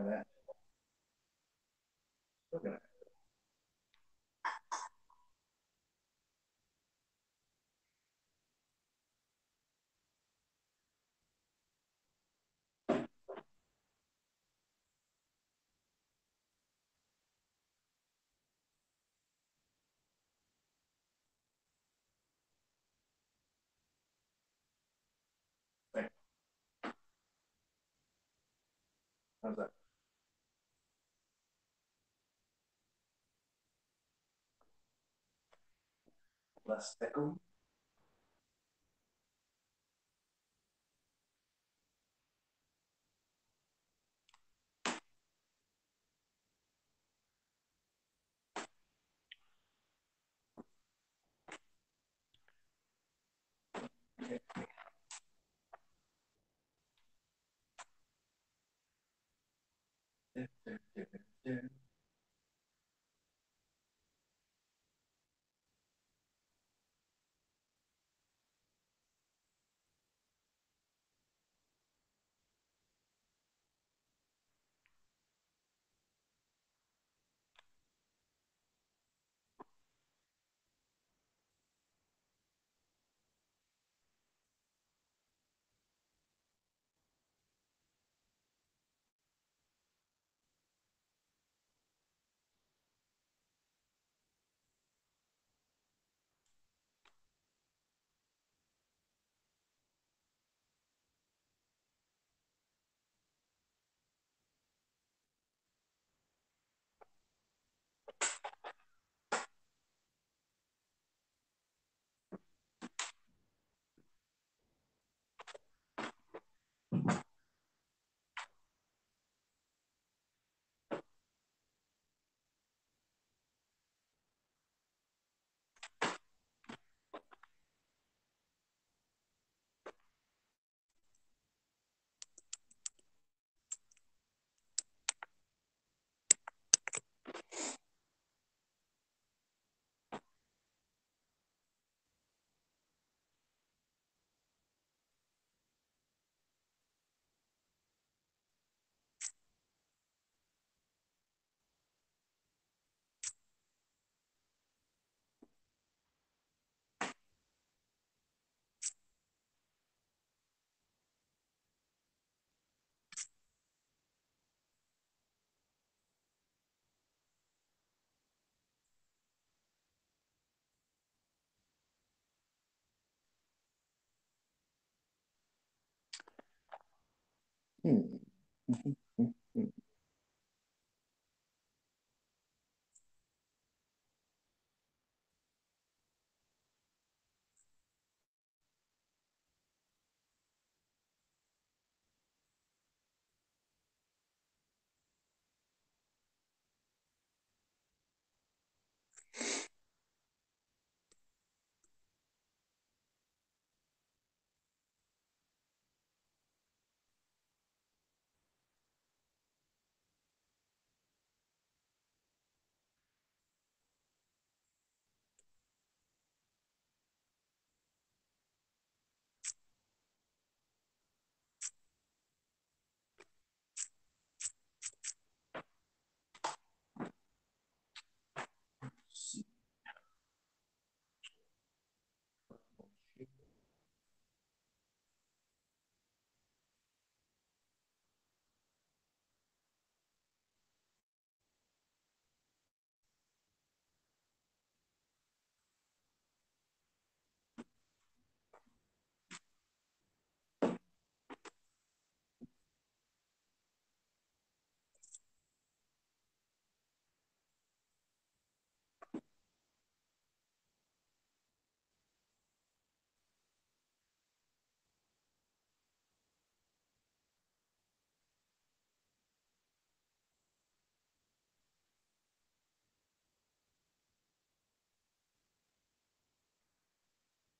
that. Look at that. How's that? Less echo? Hmm.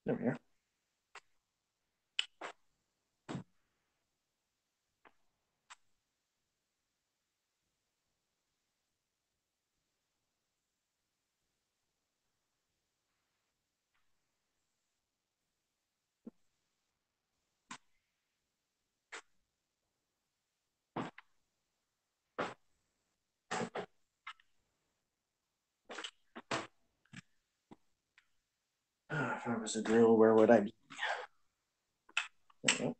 There we are. If I was a girl, where would I be? There we go.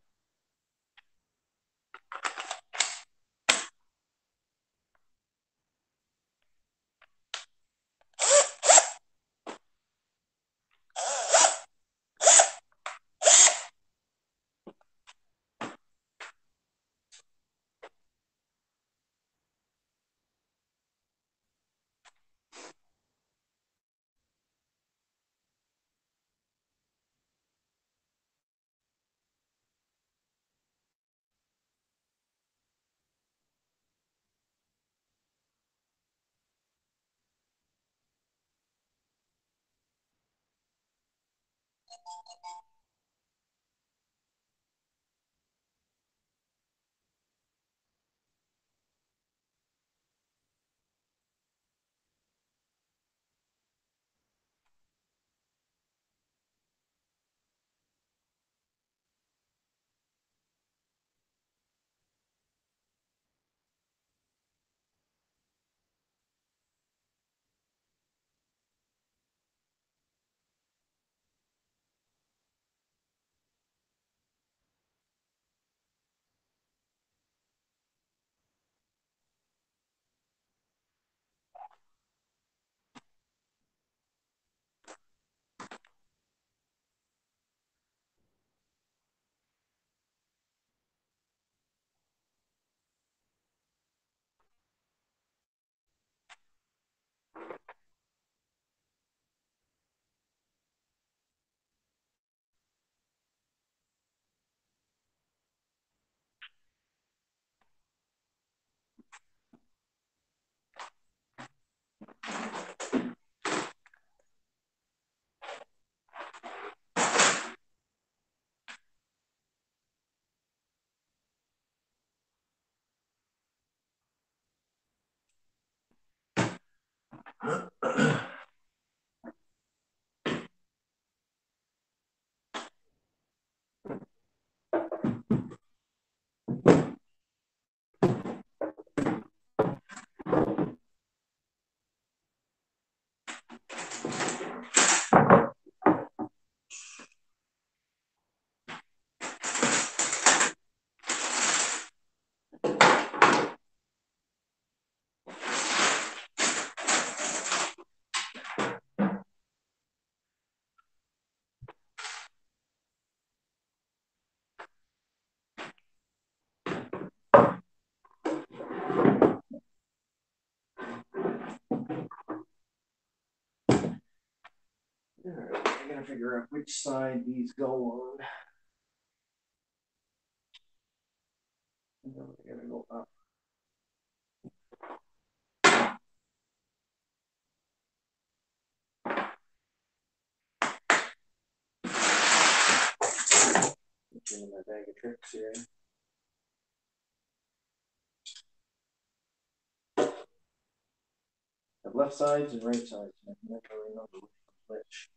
Alright, I gotta figure out which side these go on. I gotta go up. Get in my bag of tricks here. I have left sides and right sides, and I can never remember which one's which.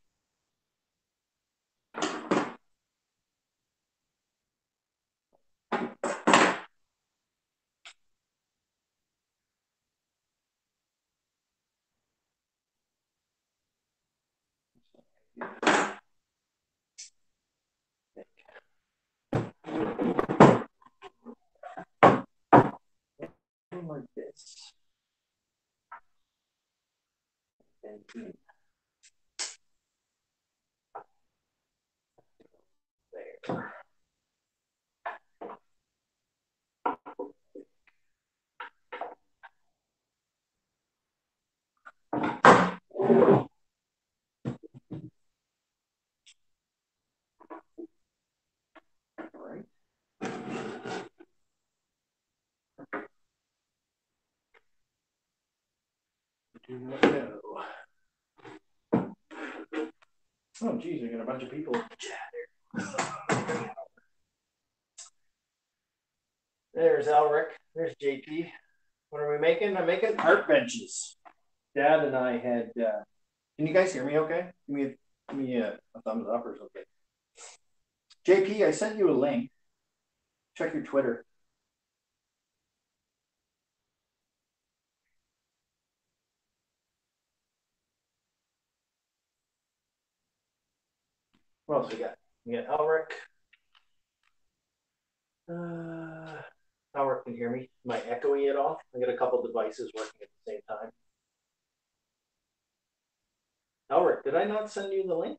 Like this. And there. Right. Do not know. Oh, geez, we got a bunch of people in the chat here. There's Alric. There's JP. What are we making? I'm making art benches. Dad and I had. Can you guys hear me okay? Give me a thumbs up or something. JP, I sent you a link. Check your Twitter. What else we got? We got Elric. Elric can hear me. Am I echoing it off? I got a couple devices working at the same time. Elric, did I not send you the link?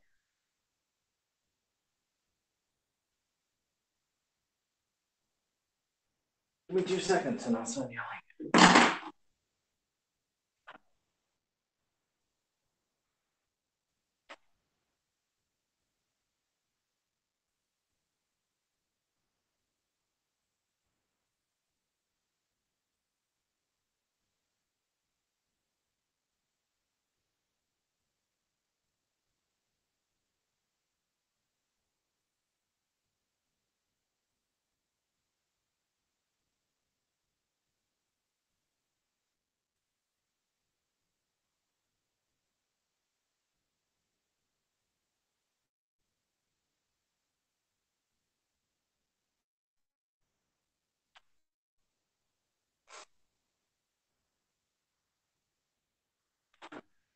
Give me 2 seconds and I'll send you a link.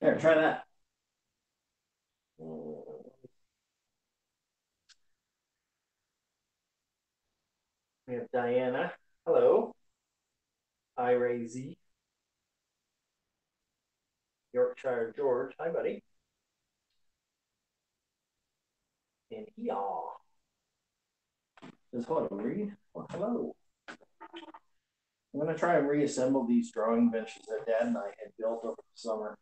There, try that. We have Diana. Hello. Ira Z. Yorkshire George. Hi, buddy. And y'all. Says hello, Reed. Well, hello. I'm going to try and reassemble these drawing benches that Dad and I had built over the summer.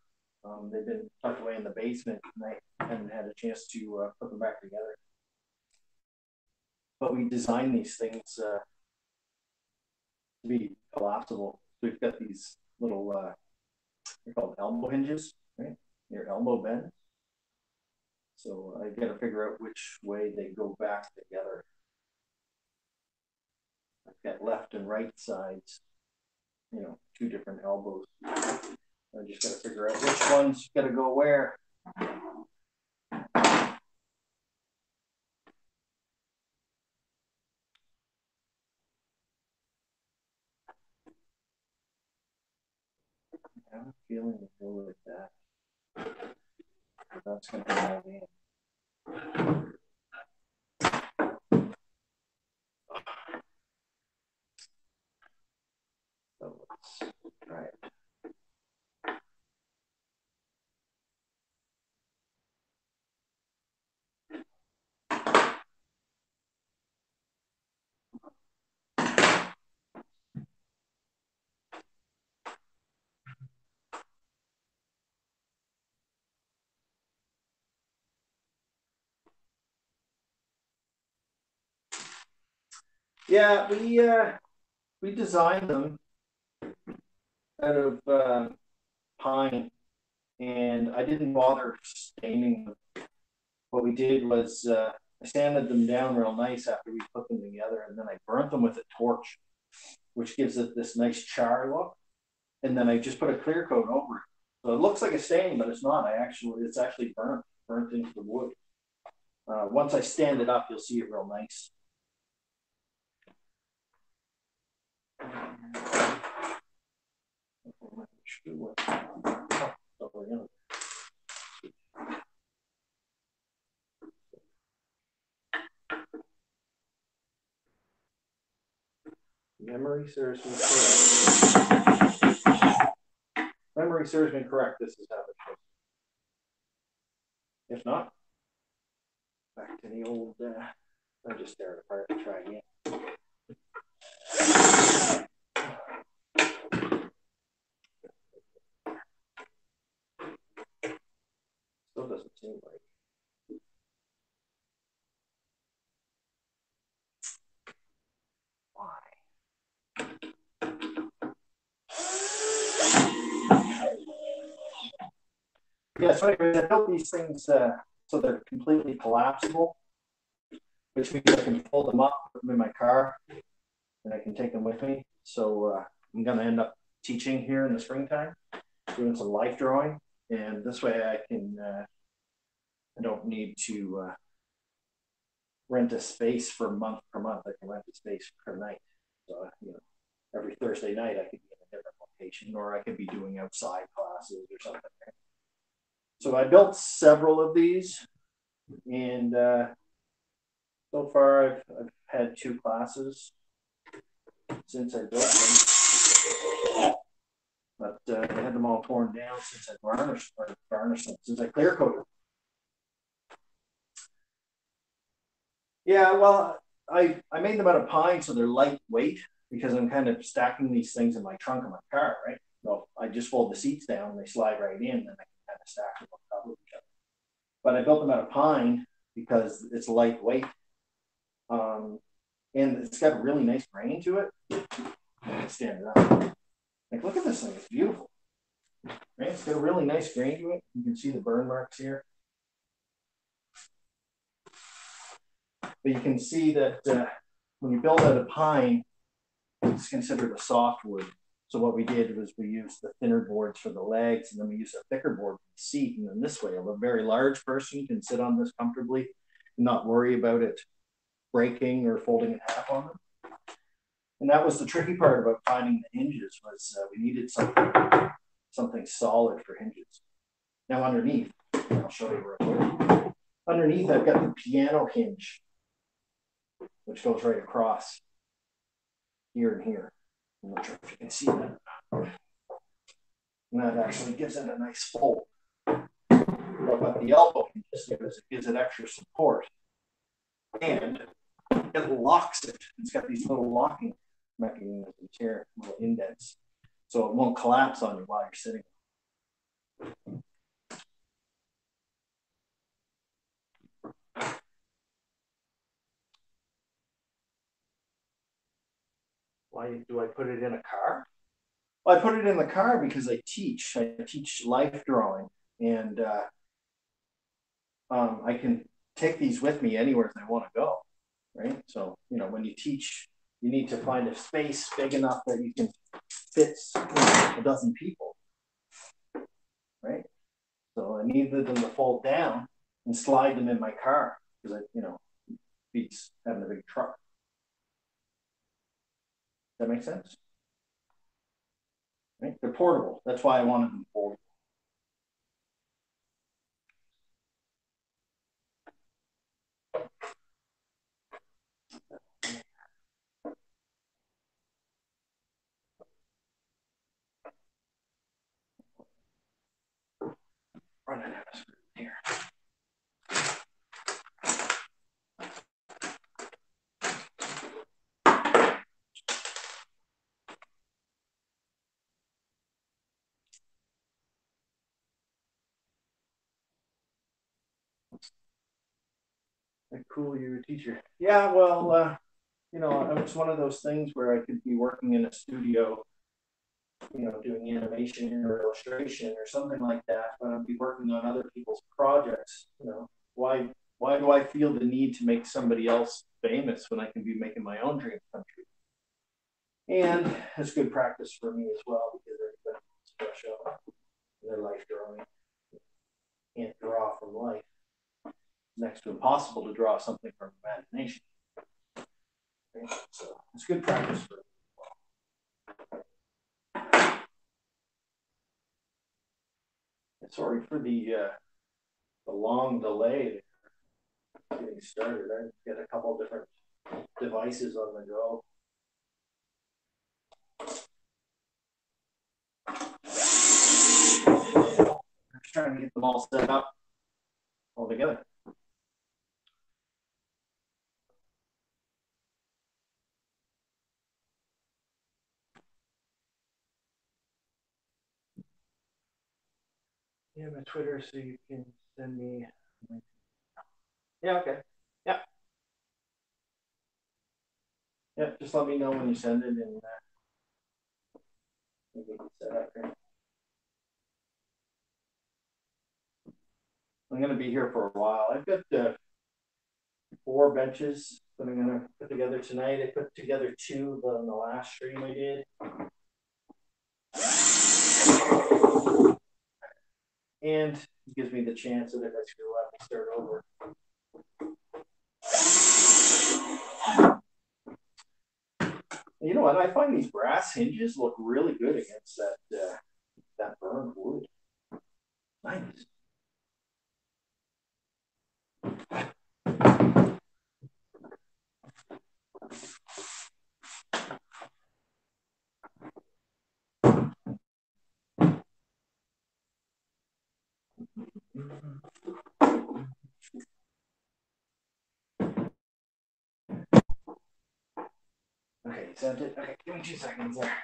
They've been tucked away in the basement, and I haven't had a chance to put them back together. But we designed these things to be collapsible. We've got these little, they're called elbow hinges, right? Your elbow bend. So I got to figure out which way they go back together. I've got left and right sides, you know, 2 different elbows. I just got to figure out which one's got to go where. I have a feeling to go like that. But that's going to be my name. So let's try it. Yeah, we designed them out of pine, and I didn't bother staining them. What we did was I sanded them down real nice after we put them together, and then I burnt them with a torch, which gives it this nice char look. And then I just put a clear coat over it, so it looks like a stain, but it's not. It's actually burnt into the wood. Once I stand it up, you'll see it real nice. Memory serves me correct. Memory serves me correct. This is how it goes. If not, back to the old. I just tear it apart and try again. Still doesn't seem like. Why? Yeah, so anyways, I built these things so they're completely collapsible, which means I can fold them up, put them in my car, and I can take them with me. So I'm going to end up teaching here in the springtime, doing some life drawing, and this way I can, I don't need to rent a space for month per month. I can rent a space per night. So, you know, every Thursday night I could be in a different location, or I could be doing outside classes or something. So I built several of these. And so far I've had 2 classes since I built them. But I had them all torn down since I varnished them, since I clear coated. Yeah, well, I made them out of pine, so they're lightweight because I'm kind of stacking these things in my trunk of my car, right? So I just fold the seats down, and they slide right in, and I can kind of stack them on top of each other. But I built them out of pine because it's lightweight, and it's got a really nice grain to it. Stand it up. Like, look at this thing; it's beautiful. Right? It's got a really nice grain to it. You can see the burn marks here. But you can see that when you build out of pine, it's considered a softwood. So what we did was we used the thinner boards for the legs, and then we used a thicker board for the seat. And then this way, a very large person can sit on this comfortably and not worry about it breaking or folding in half on them. And that was the tricky part about finding the hinges was we needed something solid for hinges. Now underneath, I'll show you real quick. Underneath, I've got the piano hinge, which goes right across here and here. I'm not sure if you can see that. And that actually gives it a nice fold. But what the elbow hinges do is it gives it extra support. And it locks it. It's got these little locking mechanisms here, little indents. So it won't collapse on you while you're sitting. Why do I put it in a car? Well, I put it in the car because I teach. I teach life drawing, and I can take these with me anywhere I want to go, right? So, when you teach, you need to find a space big enough that you can fit a dozen people, right? So I needed them to fold down and slide them in my car because beats having a big truck. Does that make sense? Right? They're portable. That's why I wanted them foldable. Running out of screw here. Cool, you're a teacher. Yeah, well, it's one of those things where I could be working in a studio, doing animation or illustration or something like that, but I'd be working on other people's projects. Why do I feel the need to make somebody else famous when I can be making my own dreams come true? And it's good practice for me as well because everybody's fresh out their life drawing. Can't draw from life. It's next to impossible to draw something from imagination. Okay? So it's good practice for me. Sorry for the long delay getting started. I get a couple different devices on the go. I'm just trying to get them all set up all together. Yeah, my Twitter, so you can send me. Yeah, okay. Yeah. Yeah, just let me know when you send it and we can set up here. I'm going to be here for a while. I've got 4 benches that I'm going to put together tonight. I put together 2 on the last stream I did. And it gives me the chance that if I screw up, I start over. You know what? I find these brass hinges look really good against that burned wood. Nice. Accept it. Okay, give me 2 seconds there.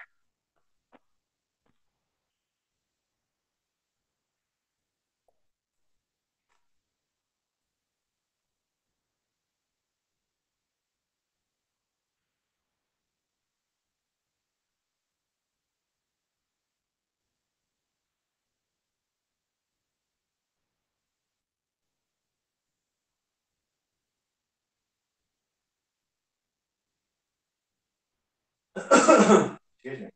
Excuse me.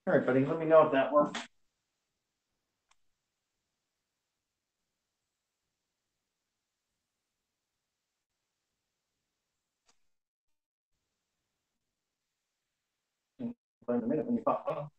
All right, buddy, let me know if that works. In a minute when you pop on.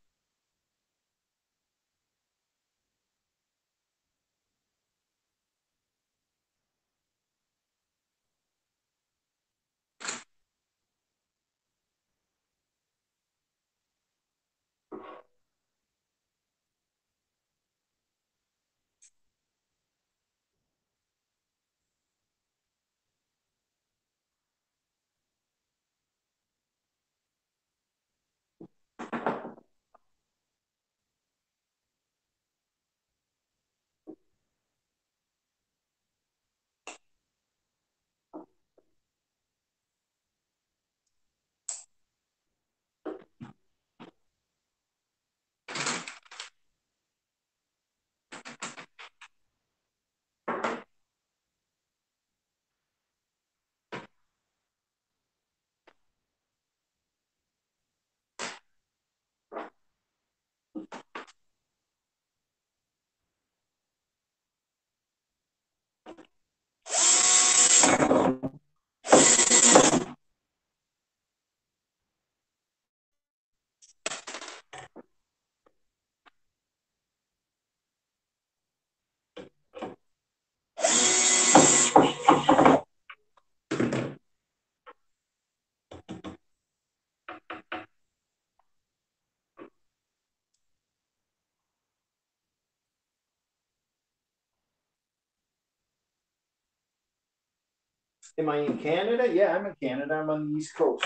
Am I in Canada? Yeah, I'm in Canada. I'm on the East Coast.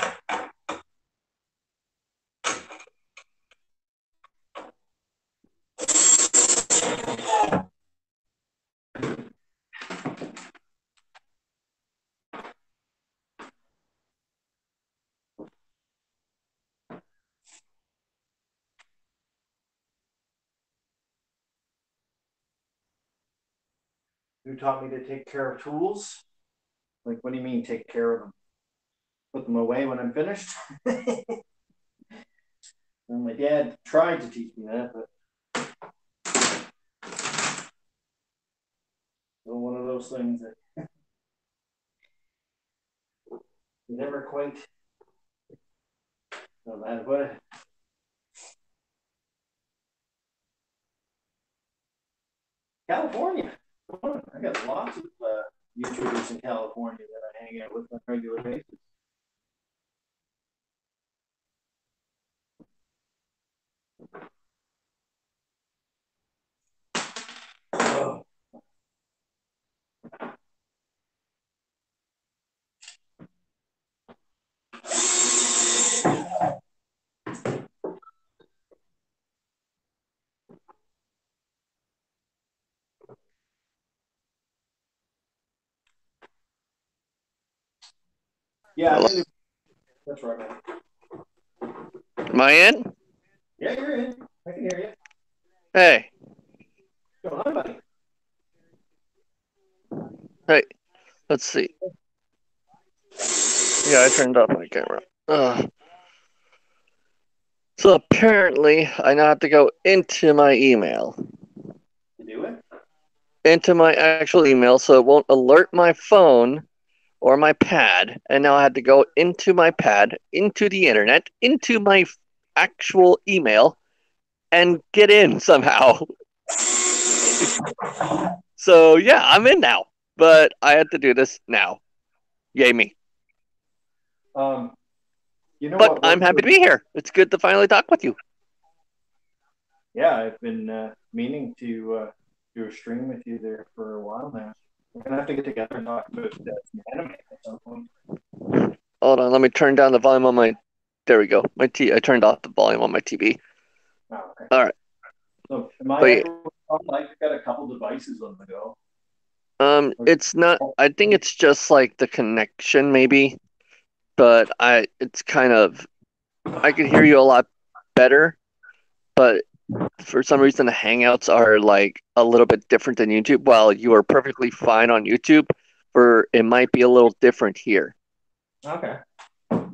You taught me to take care of tools. Like, what do you mean take care of them? Put them away when I'm finished? And my dad tried to teach me that, but still one of those things that you never quite, no matter what. California. I got lots of YouTubers in California that I hang out with on a regular basis. Oh. Yeah, I'm Hello? in. That's right, man. Am I in? Yeah, you're in. I can hear you. Hey, What's going on, buddy? hey, let's see. Yeah, I turned off my camera. So apparently, I now have to go into my email, You do it? into my actual email, so it won't alert my phone or my pad. And now I had to go into my pad, into the internet, into my actual email, and get in somehow. So yeah, I'm in now, but I had to do this now. Yay me! Um, you know But what I'm works happy for to be here. It's good to finally talk with you. Yeah, I've been meaning to do a stream with you there for a while now. We're gonna have to get together and talk about some anime at some point. Hold on, let me turn down the volume on my. There we go. I turned off the volume on my TV. Oh, okay. All right, So, am I but yeah, ever? I've got a couple devices on the go. it's not. I think it's just like the connection, maybe. But it's kind of. I can hear you a lot better, but for some reason the Hangouts are like a little bit different than YouTube. While you are perfectly fine on YouTube, for it might be a little different here. Okay. I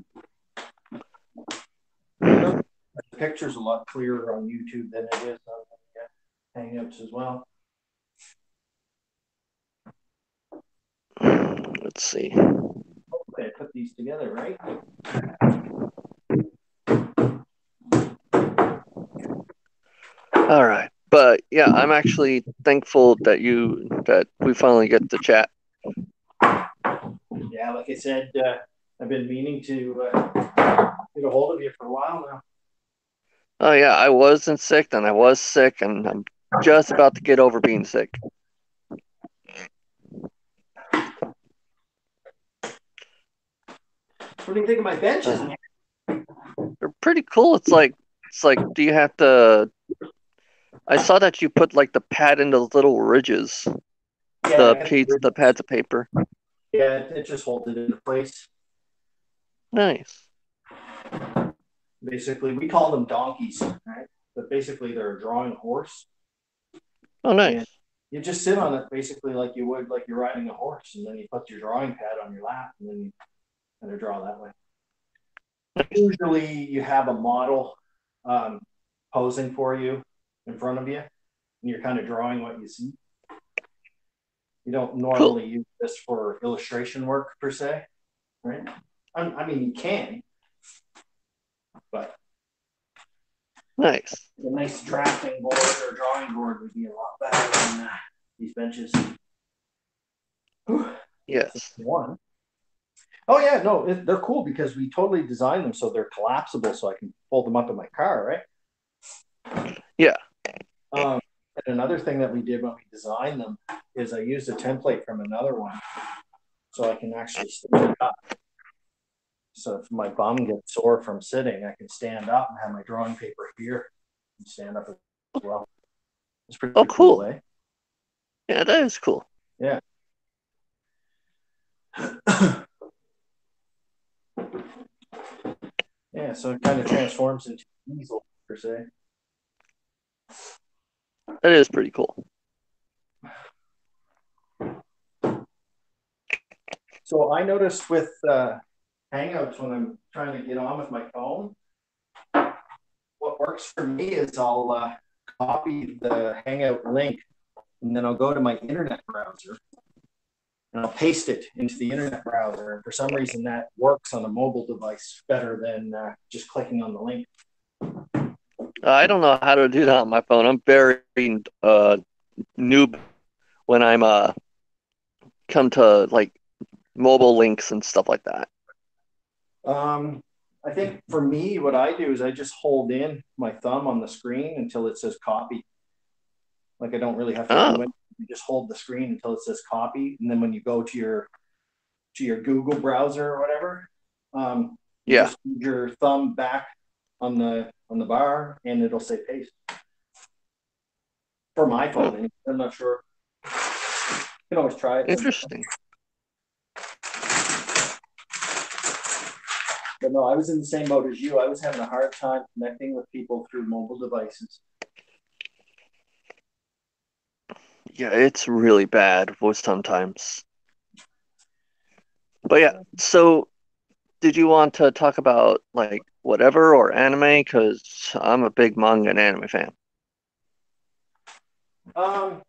know the picture's a lot clearer on YouTube than it is on Hangouts as well. Let's see. Okay, I put these together, right? All right. But yeah, I'm actually thankful that we finally get to chat. Yeah, like I said, I've been meaning to get a hold of you for a while now. Oh yeah, I wasn't sick, then I was sick, and I'm just about to get over being sick. What do you think of my benches? They're pretty cool. It's like do you have to I saw that you put like the pad into little ridges. Yeah, The I got pads the pads of paper. yeah, it just holds it into place. Nice. Basically, we call them donkeys, right? But basically, they're a drawing horse, Oh and nice. you just sit on it basically like you would like you're riding a horse, and then you put your drawing pad on your lap, and then you kind of draw that way. Nice. Usually, you have a model um, posing for you in front of you, and you're kind of drawing what you see. You don't Cool. normally use this for illustration work per se, right? I mean, you can, but Nice. a nice drafting board or drawing board would be a lot better than these benches. So Yes. one. Oh yeah, no, they're cool because we totally designed them so they're collapsible, so I can fold them up in my car, right? Yeah. Um, and another thing that we did when we designed them is I used a template from another one, so I can actually stand up. So if my bum gets sore from sitting, I can stand up and have my drawing paper here and stand up as well. It's pretty Oh cool, cool. eh? Yeah, that is cool. Yeah. Yeah, so it kind of transforms into an easel per se. That is pretty cool. So I noticed with Hangouts when I'm trying to get on with my phone, what works for me is I'll copy the Hangout link and then I'll go to my internet browser and I'll paste it into the internet browser. And for some reason, that works on a mobile device better than just clicking on the link. I don't know how to do that on my phone. I'm very noob when I'm come to like mobile links and stuff like that. I think for me, what I do is I just hold in my thumb on the screen until it says copy. Like I don't really have to do Oh, it. You just hold the screen until it says copy, and then when you go to your Google browser or whatever, you yeah. just put your thumb back on the bar, and it'll say paste. For my Oh, phone, and I'm not sure. You can always try it sometime. interesting. no, I was in the same boat as you. I was having a hard time connecting with people through mobile devices. Yeah, it's really bad with sometimes. But yeah, so did you want to talk about like whatever or anime? Because I'm a big manga and anime fan. Um,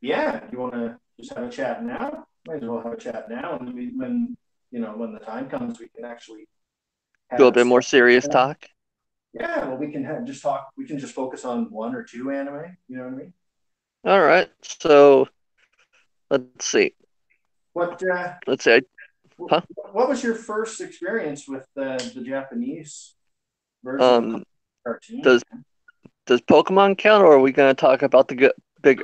yeah, you want to just have a chat now? Might as well have a chat now, and when when the time comes, we can actually Go a have bit more stuff. serious talk. Yeah, well, we can just talk. We can just focus on one or two anime. You know what I mean? All right, so let's see. What Let's see. Huh? what was your first experience with the Japanese version of the Um, cartoon? does does Pokemon count, or are we gonna talk about the big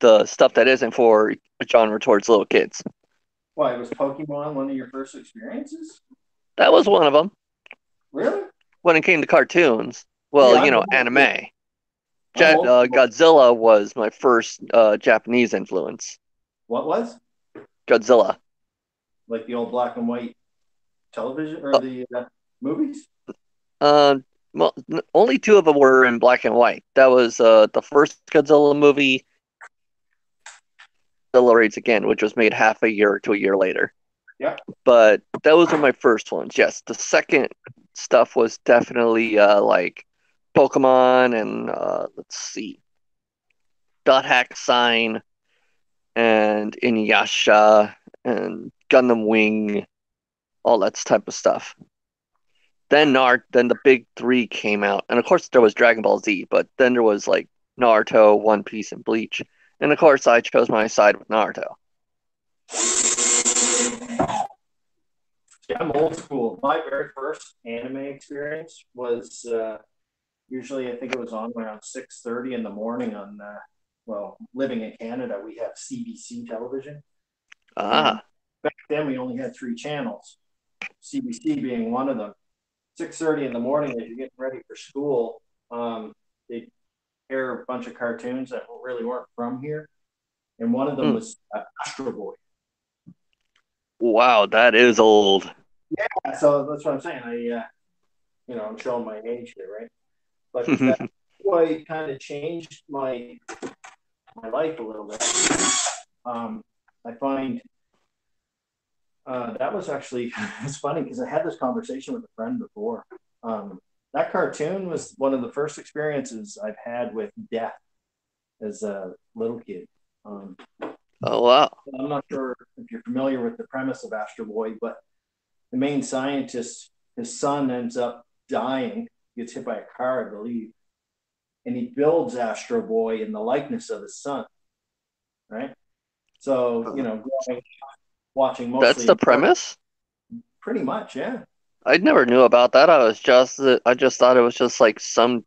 the stuff that isn't for a genre towards little kids? Why was Pokemon one of your first experiences? That was one of them. Really? When it came to cartoons, See, well, I'm old school. anime. I'm old school. Godzilla was my first Japanese influence. What was Godzilla. like the old black and white television or Uh, the movies? well, only two of them were in black and white. That was the first Godzilla movie, Godzilla Raids Again, which was made half a year to a year later. Yeah. But those were my first ones. Yes, the second stuff was definitely like Pokemon and let's see, Dot Hack Sign and Inuyasha and Gundam Wing, all that type of stuff. Then the big three came out, and of course there was Dragon Ball Z, but then there was like Naruto, One Piece, and Bleach, and of course I chose my side with Naruto. Yeah, I'm old school. My very first anime experience was usually I think it was on around 6:30 in the morning on well, living in Canada, we have CBC television, and Ah, back then we only had three channels, CBC being one of them. 6:30 in the morning as you're getting ready for school, they air a bunch of cartoons that really weren't from here, and one of them mm, was Astro Boy. wow, that is old. Yeah, so that's what I'm saying. I'm showing my age here, right? But boy kind of changed my life a little bit. I find that was actually it's funny because I had this conversation with a friend before. That cartoon was one of the first experiences I've had with death as a little kid. Um, Oh wow, I'm not sure if you're familiar with the premise of Astro Boy, but the main scientist, his son ends up dying, gets hit by a car, I believe, and he builds Astro Boy in the likeness of his son, right? So, uh, watching that's the mostly, premise. pretty much, yeah. I never knew about that. I just thought it was just like some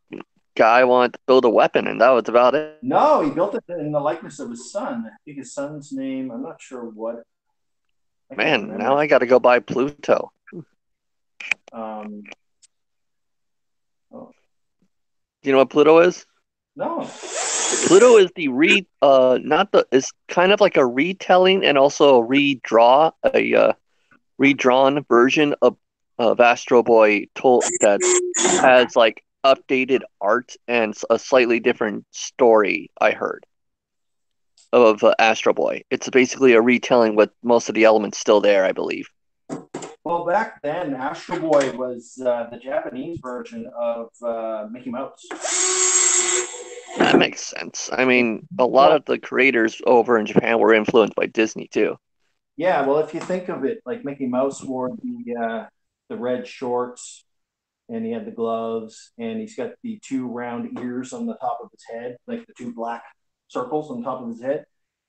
guy wanted to build a weapon, and that was about it. No, he built it in the likeness of his son. I think his son's name, I'm not sure what, I can't Man, now remember. I got to go buy Pluto. Um, oh, Do you know what Pluto is? no. Pluto is the re not the is kind of like a retelling and also a redrawn version of Astro Boy told that has like updated art and a slightly different story. I heard of Astro Boy. It's basically a retelling with most of the elements still there, I believe. Well, back then, Astro Boy was the Japanese version of Mickey Mouse. That makes sense. I mean, a lot Well, of the creators over in Japan were influenced by Disney too. yeah, well, if you think of it, like Mickey Mouse wore the red shorts, and he had the gloves, and he's got the two round ears on the top of his head, like the two black circles on top of his head.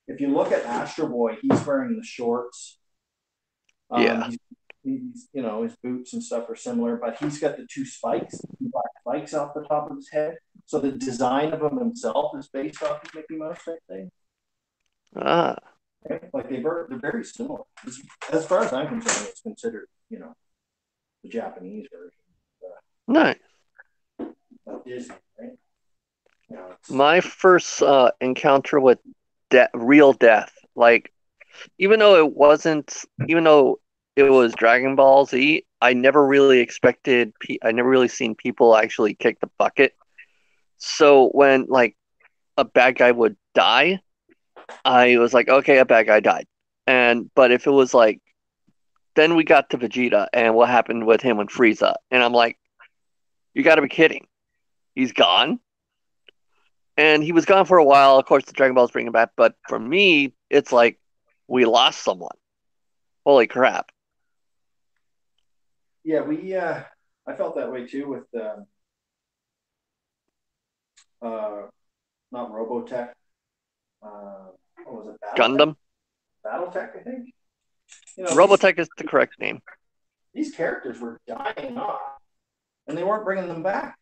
If you look at Astro Boy, he's wearing the shorts. Yeah. His boots and stuff are similar, but he's got the two black spikes off the top of his head. So the design of him himself is based off of Mickey Mouse type thing. Ah, Okay? Like they're very similar. As far as I'm concerned, it's considered, the Japanese version nice. of Disney, right? It's My first encounter with real death, like even though it was Dragon Ball Z, I never really I never really seen people actually kick the bucket. So when like a bad guy would die, I was like, okay, a bad guy died. And but if it was like then we got to Vegeta and what happened with him and Frieza, and I'm like, you got to be kidding. He's gone, and he was gone for a while. Of course, the Dragon Ball's bringing him back, but for me, it's like we lost someone. Holy crap! Yeah, we I felt that way too with uh not Robotech. What was it? Battletech? Gundam. Battletech, I think. You know, Robotech is the correct name. these characters were dying off, and they weren't bringing them back.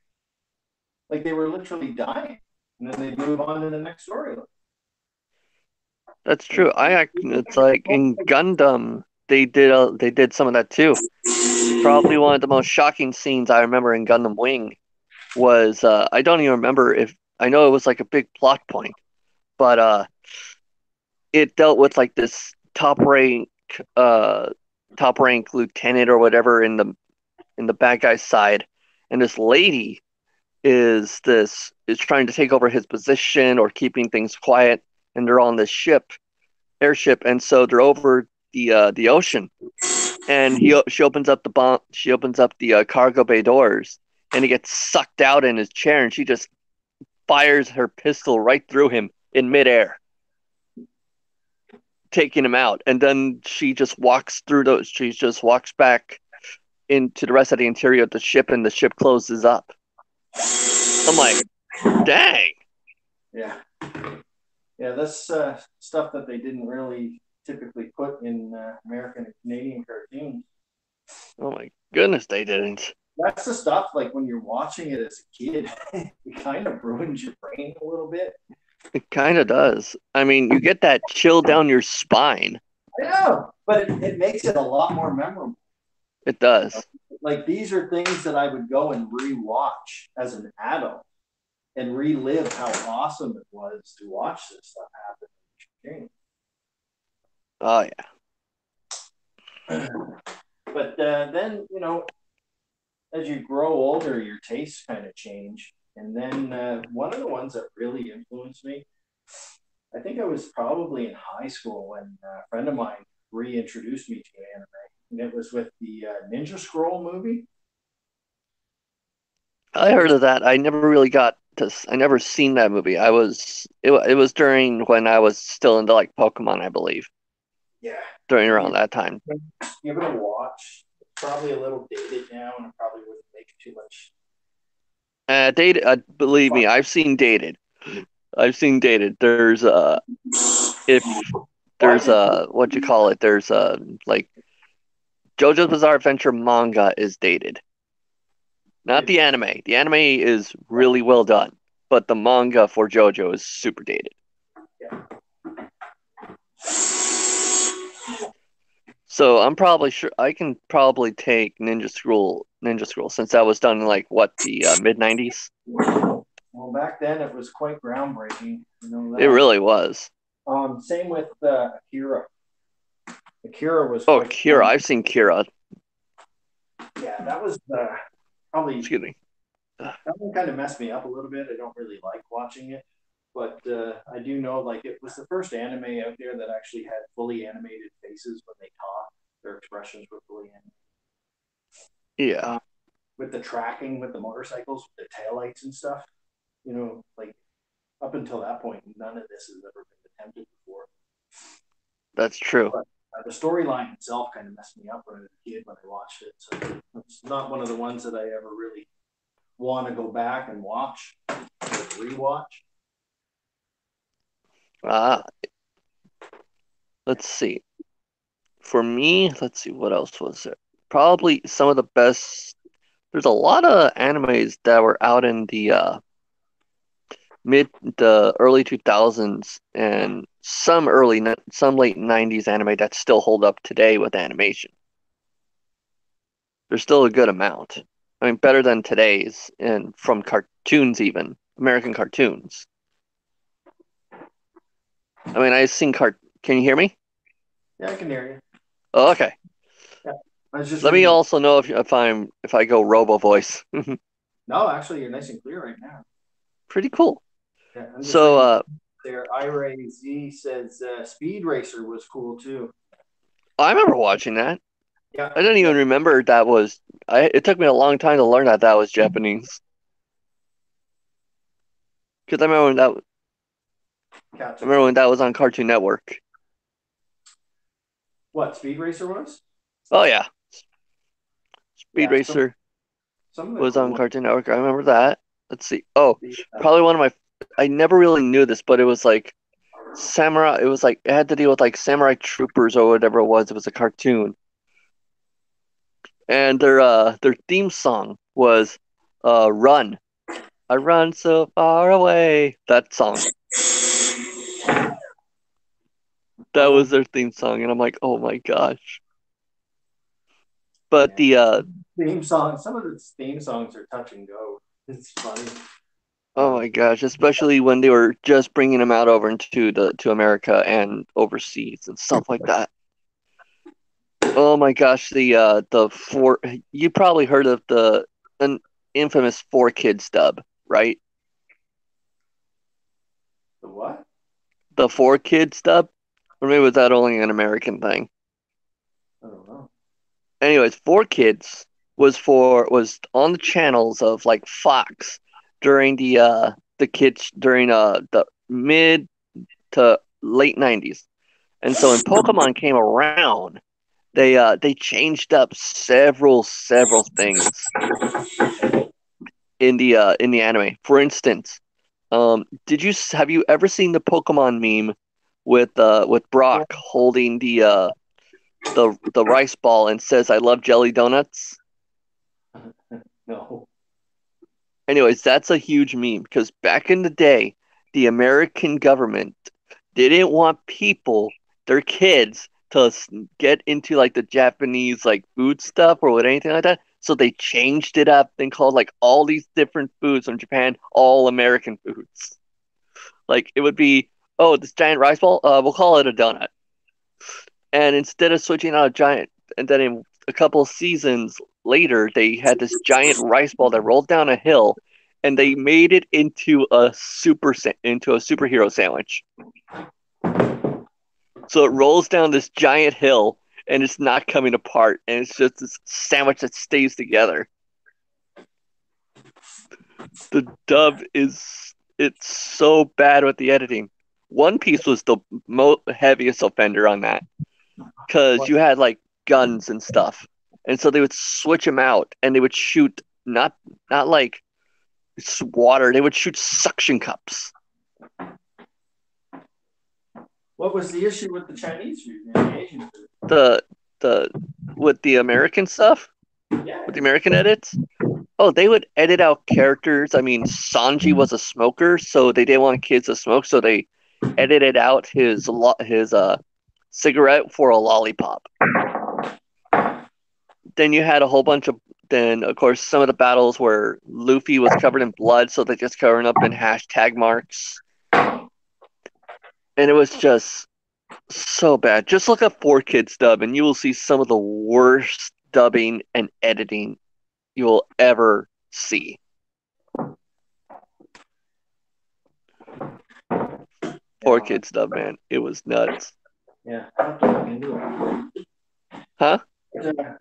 Like they were literally dying, and then they move on to the next storyline. That's true. It's like in Gundam they did some of that too. Probably one of the most shocking scenes I remember in Gundam Wing was I don't even remember if I know it was like a big plot point, but it dealt with like this uh top rank lieutenant or whatever in the bad guy's side, and this lady is trying to take over his position or keeping things quiet, and they're on this airship, and so they're over the ocean, and he she opens up the bomb she opens up the cargo bay doors, and he gets sucked out in his chair, and she just fires her pistol right through him in midair, taking him out. And then she just walks back into the rest of the interior of the ship, and the ship closes up. I'm like, dang. Yeah, yeah, that's stuff that they didn't really typically put in American and Canadian cartoons. Oh my goodness, they didn't. That's the stuff like when you're watching it as a kid, it kind of ruins your brain a little bit. It kind of does. I mean, you get that chill down your spine. I know, but it makes it a lot more memorable. It does. Like these are things that I would go and rewatch as an adult and relive how awesome it was to watch this stuff happen. Oh But then, you know, as you grow older, your tastes kind of change. And then one of the ones that really influenced me, I think I was probably in high school when a friend of mine reintroduced me to anime. And it was with the Ninja Scroll movie. yeah. I heard of that. I never really got to. I never seen that movie. It was during when I was still into like Pokemon, I believe. Yeah. During around that time. Give it a watch. It's probably a little dated now, and it probably wouldn't make too much Dated. Believe fun. me, I've seen Dated. I've seen Dated. There's if Why there's did what you call it. There's like JoJo's Bizarre Adventure manga is dated. Not the anime. The anime is really well done, but the manga for JoJo is super dated. yeah. So I'm probably sure I can probably take Ninja Scroll since that was done in like what the mid '90s. Well, back then it was quite groundbreaking. You know It that. really was. Same with Akira. Akira was Oh, quite. Kira, I've seen Kira. Yeah, that was probably Excuse me. that one kind of messed me up a little bit. I don't really like watching it, but I do know like it was the first anime out there that actually had fully animated faces when they talk. Their expressions were fully animated. Yeah, With the tracking with the motorcycles, with the taillights and stuff. You know, like up until that point, none of this has ever been attempted before. that's true. But the storyline itself kind of messed me up when I was a kid when I watched it. So it's not one of the ones that I ever really want to go back and watch or rewatch. Ah, let's see. For me, let's see what else was there. Probably some of the best. There's a lot of animes that were out in the early 2000s and some late 90s anime that still hold up today with animation. There's still a good amount. I mean, better than today's and from cartoons even, American cartoons. I mean, I've seen Can you hear me? Yeah, I can hear you. Oh, okay. Yeah. I was just Let me reading. also know if I go robo voice. No, actually, you're nice and clear right now. Pretty cool. Yeah, I'm just So reading there. Ira Z says Speed Racer was cool too. I remember watching that. Yeah, I didn't yeah, even remember that was. It took me a long time to learn that that was Japanese. Because I gotcha. remember when that was on Cartoon Network. What Speed Racer was? Oh yeah, Speed Yeah, Racer some of the was cool on ones. Cartoon Network. I remember that. Let's see. Oh, The, probably one of my. I never really knew this, but it was like samurai. It was like it had to deal with like samurai troopers or whatever it was. It was a cartoon, and their theme song was "Run." I run so far away. That song. That oh was their theme song, and I'm like, oh my gosh. But yeah, the theme song. Some of the theme songs are touch and go. It's funny. oh Um, my gosh, especially when they were just bringing them out over into the to America and overseas and stuff like that. Oh my gosh, the four you probably heard of the an infamous Four Kids dub, right? the what? The Four Kids dub? Or maybe was that only an American thing? I don't know. Anyways, Four Kids was on the channels of like Fox during the kids during the mid to late 90s. And so when Pokemon came around, they changed up several things in the anime. For instance, have you ever seen the Pokemon meme with Yeah. Brock holding the rice ball and says I love jelly donuts? No. Anyways, that's a huge meme because back in the day, the American government didn't want people, their kids, to get into like the Japanese like food stuff or with anything like that. So they changed it up and called like all these different foods from Japan all American foods. Like it would be, oh, this giant rice ball, we'll call it a donut. And instead of switching out a giant, and then in a couple of seasons later, they had this giant rice ball that rolled down a hill, and they made it into a superhero sandwich. So it rolls down this giant hill, and it's not coming apart, and it's just this sandwich that stays together. The dub is it's so bad with the editing. One Piece was the heaviest offender on that because What? you had like guns and stuff, and so they would switch them out, and they would shoot not like water. They would shoot suction cups. What was the issue with the Chinese food and the Asian food? The the with the American stuff, with Yeah. the American edits. Oh, they would edit out characters. I mean, Sanji was a smoker, so they didn't want kids to smoke, so they edited out his cigarette for a lollipop. Then you had a whole bunch of then of course some of the battles where Luffy was covered in blood, so they just covered up in hashtag marks. And it was just so bad. Just look up Four Kids dub and you will see some of the worst dubbing and editing you will ever see. Yeah. Four Kids dub, man. It was nuts. Yeah. I have to look into it. Huh?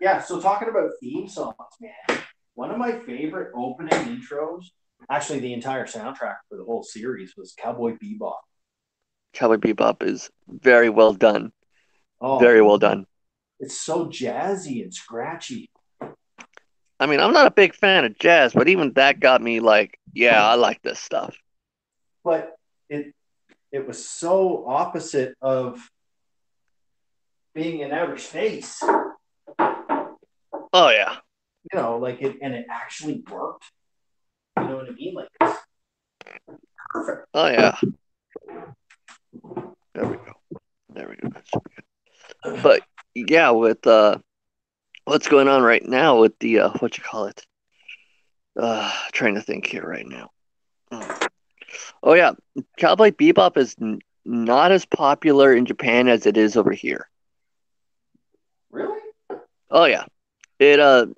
Yeah. So talking about theme songs, man. One of my favorite opening intros, actually the entire soundtrack for the whole series, was Cowboy Bebop. Cowboy Bebop is very well done. Oh, Very well done. it's so jazzy and scratchy, I mean, I'm not a big fan of jazz, but even that got me like, yeah, I like this stuff. but it was so opposite of being in outer space. Oh yeah. Like it, and it actually worked. You know what I mean? Like it's perfect. Oh yeah. There we go. There we go. That should be good. But yeah, with what's going on right now with the what you call it? Trying to think here right now. Mm. Oh yeah, Cowboy Bebop is not as popular in Japan as it is over here. Really? Oh yeah. It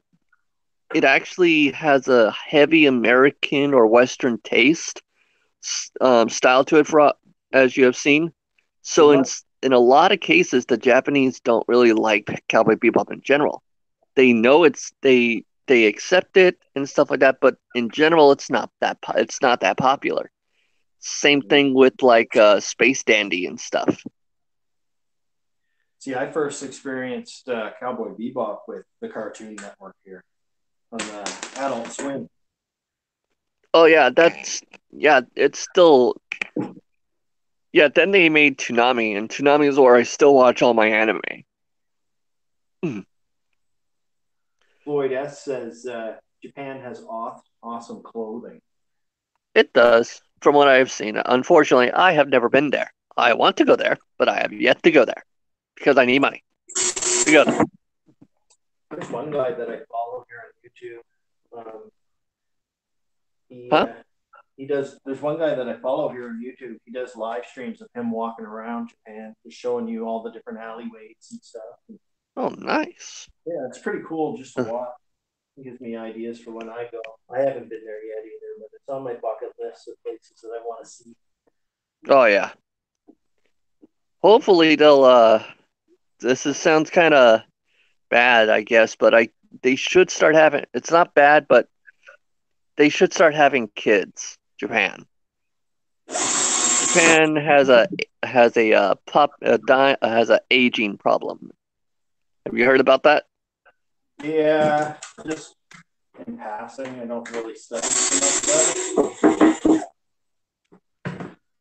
it actually has a heavy American or Western taste style to it, for as you have seen. So What? in a lot of cases, the Japanese don't really like Cowboy Bebop in general. They know they accept it and stuff like that, but in general, it's not that popular. Same thing with like Space Dandy and stuff. See, I first experienced Cowboy Bebop with the Cartoon Network here on the Adult Swim. Oh yeah, it's still yeah. Then they made Toonami, and Toonami is where I still watch all my anime. Floyd S says Japan has awesome clothing. It does, from what I have seen. Unfortunately, I have never been there. I want to go there, but I have yet to go there because I need money to go there. There's one guy that I follow here on YouTube. He Huh? uh, he does. There's one guy that I follow here on YouTube. He does live streams of him walking around Japan, just showing you all the different alleyways and stuff. And Oh, nice. yeah, it's pretty cool just to watch. It gives me ideas for when I go. I haven't been there yet either, but it's on my bucket list of places that I want to see. Oh yeah. Hopefully they'll sounds kind of bad, I guess, but I they should start having it's not bad, but they should start having kids. Japan has a has a aging problem. Have you heard about that? Yeah, just in passing, I don't really study too much about it.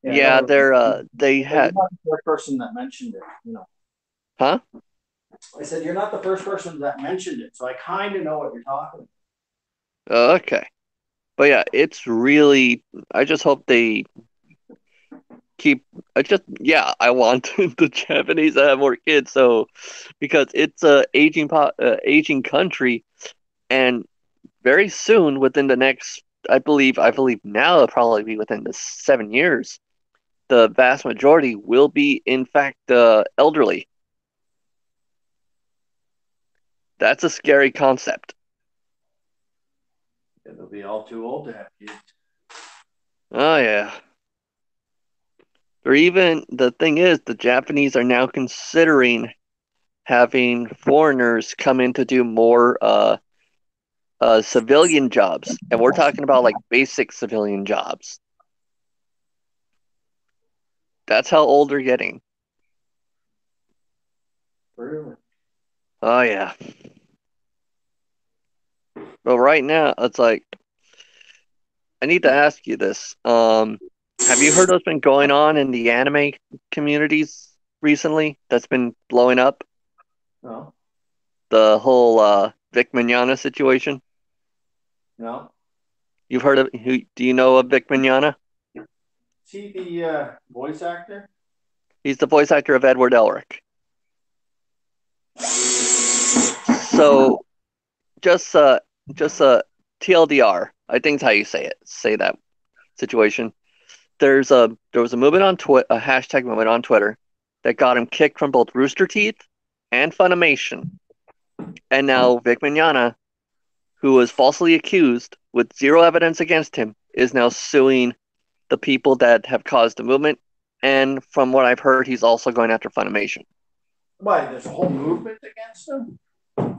Yeah, I Yeah, don't they're really. they But you're had not the first person that mentioned it. huh? I said you're not the first person that mentioned it, so I kind of know what you're talking about. Okay. But yeah, it's really I just hope they keep I just yeah, I want the Japanese to have more kids so because it's a aging country and very soon within the next I believe now it'll probably be within the 7 years the vast majority will be in fact elderly. That's a scary concept. Yeah, they'll be all too old to have kids. Oh yeah. Or even the thing is the Japanese are now considering having foreigners come in to do more civilian jobs, and we're talking about like basic civilian jobs. That's how old they're getting. Really? Oh yeah. But right now, it's like I need to ask you this. Have you heard what's been going on in the anime communities recently? That's been blowing up No, the whole Vic Mignogna situation. no. You've heard of who? Do you know of Vic Mignogna? See the voice actor? He's the voice actor of Edward Elric. So just uh just TLDR, I think is how you say it. Say that situation. There was a movement on a hashtag movement on Twitter that got him kicked from both Rooster Teeth and Funimation. And now Vic Mignogna, who was falsely accused with zero evidence against him, is now suing the people that have caused the movement. And from what I've heard, he's also going after Funimation. Why? There's a whole movement against him.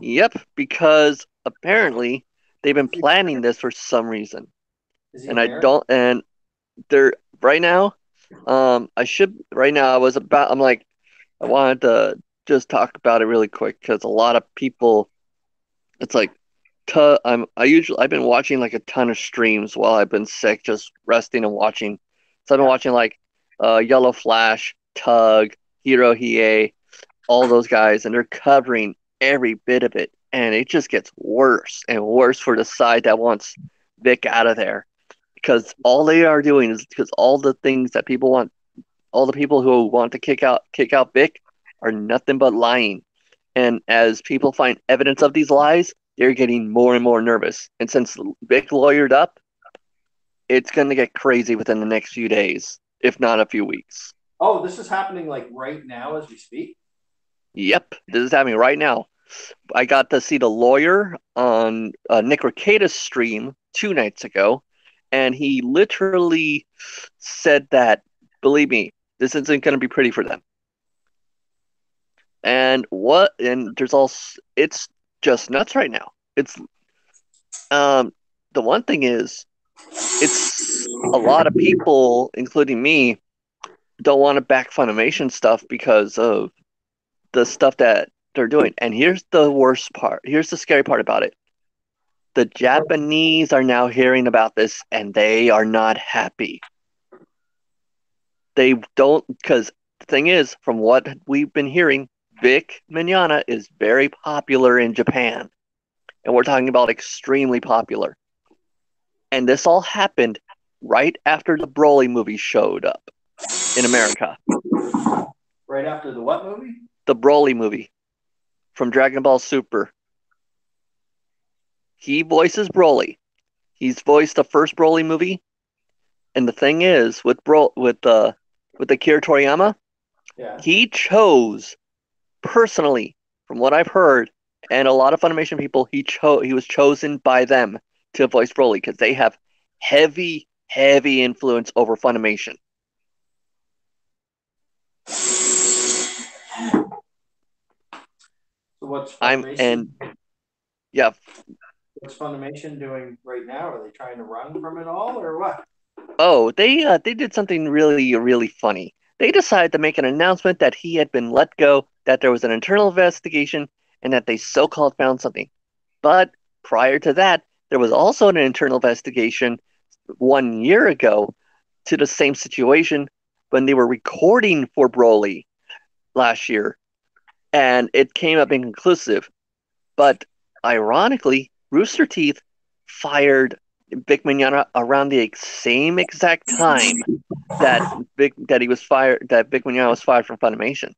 Yep, because apparently they've been planning this for some reason. Is he And I American? don't and they're right now, I should right now I was about I'm like I wanted to just talk about it really quick because a lot of people it's like I've been watching like a ton of streams while I've been sick, just resting and watching. So I've been Yeah. watching like Yellow Flash, Tug, Hero Hiei, all those guys, and they're covering every bit of it, and it just gets worse and worse for the side that wants Vic out of there because all they are doing is because all the things that people want, all the people who want to kick out Vic are nothing but lying. And as people find evidence of these lies, they're getting more and more nervous. And since Vic lawyered up, it's going to get crazy within the next few days, if not a few weeks. Oh, this is happening like right now as we speak. Yep, this is happening right now. I got to see the lawyer on Nick Rekieta's stream 2 nights ago, and he literally said that, believe me, this isn't going to be pretty for them. And there's also, it's just nuts right now. It's um the one thing is, it's a lot of people, including me, don't want to back Funimation stuff because of the stuff that they're doing. And here's the worst part. Here's the scary part about it. The Japanese are now hearing about this and they are not happy. They don't, because the thing is, from what we've been hearing, Vic Mignogna is very popular in Japan. And we're talking about extremely popular. And this all happened right after the Broly movie showed up in America. Right after the what movie? The Broly movie from Dragon Ball Super. He voices Broly. He's voiced the first Broly movie. And the thing is, with Akira Toriyama, Yeah. he chose personally, from what I've heard, and a lot of Funimation people, he was chosen by them to voice Broly because they have heavy, heavy influence over Funimation. So what's I'm Funimation? and yeah. What's Funimation doing right now? Are they trying to run from it all, or what? Oh, they did something really, really funny. They decided to make an announcement that he had been let go, that there was an internal investigation, and that they so-called found something. But prior to that, there was also an internal investigation 1 year ago to the same situation when they were recording for Broly last year, and it came up inconclusive. But ironically, Rooster Teeth fired Vic Mignogna around the same exact time that Vic Mignogna was fired from Funimation.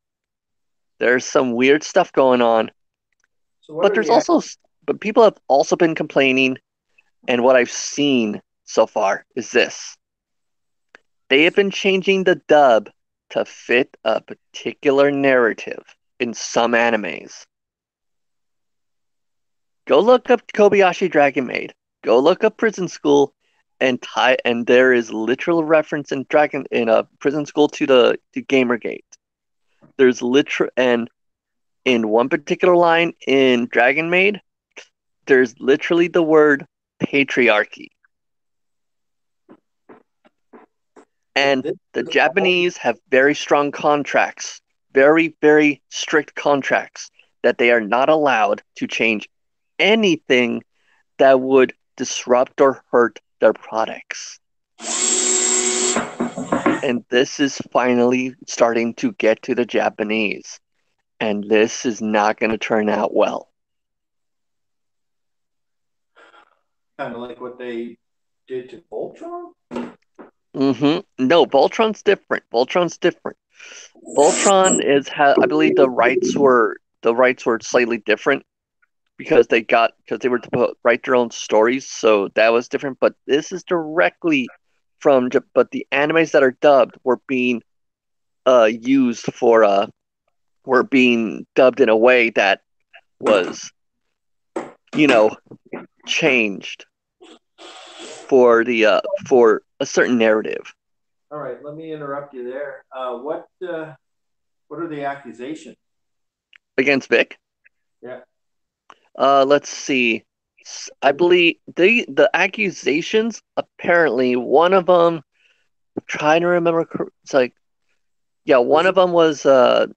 There's some weird stuff going on, So what but are there's the also but people have also been complaining, and what I've seen so far is this. They have been changing the dub to fit a particular narrative in some animes. Go look up Kobayashi Dragon Maid. Go look up Prison School, and there is literal reference in a Prison School to Gamergate. There's literal and in one particular line in Dragon Maid, there's literally the word patriarchy. so And this the is all Japanese have very strong contracts, very, very strict contracts that they are not allowed to change anything that would disrupt or hurt their products. And this is finally starting to get to the Japanese. And this is not going to turn out well. kind of like what they did to Voltron. No, Voltron's different. Voltron's different. I believe the rights were slightly different because they were to write their own stories, so that was different. But this is directly but the animes that are dubbed used for were being dubbed in a way that was, you know, changed for a certain narrative. All right, let me interrupt you there. What are the accusations? Against Vic. Yeah. Let's see. I believe the accusations, apparently one of them, I'm trying to remember, it's like, yeah, one Was of it them was the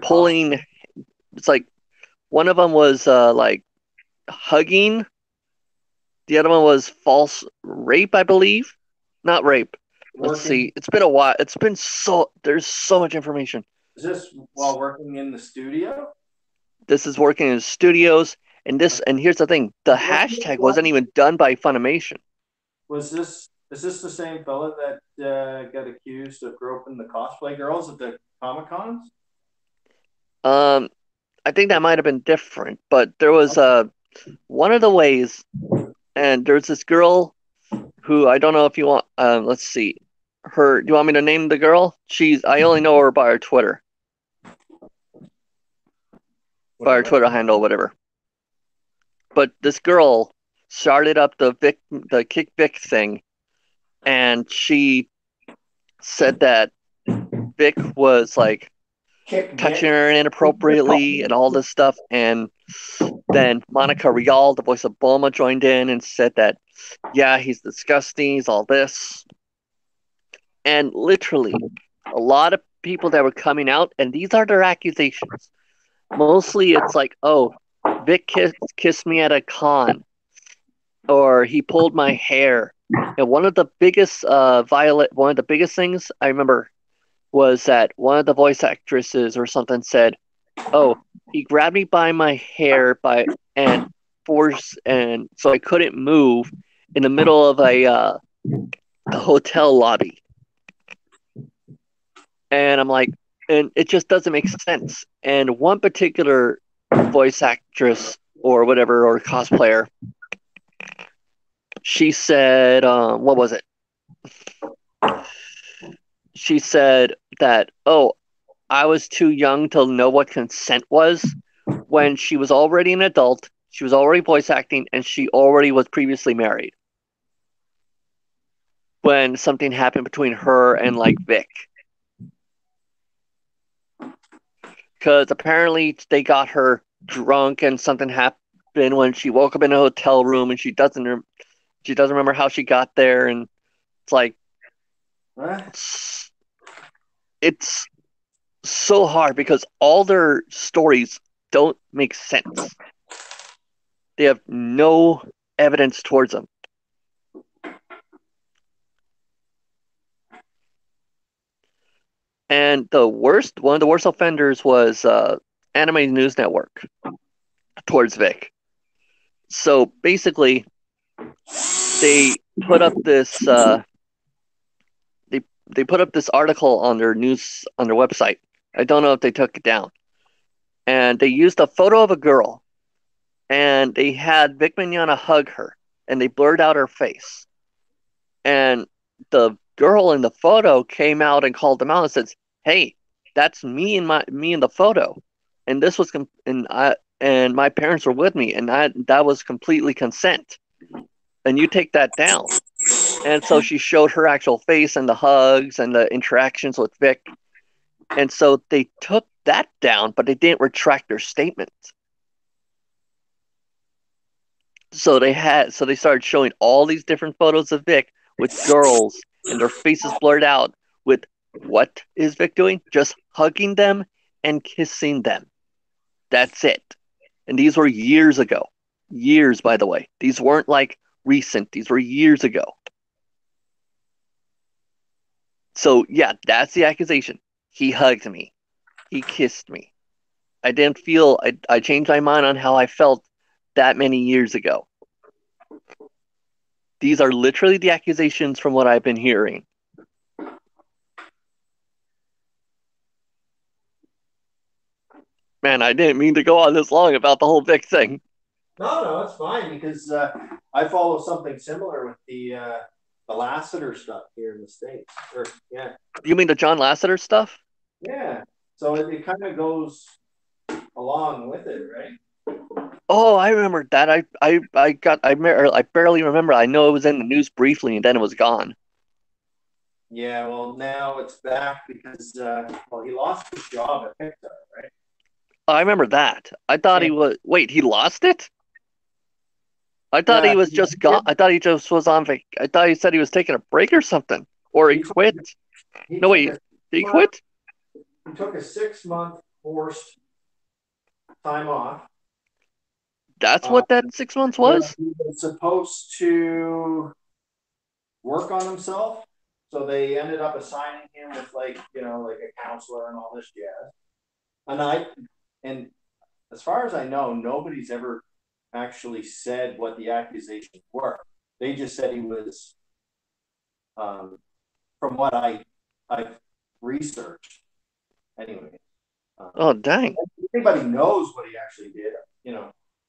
pulling, costume? it's like one of them was like hugging, the other one was false rape, I believe. Not rape. Let's Working? see. It's been a while. There's so much information. Is this while working in the studio? This is working in studios, and here's the thing: the Was this hashtag one? wasn't even done by Funimation. Was this? Is this the same fella that got accused of groping the cosplay girls at the Comic Cons? Um, I think that might have been different, but there was one of the ways, and there's this girl who I don't know if you want. Let's see, her. Do you want me to name the girl? I only know her by her Twitter. by her Whatever. Twitter handle, whatever. But this girl started up the Kick Vic thing, and she said that Vic was like Kick touching Vic. her inappropriately and all this stuff. And then Monica Rial, the voice of Bulma, joined in and said that, yeah, he's disgusting, he's all this. And literally, a lot of people that were coming out, and these are their accusations. Mostly it's like, oh, kissed me at a con, or he pulled my hair. And one of the biggest things I remember was that one of the voice actresses or something said, "Oh, he grabbed me by my hair by and force, and so I couldn't move in the middle of a hotel lobby." And I'm like, and it just doesn't make sense. And one particular voice actress or whatever or cosplayer, she said, what was it? She said that, oh, I was too young to know what consent was when she was already an adult, she was already voice acting, and she already was previously married when something happened between her and like Vic. Because apparently they got her drunk and something happened when she woke up in a hotel room and she doesn't remember how she got there, and it's like What? it's so hard because all their stories don't make sense. They have no evidence towards them. And one of the worst offenders was Anime News Network towards Vic. So basically, they put up this they they put up this article on their website. I don't know if they took it down, and they used a photo of a girl, and they had Vic Mignogna hug her, and they blurred out her face, and the girl in the photo came out and called them out and says, "Hey, that's me in the photo, and this was and my parents were with me, and that was completely consent, and you take that down." And so she showed her actual face and the hugs and the interactions with Vic, and so they took that down, but they didn't retract their statement. So they started showing all these different photos of Vic with girls and their faces blurred out with what is Vic doing? Just hugging them and kissing them. That's it. And these were years ago. Years, by the way. These weren't like recent. These were years ago. So yeah, that's the accusation. He hugged me. He kissed me. I changed my mind on how I felt that many years ago. These are literally the accusations from what I've been hearing. Man, I didn't mean to go on this long about the whole Vic thing. No, no, it's fine because I follow something similar with the Lassiter stuff here in the States. Or yeah, You mean the John Lasseter stuff? yeah. So it kind of goes along with it, right? Oh, I remember that. I barely remember. I know it was in the news briefly and then it was gone. Yeah. Well, now it's back because well, he lost his job at Pixar, right? I remember that. I thought Yeah. he was. Wait, he lost it? I thought Yeah. he was just gone. I thought he just was on I thought he said he was taking a break or something, or he He took, quit. he No, took wait, a did he month. quit? He took a 6 month forced time off. That's Uh, what that 6 months where was. he was supposed to work on himself. So they ended up assigning him with like a counselor and all this jazz. And and as far as I know, nobody's ever actually said what the accusations were. They just said he was, from what I've researched anyway. Oh, dang. If anybody knows what he actually did,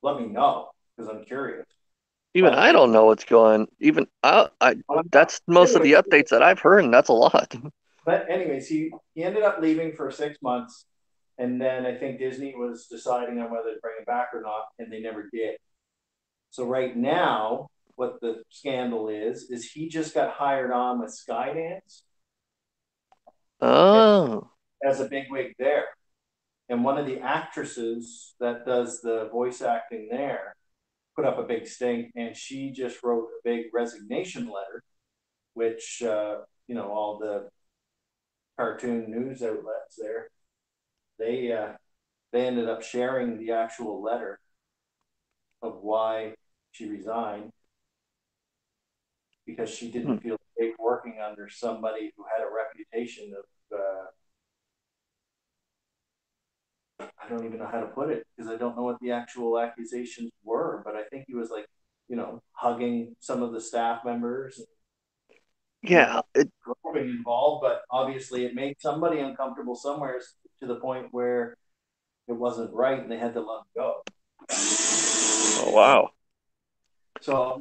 let me know because I'm curious. Even But I don't know what's going. Even I. That's most of anyway, the updates that I've heard, and that's a lot. but anyways, he ended up leaving for 6 months. And then I think Disney was deciding on whether to bring it back or not, and they never did. So right now, what the scandal is he just got hired on with Skydance Oh. as a bigwig there. And one of the actresses that does the voice acting there put up a big stink, and she just wrote a big resignation letter, which all the cartoon news outlets there they they ended up sharing the actual letter of why she resigned because she Hmm. didn't feel safe working under somebody who had a reputation of I don't even know how to put it because I don't know what the actual accusations were, but I think he was like, hugging some of the staff members and Yeah. groping involved, but obviously it made somebody uncomfortable somewhere to the point where it wasn't right and they had to let him go. Oh wow. So,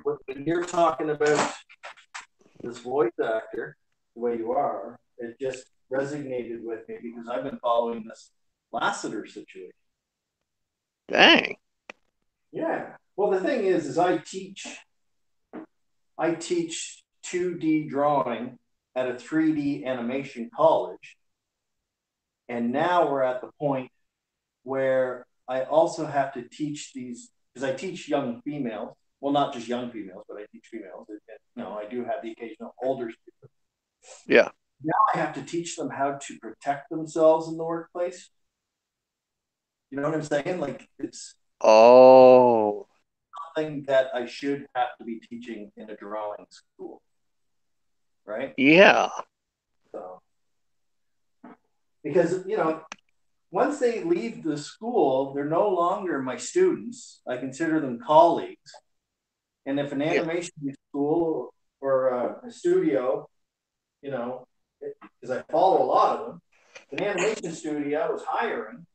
when you're talking about this voice actor, the way you are, it just resonated with me because I've been following this Lassiter situation. Dang. Yeah. Well, the thing is I teach 2D drawing at a 3D animation college, and now we're at the point where I also have to teach these because I teach young females. Well, not just young females, but I teach females. I do have the occasional older students. Yeah. Now I have to teach them how to protect themselves in the workplace. You know what I'm saying? Like it's Oh. something that I should have to be teaching in a drawing school, right? Yeah. So because once they leave the school, they're no longer my students. I consider them colleagues. And if an Yeah. animation school or a studio, because I follow a lot of them, if an animation studio is hiring,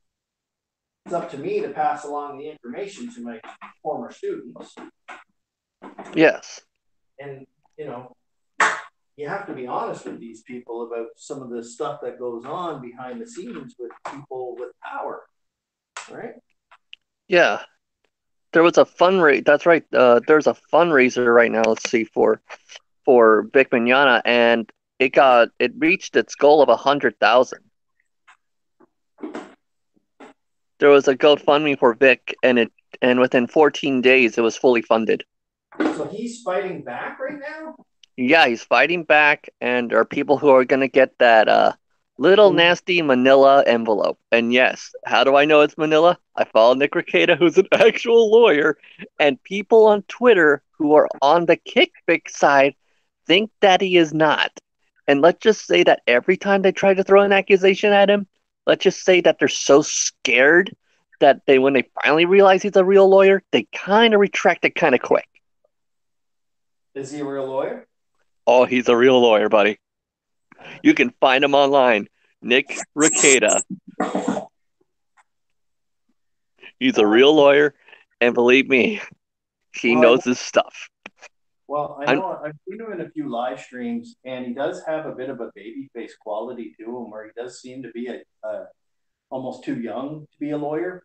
it's up to me to pass along the information to my former students. Yes. And, you know, you have to be honest with these people about some of the stuff that goes on behind the scenes with people with power, right? Yeah. There was a fundraiser. That's right. There's a fundraiser right now. Let's see for Vic Mignogna, and it reached its goal of 100,000. There was a GoFundMe for Vic, and within 14 days it was fully funded. So he's fighting back right now. Yeah, he's fighting back, and there are people who are gonna get that little nasty Manila envelope. And yes, how do I know it's Manila? I follow Nick Rekieta, who's an actual lawyer, and people on Twitter who are on the kickback side think that he is not. And let's just say that every time they try to throw an accusation at him, let's just say that they're so scared that when they finally realize he's a real lawyer, they kind of retract it kind of quick. Is he a real lawyer? Oh, he's a real lawyer, buddy. You can find him online. Nick Rekieta. He's a Uh, real lawyer, and believe me, he well, I knows his stuff. Well, I I'm, know I've seen him in a few live streams, and he does have a bit of a baby face quality to him, where he does seem to be a almost too young to be a lawyer.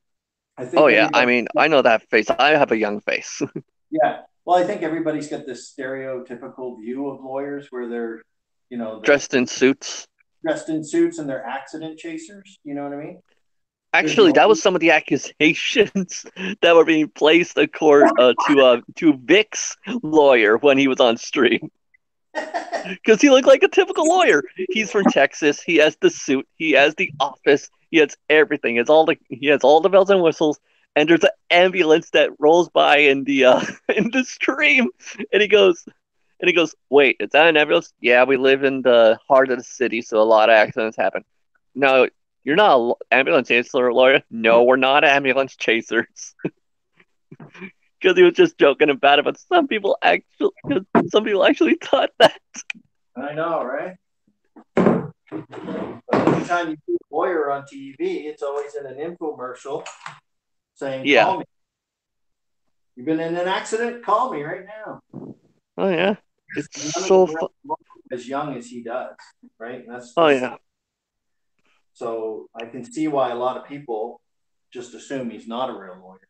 I oh think yeah, I everybody, mean, I know that face. I have a young face. yeah. Well, I think everybody's got this stereotypical view of lawyers where they're, Dressed in suits. dressed in suits and they're accident chasers. You know what I mean? There's the Actually, that only was some of the accusations that were being placed to court to Vic's lawyer when he was on stream. Because he looked like a typical lawyer. He's from Texas. He has the suit. He has the office. He has everything. He has all the bells and whistles. And there's an ambulance that rolls by in the in the stream, and he goes, wait, is that an ambulance? Yeah, we live in the heart of the city, so a lot of accidents happen. No, you're not an ambulance chaser lawyer. No, we're not ambulance chasers. Because he was just joking about it, but some people actually thought that. I know, right? But anytime you see a lawyer on TV, it's always in an infomercial saying, Yeah. "Call me. You've been in an accident? Call me right now." Oh yeah. It's None of them so have fun. as young as he does, right? And that's Oh that's yeah. So I can see why a lot of people just assume he's not a real lawyer.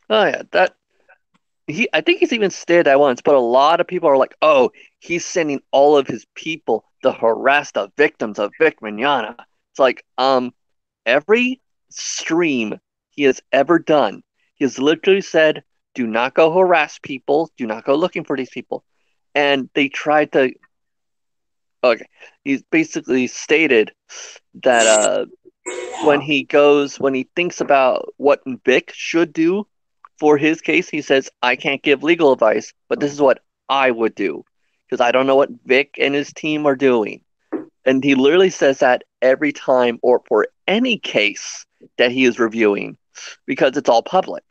Oh yeah, that I think he's even stated that once, but a lot of people are like, oh, he's sending all of his people to harass the victims of Vic Mignogna. It's like, every stream he has ever done, he has literally said, do not go harass people, do not go looking for these people. And they tried to, okay, he's basically stated that when he thinks about what Vic should do for his case, he says, I can't give legal advice, but this is what I would do because I don't know what Vic and his team are doing. And he literally says that every time or for any case that he is reviewing because it's all public.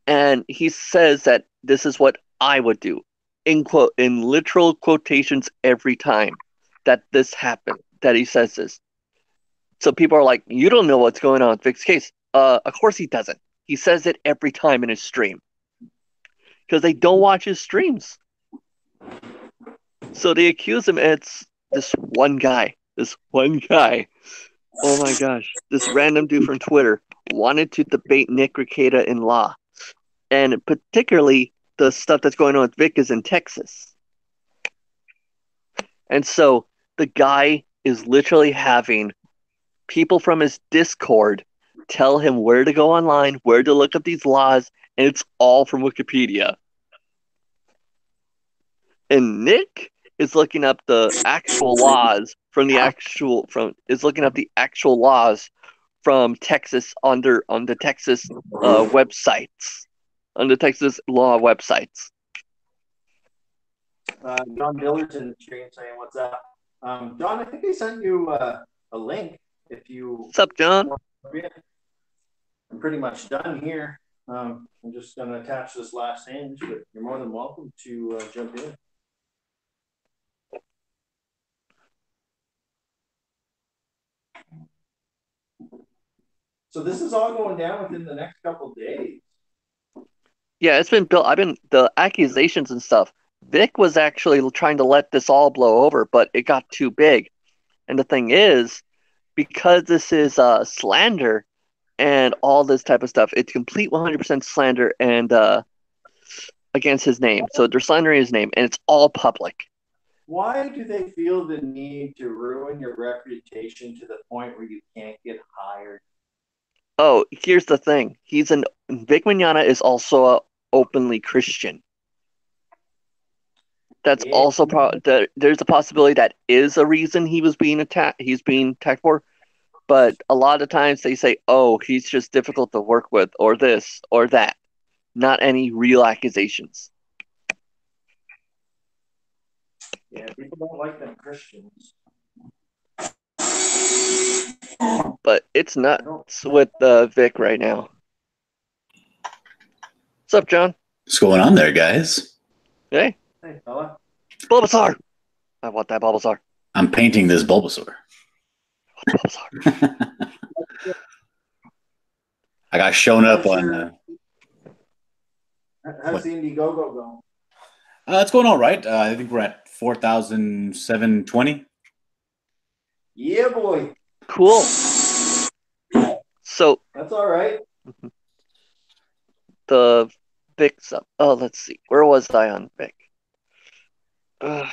And he says that this is what I would do in literal quotations every time that this happened, that he says this. So people are like, you don't know what's going on with Vic's case. Of course he doesn't. He says it every time in his stream because they don't watch his streams. So they accuse him, and it's this one guy. This one guy. Oh my gosh. This random dude from Twitter wanted to debate Nick Rekieta in law. And particularly the stuff that's going on with Vic is in Texas. And so the guy is literally having people from his Discord tell him where to go online, where to look up these laws, and it's all from Wikipedia. And Nick is looking up the actual laws from the actual from is looking up the actual laws from Texas on the Texas websites, on the Texas law websites. John Diller's in the stream saying, "What's up, John? I think they sent you a link. If you, What's up, John? I'm pretty much done here. I'm just going to attach this last hinge, but you're more than welcome to jump in." So this is all going down within the next couple of days. Yeah, it's been built. The accusations and stuff. Vic was actually trying to let this all blow over, but it got too big. And the thing is, because this is slander and all this type of stuff, it's complete 100% slander and against his name. So they're slandering his name, and it's all public. Why do they feel the need to ruin your reputation to the point where you can't get hired? Oh, here's the thing. Vic Mignogna is also openly Christian. That's Yeah. also there's a possibility that is a reason he was being attacked. He's being attacked for, but a lot of times they say, "Oh, he's just difficult to work with," or this or that. Not any real accusations. Yeah, people don't like them Christians. But it's nuts with Vic right now. What's up, John? What's going on there, guys? Hey. Hey, fella. Bulbasaur! I want that Bulbasaur. I'm painting this Bulbasaur. Bulbasaur. I got shown up on... how's the Indiegogo going? It's going all right. I think we're at 4,720. Yeah, boy. Cool. So... That's all right. The Vic stuff. Oh, let's see. Where was I on Vic? Oh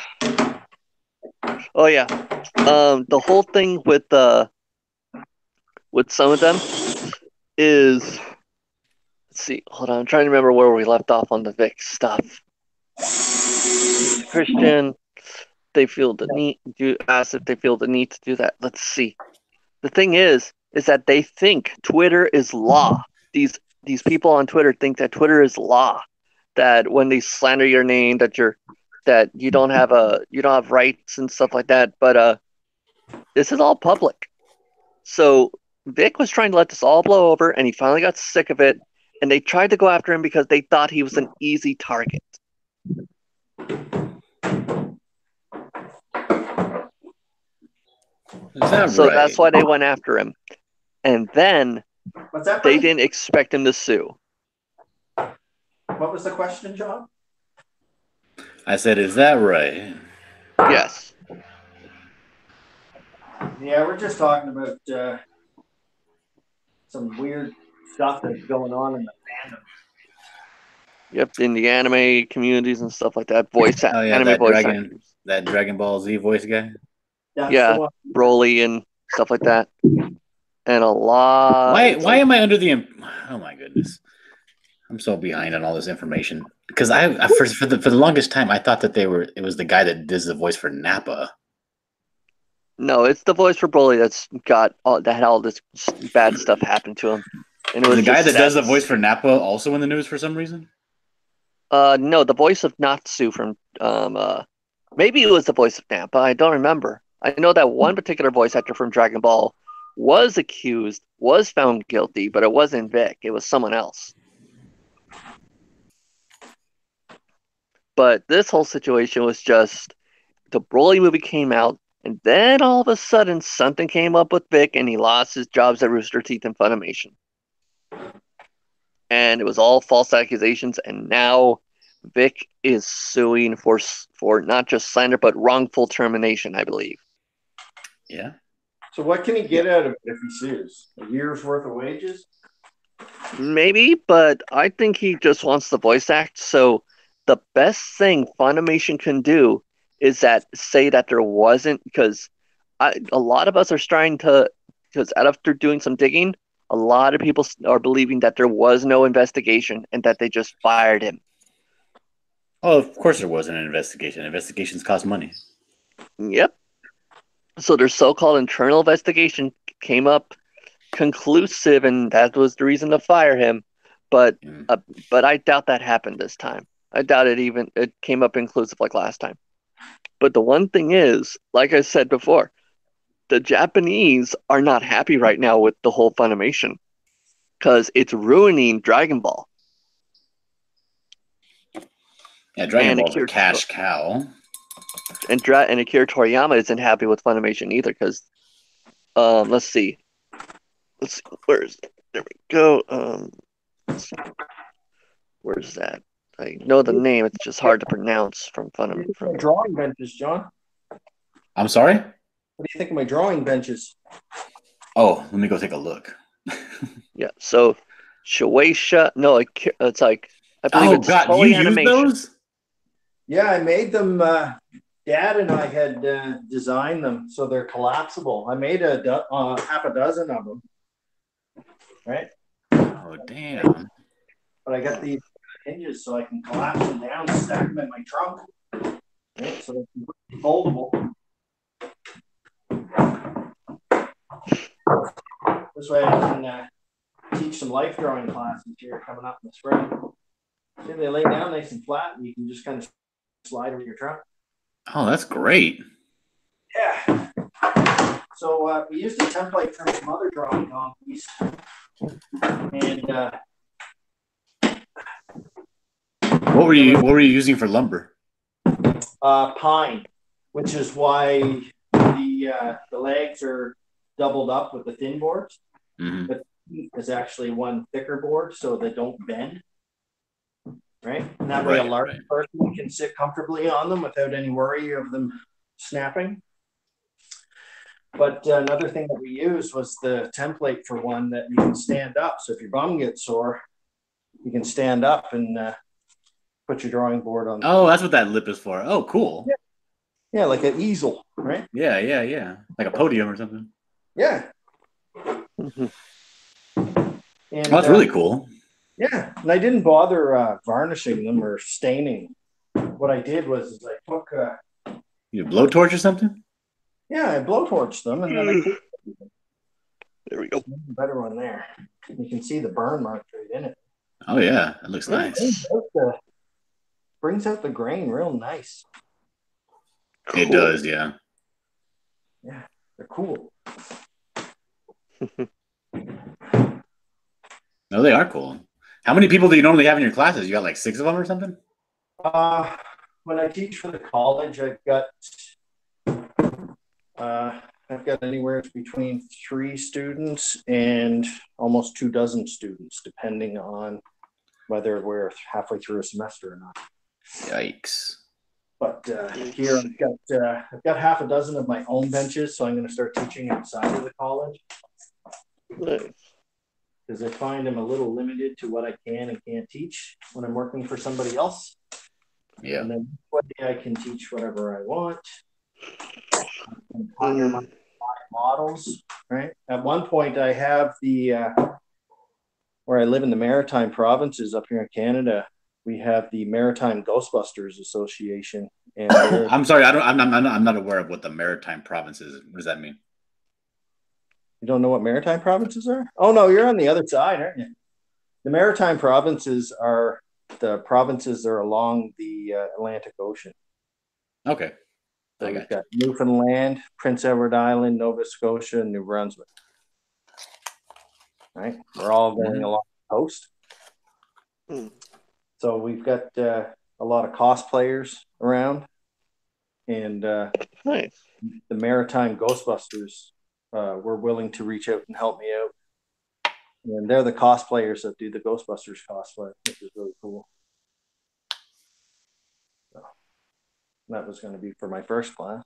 yeah. The whole thing with some of them is, let's see. Hold on. I'm trying to remember where we left off on the Vic stuff. Christian, they feel the need. You asked if they feel the need to do that. Let's see. The thing is that they think Twitter is law. These people on Twitter think that Twitter is law. That when they slander your name, that you don't have rights and stuff like that. But this is all public. So Vic was trying to let this all blow over, and he finally got sick of it. And they tried to go after him because they thought he was an easy target. So that's why they went after him. And then they didn't expect him to sue. What was the question, John? I said, is that right? Yes. Yeah, we're just talking about some weird stuff that's going on in the fandom. Yep, in the anime communities and stuff like that. Oh yeah, Anime voice actors. that Dragon Ball Z voice guy. That's the Yeah, one. Broly and stuff like that. And a lot. Why am I under the? Oh my goodness, I'm so behind on all this information because I for the longest time I thought that it was the guy that does the voice for Nappa. No, it's the voice for Broly that had all this bad stuff happen to him, and it Is was the guy just that sad. does the voice for Nappa also in the news for some reason? No, the voice of Natsu from maybe it was the voice of Nappa. I don't remember. I know that one particular voice actor from Dragon Ball was accused, was found guilty, but it wasn't Vic. It was someone else. But this whole situation was just the Broly movie came out, and then all of a sudden something came up with Vic, and he lost his jobs at Rooster Teeth and Funimation. And it was all false accusations, and now Vic is suing for not just slander but wrongful termination, I believe. Yeah. So what can he get out of it if he sues? A year's worth of wages? Maybe, but I think he just wants the voice act. So the best thing Funimation can do is that say that there wasn't because a lot of us are starting to because after doing some digging, a lot of people are believing that there was no investigation and that they just fired him. Oh, of course there wasn't an investigation. Investigations cost money. Yep. So their so-called internal investigation came up conclusive, and that was the reason to fire him. But Mm. but I doubt that happened this time. I doubt it came up inclusive like last time. But the one thing is, like I said before, the Japanese are not happy right now with the whole Funimation because it's ruining Dragon Ball. Yeah, Dragon And Ball's a Akira, cash cow. and Akira Toriyama isn't happy with Funimation either because let's see, there we go. Where's that? I know the name. It's just hard to pronounce from My drawing benches, John. I'm sorry? What do you think of my drawing benches? Oh, let me go take a look. Yeah. So Shueisha. No, it's like I believe Oh it's God, you Toei use Animation. those? Yeah, I made them. Dad and I had designed them so they're collapsible. I made half a dozen of them. Right. Oh damn. But I got these hinges so I can collapse them down, stack them in my trunk. Right, so they're foldable. This way I can teach some life drawing classes here coming up in the spring. See, they lay down nice and flat, and you can just kind of slide over your trunk. Oh, that's great. Yeah. So we used a template from some other drawing donkeys, and What were you using for lumber? pine, which is why the legs are doubled up with the thin boards. Mm-hmm. But is actually one thicker board so they don't bend. Right? And that way a large person can sit comfortably on them without any worry of them snapping. But another thing that we used was the template for one that you can stand up. So if your bum gets sore, you can stand up and put your drawing board on. Oh, that's what that lip is for. Oh, cool. Yeah, like an easel, right? Yeah. Like a podium or something. Yeah. Mm-hmm. And that's really cool. Yeah, and I didn't bother varnishing them or staining. What I did was I took you blowtorch or something? Yeah, I blowtorched them and then I cooled them. There we go. Better one there. You can see the burn mark right in it. Oh yeah, it looks nice. Brings out the grain real nice. Cool. It does, yeah. Yeah, they're cool. No, they are cool. How many people do you normally have in your classes? You got like 6 of them or something? When I teach for the college, I've got anywhere between 3 students and almost 24 students, depending on whether we're halfway through a semester or not. Yikes. But here I've got half a dozen of my own benches, so I'm going to start teaching outside of the college. Nice. Because I find I'm a little limited to what I can and can't teach when I'm working for somebody else. Yeah. And then one day I can teach whatever I want. I can hire my models, right? At one point, I have where I live in the Maritime Provinces up here in Canada, we have the Maritime Ghostbusters Association, and I'm sorry, I'm not aware of what the Maritime Province is. What does that mean? You don't know what Maritime Provinces are? Oh no, you're on the other side, aren't you? The Maritime Provinces are the provinces that are along the Atlantic Ocean. Okay. So we've got Newfoundland, Prince Edward Island, Nova Scotia, and New Brunswick. Right? We're all going along the coast. So we've got a lot of cosplayers around. And nice. The Maritime Ghostbusters were willing to reach out and help me out. And they're the cosplayers that do the Ghostbusters cosplay, which is really cool. So that was going to be for my first class.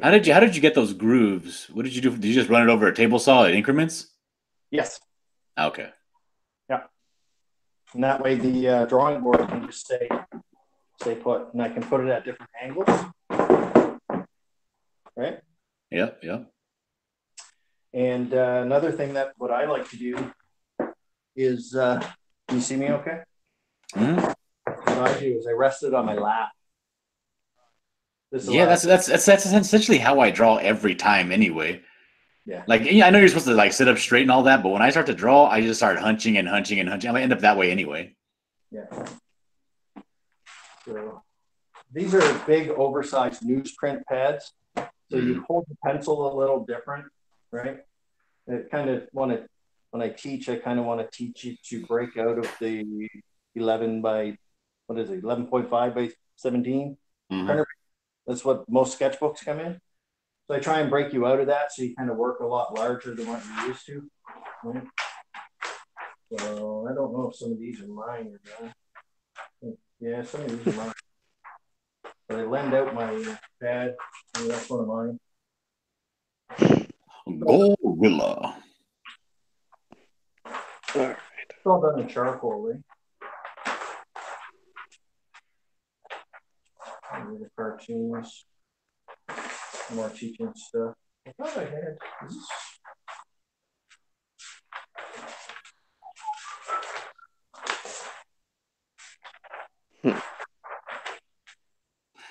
How did you get those grooves? What did you do? Did you just run it over a table saw in increments? Yes. Okay. Yeah. And that way the drawing board can just stay put, and I can put it at different angles. Right? Yeah, yeah. And another thing that what I like to do is, do you see me okay? Mm-hmm. What I do is I rest it on my lap. Yeah, that's essentially how I draw every time anyway. Yeah. Like, I know you're supposed to like sit up straight and all that, but when I start to draw, I just start hunching and hunching and hunching. I end up that way anyway. Yeah. So these are big, oversized newsprint pads. So you hold the pencil a little different, right? It kind of when I teach, I kind of want to teach you to break out of the 11 by, what is it, 11.5 by 17. Mm-hmm. That's what most sketchbooks come in. So I try and break you out of that, so you kind of work a lot larger than what you're used to. Right? So I don't know if some of these are mine or not. Yeah, some of these are mine. But I lend out my pad. That's one of mine. Gorilla. All right. It's all done in charcoal, right? The cartoons, more teaching stuff. I thought I had.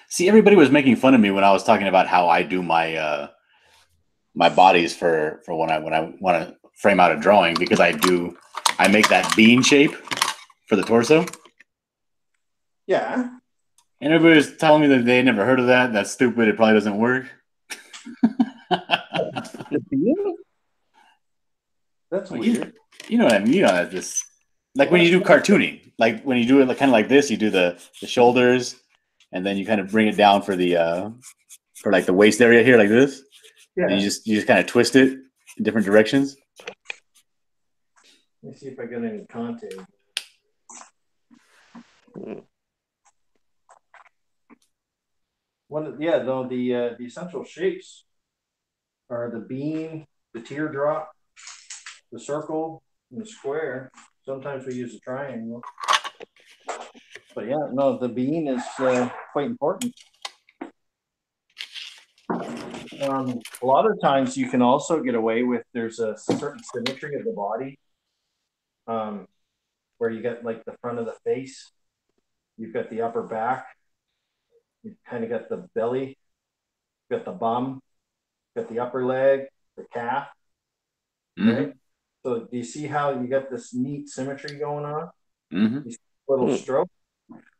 See, everybody was making fun of me when I was talking about how I do my my bodies for when I want to frame out a drawing, because I make that bean shape for the torso. Yeah. And everybody was telling me that they never heard of that. That's stupid. It probably doesn't work. The bean? That's weird. You know what I mean? You know, this, like when you do cartooning, like when you do it kind of like this, you do the shoulders, and then you kind of bring it down for the for like the waist area here, like this. Yeah. And you just kind of twist it in different directions. Let me see if I get any content. The essential shapes are the bean, the teardrop, the circle, and the square. Sometimes we use a triangle. But yeah, no, the bean is quite important. A lot of times you can also get away with, there's a certain symmetry of the body where you get like the front of the face, you've got the upper back, you've kind of got the belly, you've got the bum, you've got the upper leg, the calf, right? So do you see how you got this neat symmetry going on? These little strokes.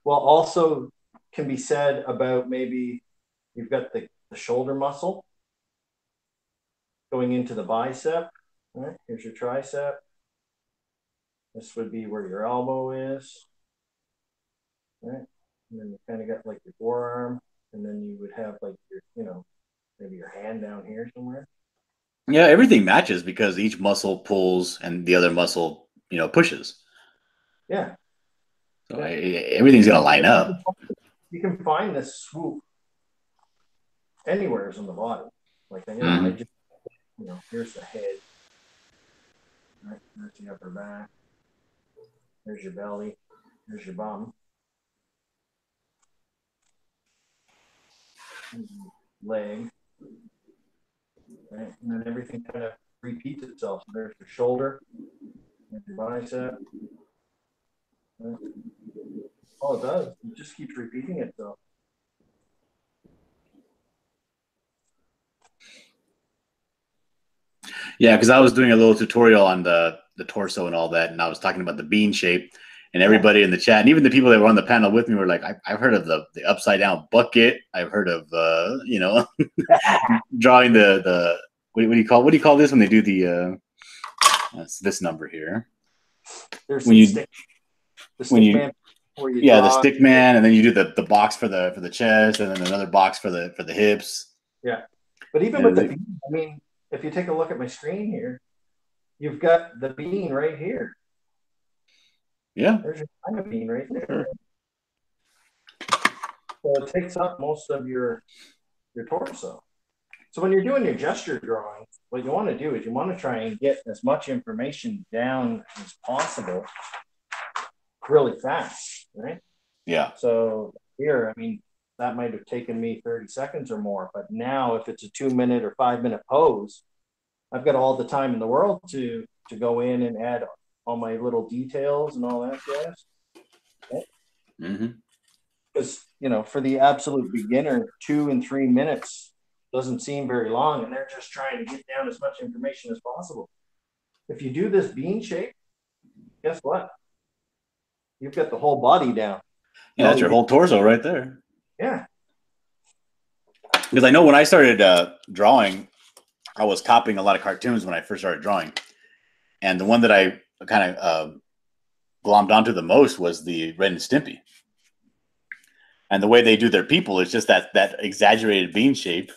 Well, also can be said about maybe you've got the shoulder muscle going into the bicep. All right, here's your tricep. This would be where your elbow is. Right? And then you kind of got like your forearm, and then you would have like your, maybe your hand down here somewhere. Yeah, everything matches because each muscle pulls and the other muscle, pushes. Yeah. So everything's gonna line up. You can find this swoop anywhere in the body. Like, I just, here's the head. Right, there's the upper back. There's your belly. There's your bum. Leg. Right? And then everything kind of repeats itself. So there's your shoulder. There's your bicep. Right? All it does, it just keeps repeating itself. Yeah, because I was doing a little tutorial on the torso and all that, and I was talking about the bean shape, and everybody in the chat, and even the people that were on the panel with me were like, I've heard of the upside down bucket. I've heard of drawing the what do you call this when they do the this number here? There's when you stick, the when stick you man where you yeah draw. the stick man, and then you do the box for the chest, and then another box for the hips. Yeah, but even with the bean, I mean, if you take a look at my screen here, you've got the bean right here. Yeah, there's your kind of bean right there. So it takes up most of your torso. So when you're doing your gesture drawing, what you want to do is you want to try and get as much information down as possible really fast, right? Yeah. So here, I mean, that might have taken me 30 seconds or more, but now if it's a 2-minute or 5-minute pose, I've got all the time in the world to go in and add all my little details and all that jazz. Okay? Mm-hmm. Because, for the absolute beginner, 2 and 3 minutes doesn't seem very long, and they're just trying to get down as much information as possible. If you do this bean shape, guess what? You've got the whole body down. Yeah, that's your whole torso right there. Yeah. Because I know when I started drawing, I was copying a lot of cartoons when I first started drawing. And the one that I kind of glommed onto the most was the Ren and Stimpy. And the way they do their people is just that exaggerated bean shape.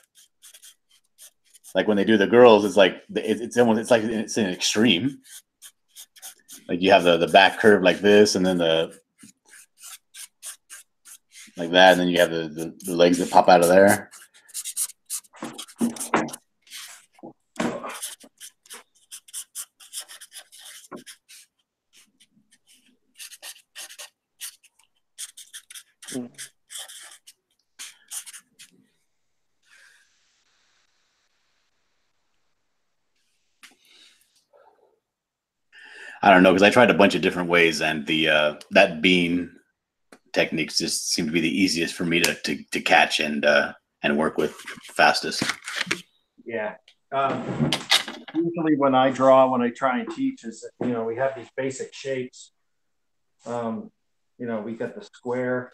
Like when they do the girls, it's like it's an extreme. Like you have the back curve like this, and then like that, and then you have the legs that pop out of there. I don't know, because I tried a bunch of different ways, and the that bean techniques just seem to be the easiest for me to catch and work with fastest. Yeah. Usually when I draw, when I try and teach, is we have these basic shapes. We got the square,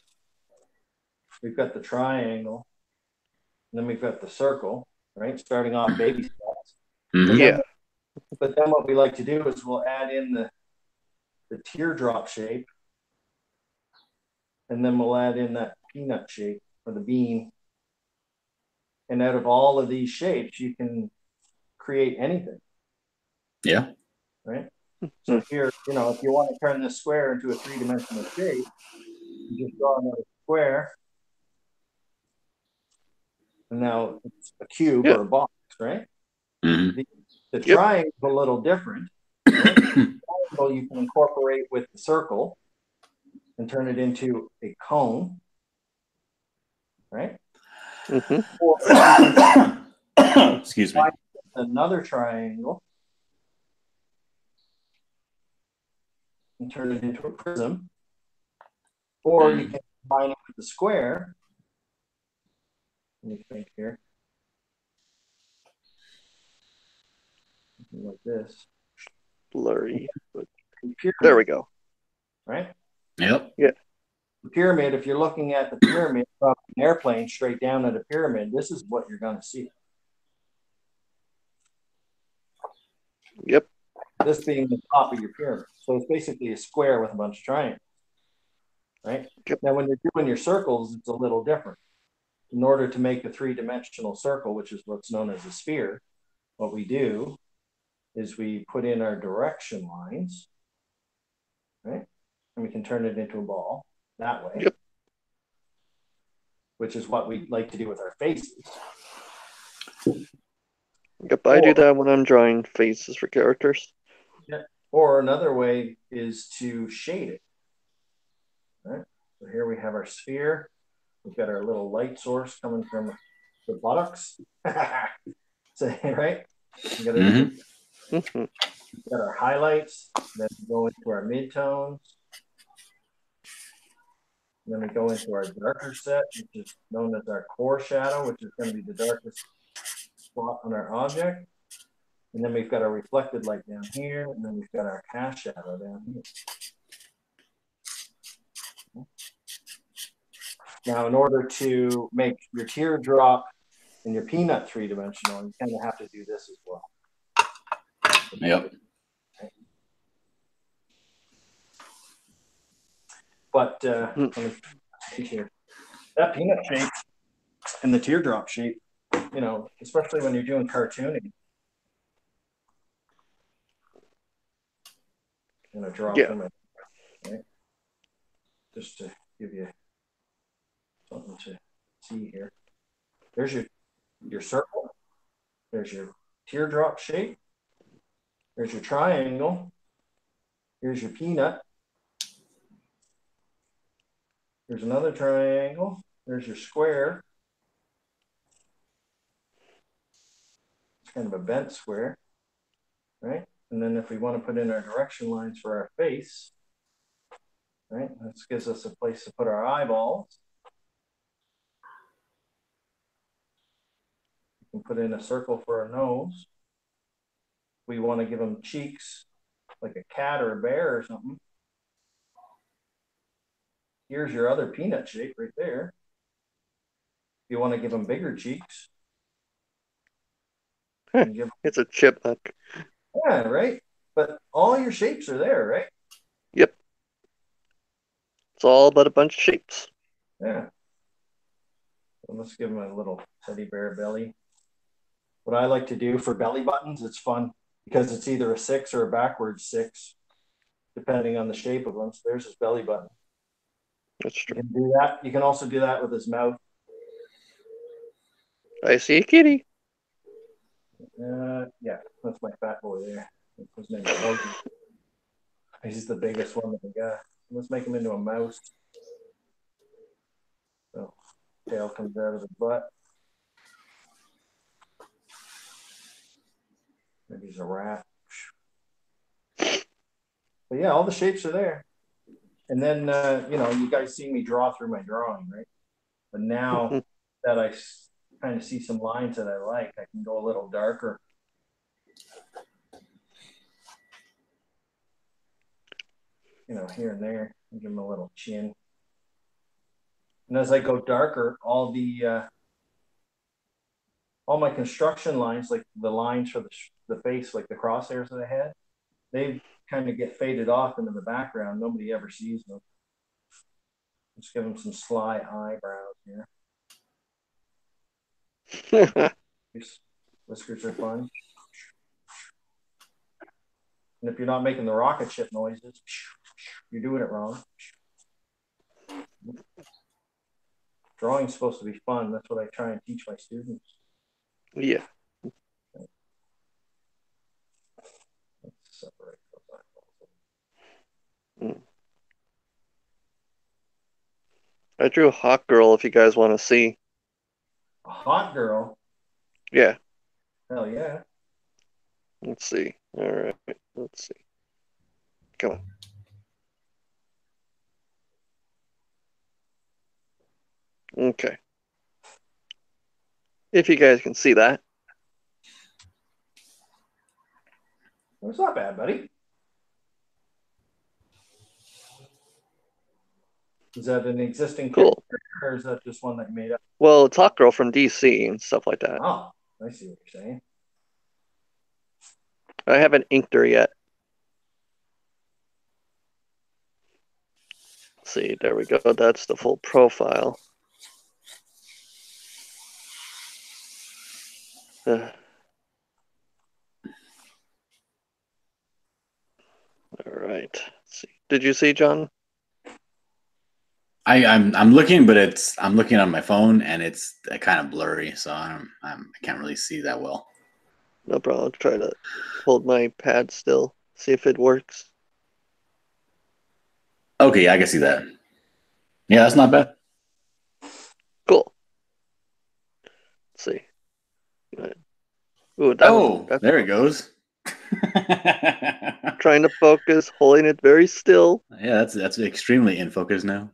we've got the triangle, and then we've got the circle, right? Starting off baby steps. Mm-hmm. But then what we like to do is we'll add in the teardrop shape, and then we'll add in that peanut shape or the bean. And out of all of these shapes, you can create anything. Yeah. Right. So here, if you want to turn this square into a 3-dimensional shape, you just draw another square. And now it's a cube or a box, right? Mm-hmm. The triangle is a little different. Right? The triangle you can incorporate with the circle and turn it into a cone, right? Mm-hmm. Or excuse me. Another triangle and turn it into a prism, or you can combine it with the square. Let me think here. Something like this. Blurry. But there we go. Right? Yep. Yeah. The pyramid, if you're looking at the pyramid from an airplane straight down at a pyramid, this is what you're going to see. Yep. This being the top of your pyramid. So it's basically a square with a bunch of triangles. Right? Yep. Now, when you're doing your circles, it's a little different. In order to make a 3-dimensional circle, which is what's known as a sphere, what we do is we put in our direction lines, right? and we can turn it into a ball that way. Yep. Which is what we like to do with our faces. Yep, I do that when I'm drawing faces for characters. Yeah. Or another way is to shade it. Right? So here we have our sphere. We've got our little light source coming from the buttocks. So, right? We got, got our highlights. Then we go into our midtones. Then we go into our darker set, which is known as our core shadow, which is going to be the darkest spot on our object. And then we've got our reflected light down here, and then we've got our cast shadow down here. Now, in order to make your teardrop and your peanut three-dimensional, you kind of have to do this as well. Yep. But let me see here. That peanut shape and the teardrop shape, you know, especially when you're doing cartooning, I'm going to draw from it, right? Just to give you something to see here. There's your circle. There's your teardrop shape. There's your triangle. Here's your peanut. There's another triangle. There's your square. It's kind of a bent square, right? And then if we want to put in our direction lines for our face, right? This gives us a place to put our eyeballs. We can put in a circle for our nose. We want to give them cheeks, like a cat or a bear or something. Here's your other peanut shape right there. You want to give them bigger cheeks. It's a chipmunk. Yeah, right? But all your shapes are there, right? Yep. It's all but a bunch of shapes. Yeah. So let's give them a little teddy bear belly. What I like to do for belly buttons, it's fun because it's either a 6 or a backwards 6, depending on the shape of them. So there's his belly button. That's true. You can do that. You can also do that with his mouth. I see a kitty. Yeah, that's my fat boy there. His name is Logan. He's the biggest one that we got. Let's make him into a mouse. So tail comes out of his butt. Maybe he's a rat. But yeah, all the shapes are there. And then, you know, you guys see me draw through my drawing, right? But now that I kind of see some lines that I like, I can go a little darker. You know, here and there, give him a little chin. And as I go darker, all my construction lines, like the lines for the face, like the crosshairs that I had, they kind of get faded off into the background. Nobody ever sees them. Just give them some sly eyebrows here. These whiskers are fun. And if you're not making the rocket ship noises, you're doing it wrong. Drawing's supposed to be fun. That's what I try and teach my students. Yeah. Let's separate those eyeballs. I drew a hot girl if you guys want to see. A hot girl? Yeah. Hell yeah. Let's see. All right. Let's see. Come on. Okay. If you guys can see that. It's not bad, buddy. Is that an existing cool character, or is that just one that you made up? Well, it's Hot Girl from DC and stuff like that. Oh, I see what you're saying. I haven't inked her yet. Let's see, there we go. That's the full profile. All right. Let's see. Did you see, John? I'm looking, but I'm looking on my phone and it's kind of blurry, so I can't really see that well. No problem. I'll try to hold my pad still, see if it works. Okay, I can see that. Yeah, that's not bad. Cool. Let's see. Ooh, Oh, that's there it goes. trying to focus, holding it very still. Yeah, that's extremely in focus now.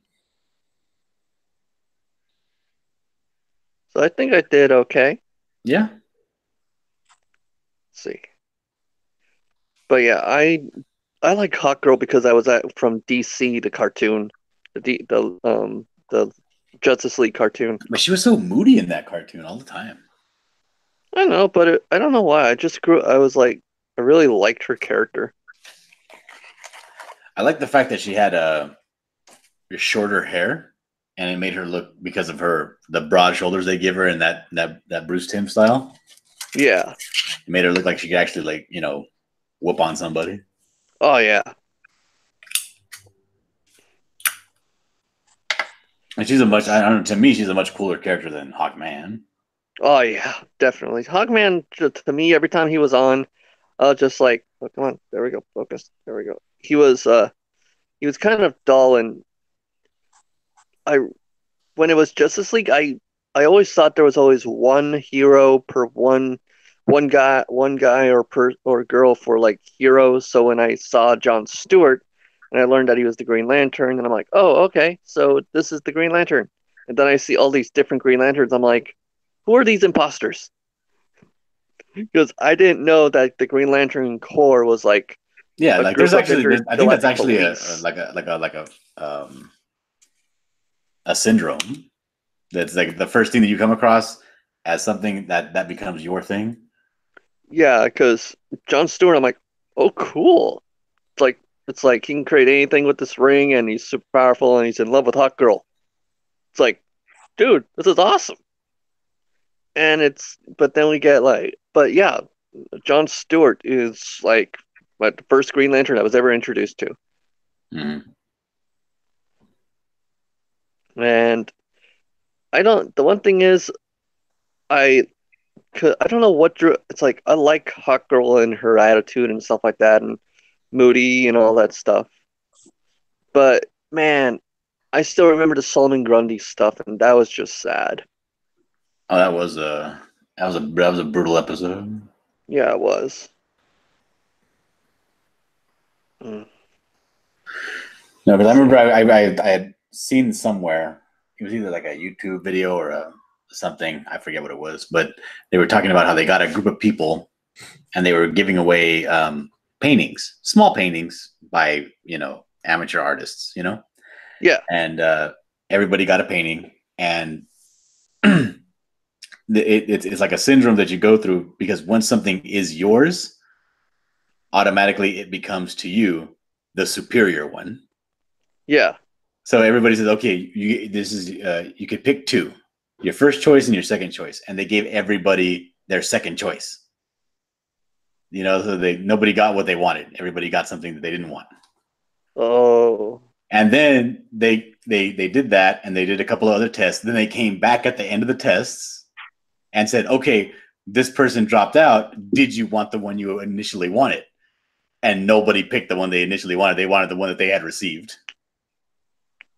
So I think I did okay. Yeah. Let's see. But yeah, I like Hawk Girl because I was from DC, the cartoon, the Justice League cartoon. But she was so moody in that cartoon all the time. I don't know, but I don't know why. I just grew. I was like, I really liked her character. I like the fact that she had shorter hair, and it made her look because of the broad shoulders they give her in that Bruce Timm style. Yeah. It made her look like she could actually whoop on somebody. Oh yeah. And she's a much I don't know, to me she's a much cooler character than Hawkman. Oh yeah, definitely. Hawkman to me every time he was on, just like, oh, come on, there we go, focus, there we go. He was kind of dull, and I when it was Justice League, I always thought there was always one hero per one guy or girl for like heroes. So when I saw John Stewart and I learned that he was the Green Lantern, and I'm like, oh okay, so this is the Green Lantern. And then I see all these different Green Lanterns. I'm like, who are these imposters? Because I didn't know that the Green Lantern Corps was like Yeah, a like group there's of actually I think that's intergalactic actually police. a syndrome that's like the first thing that you come across as something that becomes your thing. Yeah, because John Stewart, I'm like, oh cool. It's like he can create anything with this ring, and he's super powerful, and he's in love with Hawk Girl. It's like, dude, this is awesome. And but then we get but yeah, John Stewart is like the first Green Lantern I was ever introduced to, Mm-hmm. and I don't. The one thing is, I I don't know what drew. It's like I like Hawk Girl and her attitude and stuff like that, and moody and all that stuff. But man, I still remember the Solomon Grundy stuff, and that was just sad. Oh, that was a brutal episode. Yeah, it was. Mm. No, because I remember I had seen somewhere, it was either like a YouTube video or something, I forget what it was, but they were talking about how they got a group of people and they were giving away paintings, small paintings by amateur artists, Yeah, and everybody got a painting, and it's like a syndrome that you go through because once something is yours, automatically it becomes to you the superior one. yeah. So everybody says, okay, you could pick two, your first choice and your second choice, and they gave everybody their second choice. So nobody got what they wanted. Everybody got something that they didn't want. Oh, And then they did that, and they did a couple of other tests. Then they came back at the end of the tests and said, okay, this person dropped out. Did you want the one you initially wanted? And nobody picked the one they initially wanted. They wanted the one that they had received,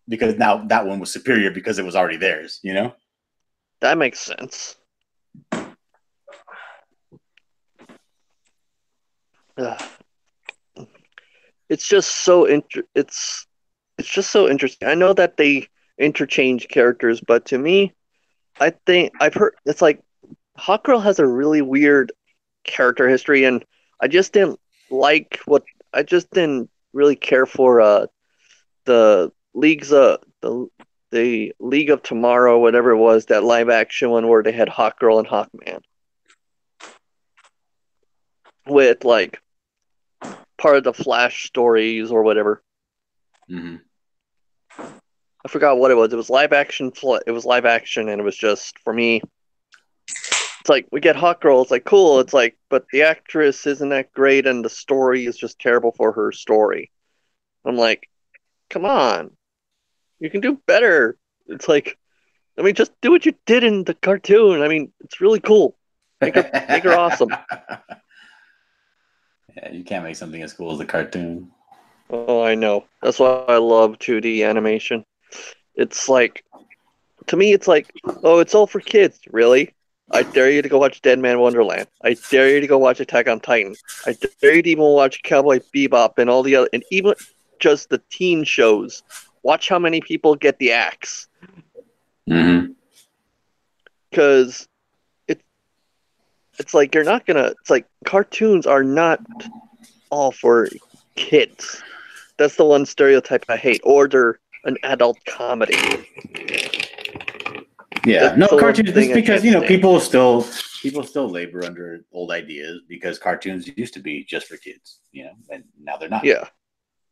because now that one was superior because it was already theirs. that makes sense. Ugh. It's just so it's just so interesting. I know that they interchange characters, but to me, I think I've heard it's like Hawkgirl has a really weird character history, and I just didn't I just didn't really care for the the League of Tomorrow, whatever it was, that live action one where they had Hawkgirl and Hawkman with like part of the Flash stories or whatever. Mm-hmm. I forgot what it was. It was live action. It was live action, and it was just for me. It's like we get Hawkgirl. It's like cool. It's like, but the actress isn't that great, and the story is just terrible for her story. I'm like, come on. You can do better. It's like, I mean, just do what you did in the cartoon. I mean, it's really cool. Make her awesome. Yeah, you can't make something as cool as a cartoon. Oh, I know. That's why I love 2D animation. It's like, to me, it's like, oh, it's all for kids. Really? I dare you to go watch Dead Man Wonderland. I dare you to go watch Attack on Titan. I dare you to even watch Cowboy Bebop and all the other, and even just the teen shows. Watch how many people get the axe. Mm-hmm. Because it's like you're not gonna. It's like cartoons are not all for kids. That's the one stereotype I hate. Or they're an adult comedy. Yeah, That's no the one cartoons. This thing I because can't stand. people still labor under old ideas because cartoons used to be just for kids, and now they're not. Yeah.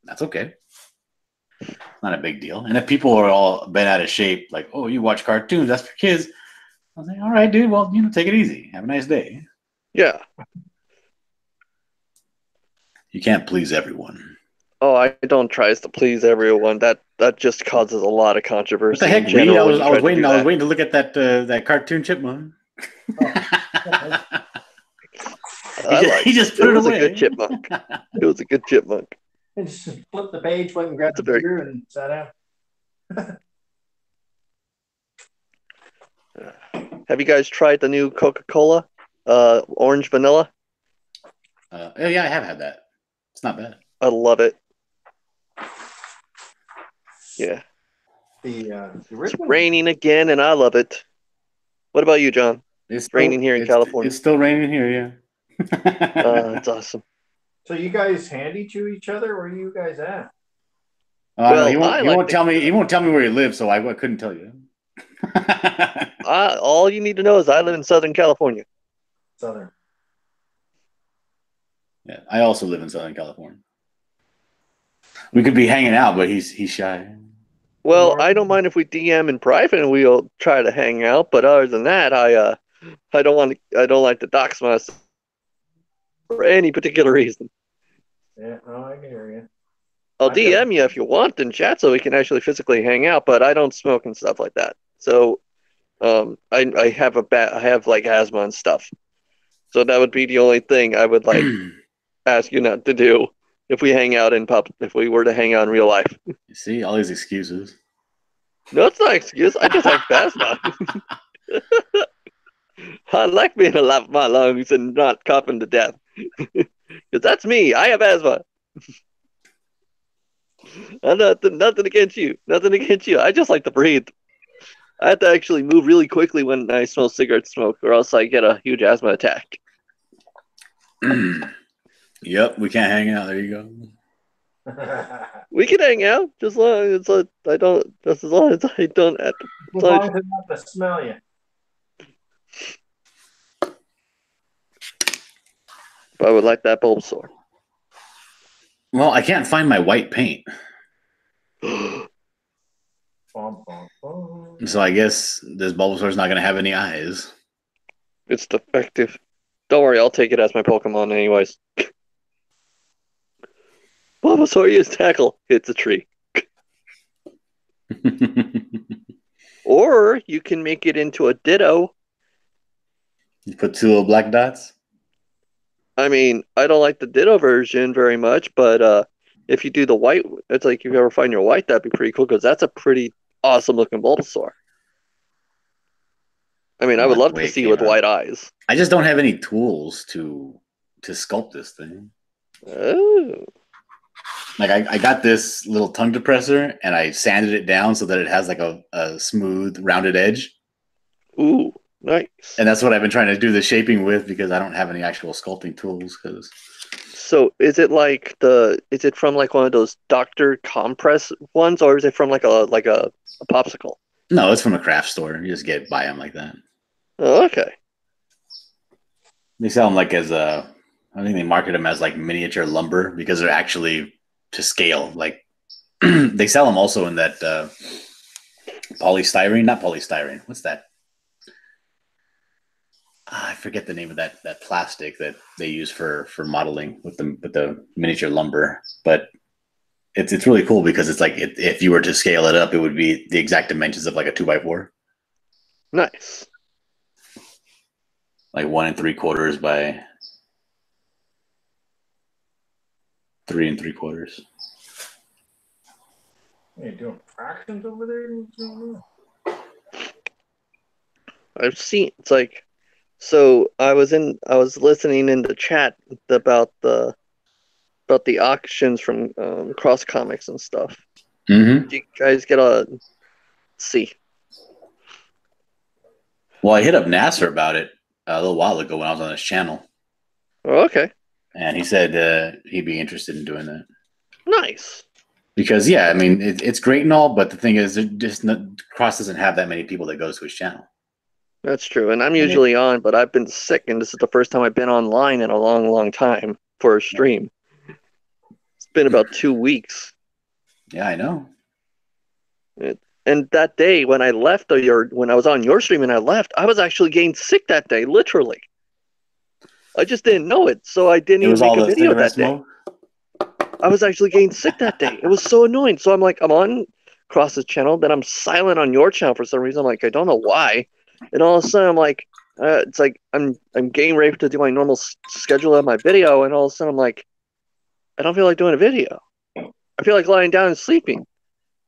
That's okay. Not a big deal. And if people are all bent out of shape, like, oh, you watch cartoons, that's for kids. I was like, all right, dude. Well, take it easy. Have a nice day. Yeah. You can't please everyone. Oh, I don't try to please everyone. That just causes a lot of What the controversy in heck, Reed? general when you try to do I was that. waiting to look at that cartoon chipmunk. He just It put it was a good away. chipmunk. It was a good chipmunk. And just flipped the page, went and grabbed It's a a very beer and sat down. Have you guys tried the new Coca-Cola? Orange vanilla? Yeah, I have had that. It's not bad. I love it. Yeah. The It's original. raining again and I love it. What about you, John? It's raining here in California. It's still raining here, yeah. It's awesome. So you guys handy to each other? Where are you guys at? No, Well, he won't tell me. He won't tell me where he lives, so I couldn't tell you. all you need to know is I live in Southern California. Southern. Yeah, I also live in Southern California. We could be hanging out, but he's shy. Well, I don't mind if we DM in private and we'll try to hang out, but other than that, I don't like to dox myself for any particular reason. Yeah, no, I can hear you. I'll DM you if you want in chat so we can actually physically hang out, but I don't smoke and stuff like that. So, I have like asthma and stuff. So that would be the only thing I would like ask you not to do if we hang out in if we were to hang out in real life. You see all these excuses. No, it's not an excuse. I just have asthma. I like being alive with my lungs and not coughing to death. Because that's me. I have asthma. Nothing against you. Nothing against you. I just like to breathe. I have to actually move really quickly when I smell cigarette smoke, or else I get a huge asthma attack. Yep, we can't hang out. There you go. We can hang out, just as long as I don't. Just as long as I don't. As long as I not to smell you. I would like that Bulbasaur. Well, I can't find my white paint. So I guess this Bulbasaur's not going to have any eyes. It's defective. Don't worry, I'll take it as my Pokemon anyways. Bulbasaur use tackle. Hits a tree. Or you can make it into a Ditto. You put two little black dots? I mean, I don't like the Ditto version very much, but if you do the white, it's like if you ever find your white, that'd be pretty cool because that's a pretty awesome looking Bulbasaur. I mean, I would love to see you with white eyes. I just don't have any tools to sculpt this thing. Oh. Like I got this little tongue depressor and I sanded it down so that it has like a smooth, rounded edge. Ooh, nice. And that's what I've been trying to do the shaping with because I don't have any actual sculpting tools. So is it from like one of those Dr. Compress ones, or is it from like a popsicle? No, it's from a craft store. You just buy them like that. Oh, okay. They sell them like I think they market them as like miniature lumber because they're actually to scale. Like they sell them also in that polystyrene, not polystyrene. What's that? I forget the name of that plastic that they use for modeling with the miniature lumber. But it's really cool because it's like if you were to scale it up, it would be the exact dimensions of like a 2x4, Nice. like 1 3/4 by 3 3/4. Are you doing fractions over there? I've seen it's like so I was listening in the chat about the auctions from Cross Comics and stuff. Mm-hmm. Do you guys get a see? Well, I hit up Nasser about it a little while ago when I was on his channel, Oh, okay. and he said he'd be interested in doing that. Nice. Because yeah, I mean it's great and all, but the thing is, Cross doesn't have that many people that goes to his channel. That's true. And I'm And it, usually on, but I've been sick and this is the first time I've been online in a long, long time for a stream. It's been about 2 weeks. yeah, I know. And that day when I left when I was on your stream and I left, I was actually getting sick that day, literally. I just didn't know it, so I didn't It even was all make a the video cigarette that day. smoke. I was actually getting sick that day. It was so annoying. So I'm like, I'm on Cross's channel, then I'm silent on your channel for some reason. I'm like, I don't know why. And all of a sudden, I'm like, it's like I'm getting ready to do my normal schedule of my video, and all of a sudden, I'm like, I don't feel like doing a video. I feel like lying down and sleeping,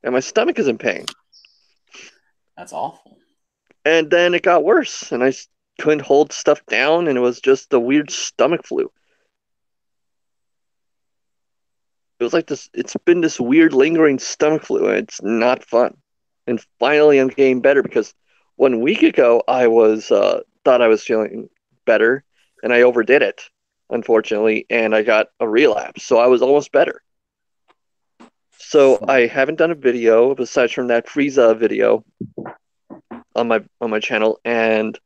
and my stomach is in pain. That's awful. And then it got worse, and I couldn't hold stuff down, and it was just a weird stomach flu. It was like this. It's been this weird lingering stomach flu, and it's not fun. And finally, I'm getting better because 1 week ago I was thought I was feeling better, and I overdid it, unfortunately, and I got a relapse. So I was almost better. So I haven't done a video besides from that Frieza video on my channel, and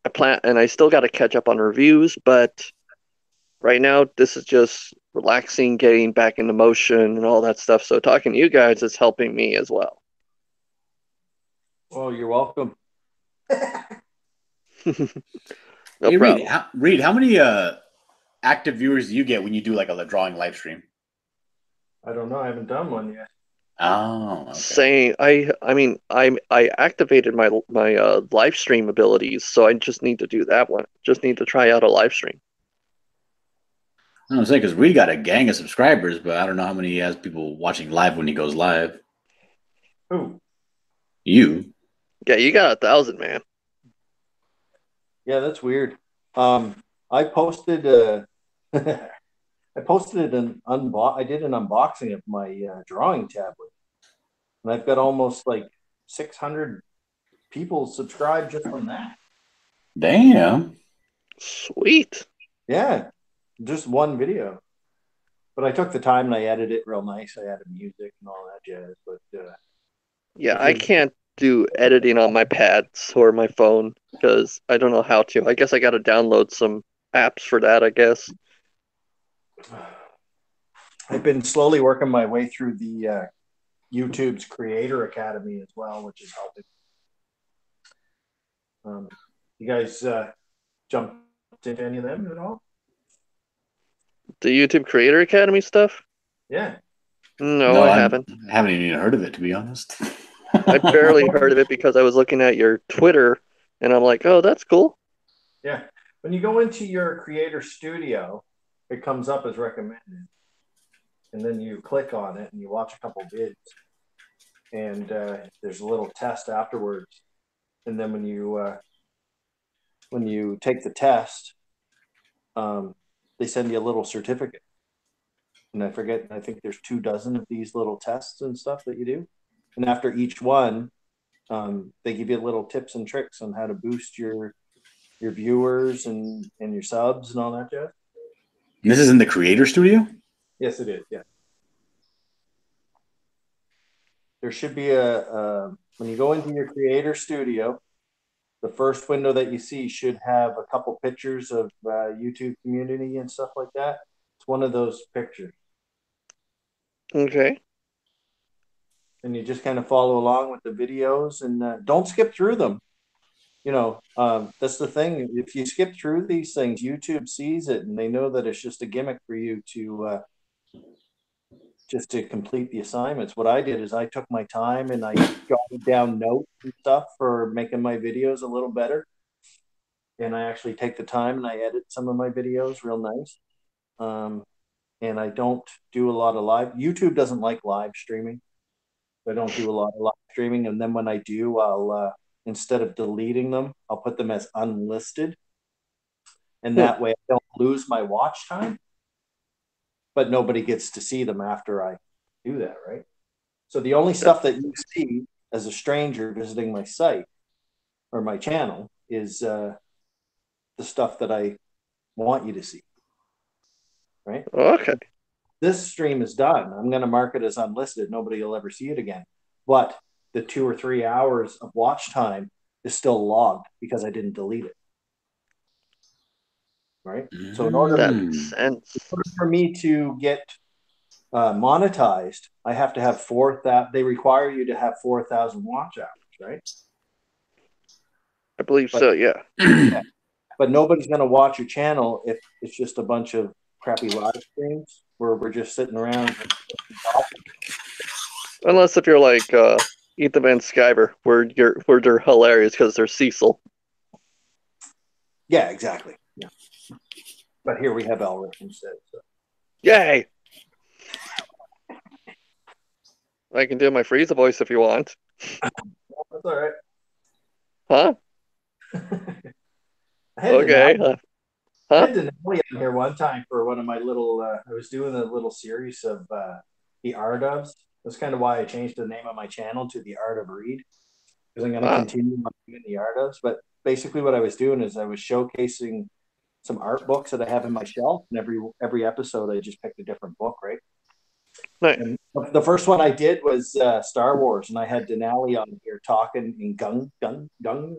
I still got to catch up on reviews, but right now this is just relaxing, getting back into motion and all that stuff. So talking to you guys is helping me as well. Oh, you're welcome. No Hey, problem. Reed, how many active viewers do you get when you do like a drawing live stream? I don't know. I haven't done one yet. Oh, okay. Saying I mean I activated my live stream abilities, so I just need to do that one. Just need to try out a live stream. I don't say because Reed got a gang of subscribers, but I don't know how many he has people watching live when he goes live. Who? You? Yeah, you got 1,000, man. Yeah, that's weird. I posted I posted I did an unboxing of my drawing tablet, and I've got almost like 600 people subscribed just from that. Damn. Sweet. Yeah, just one video. But I took the time and I edited it real nice. I added music and all that jazz. But Yeah, I can't do editing on my pads or my phone because I don't know how to. I guess I got to download some apps for that, I guess. I've been slowly working my way through the YouTube's Creator Academy as well, which is helping. You guys jumped into any of them at all? The YouTube Creator Academy stuff? Yeah. No, No, I I haven't. haven't even heard of it, to be honest. I barely heard of it because I was looking at your Twitter and I'm like, oh, that's cool. Yeah. When you go into your Creator Studio, it comes up as recommended. And then you click on it and you watch a couple vids. And there's a little test afterwards. And then when you take the test, they send you a little certificate. And I think there's 24 of these little tests and stuff that you do. And after each one, they give you little tips and tricks on how to boost your viewers and your subs and all that jazz. This is in the Creator Studio? Yes, it is. Yeah. There should be when you go into your Creator Studio, the first window that you see should have a couple pictures of YouTube community and stuff like that. It's one of those pictures. Okay. And you just kind of follow along with the videos and don't skip through them. That's the thing. If you skip through these things, YouTube sees it and they know that it's just a gimmick for you just to complete the assignments. What I did is I took my time and I jotted down notes and stuff for making my videos a little better. And I actually take the time and I edit some of my videos real nice. And I don't do a lot of live. YouTube doesn't like live streaming. I don't do a lot of live streaming. And then when I do, I'll instead of deleting them, I'll put them as unlisted. And that way I don't lose my watch time. But nobody gets to see them after I do that, right? So the only stuff that you see as a stranger visiting my site or my channel is the stuff that I want you to see, right? Okay. This stream is done. I'm going to mark it as unlisted. Nobody will ever see it again. But the 2 or 3 hours of watch time is still logged because I didn't delete it. Right? So in order that makes sense. for me to get monetized, I have to have 4,000. They require you to have 4,000 watch hours, right? I believe so. Yeah. But nobody's going to watch your channel if it's just a bunch of crappy live streams where we're just sitting around. Unless if you're like Ethan Van Sciver, where they're hilarious because they're Cecil. Yeah, exactly. Yeah. But here we have Elric instead. So. Yay! I can do my Frieza voice if you want. That's all right. Huh? Okay. Huh? I had Denali on here one time for one of my little. I was doing a little series of the art ofs. That's kind of why I changed the name of my channel to The Art of Read, because I'm going to continue doing the art ofs. But basically, what I was doing is I was showcasing some art books that I have in my shelf, and every episode I just picked a different book, right? Nice. And the first one I did was Star Wars, and I had Denali on here talking in Gungan,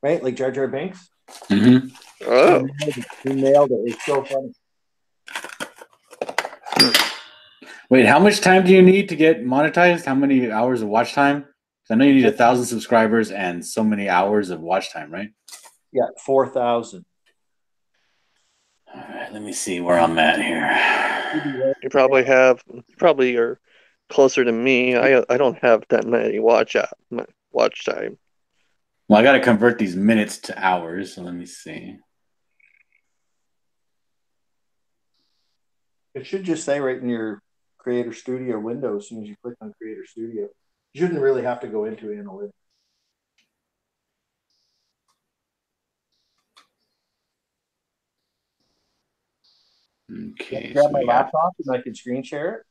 right? Like Jar Jar Binks. Mm-hmm. Oh. He nailed it. It's so funny. Wait, how much time do you need to get monetized? How many hours of watch time? I know you need 1,000 subscribers and so many hours of watch time, right? Yeah, 4,000. All right, let me see where I'm at here. You probably are closer to me. I don't have that many watch time. Well, I got to convert these minutes to hours, so let me see. It should just say right in your Creator Studio window as soon as you click on Creator Studio. You shouldn't really have to go into analytics. Okay, grab so my we got laptop and I can screen share it.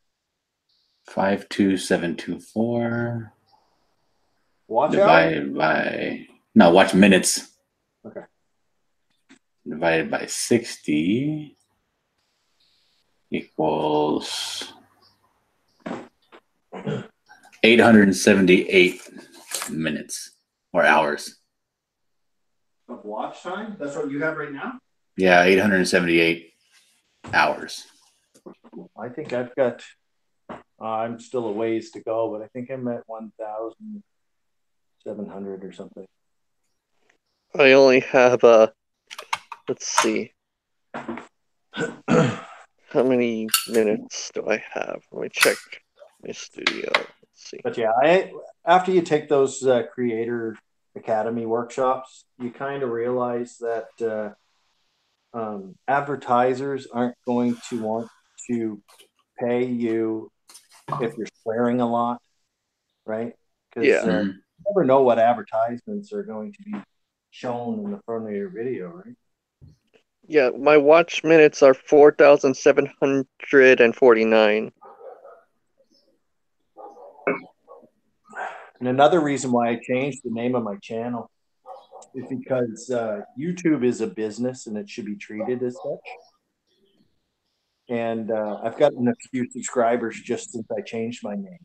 52724. Watch divided by watch minutes. Okay. Divided by 60 equals 878 minutes or hours. Of watch time? That's what you have right now? Yeah, 878 hours. I think I've got, I'm still a ways to go, but I think I'm at 1,700 or something. I only have let's see. How many minutes do I have? Let me check my studio. Let's see. But yeah, after you take those Creator Academy workshops, you kind of realize that advertisers aren't going to want to pay you if you're swearing a lot, right? Because you never know what advertisements are going to be shown in the front of your video, right? Yeah, my watch minutes are 4,749. And another reason why I changed the name of my channel is because YouTube is a business and it should be treated as such. And I've gotten a few subscribers just since I changed my name,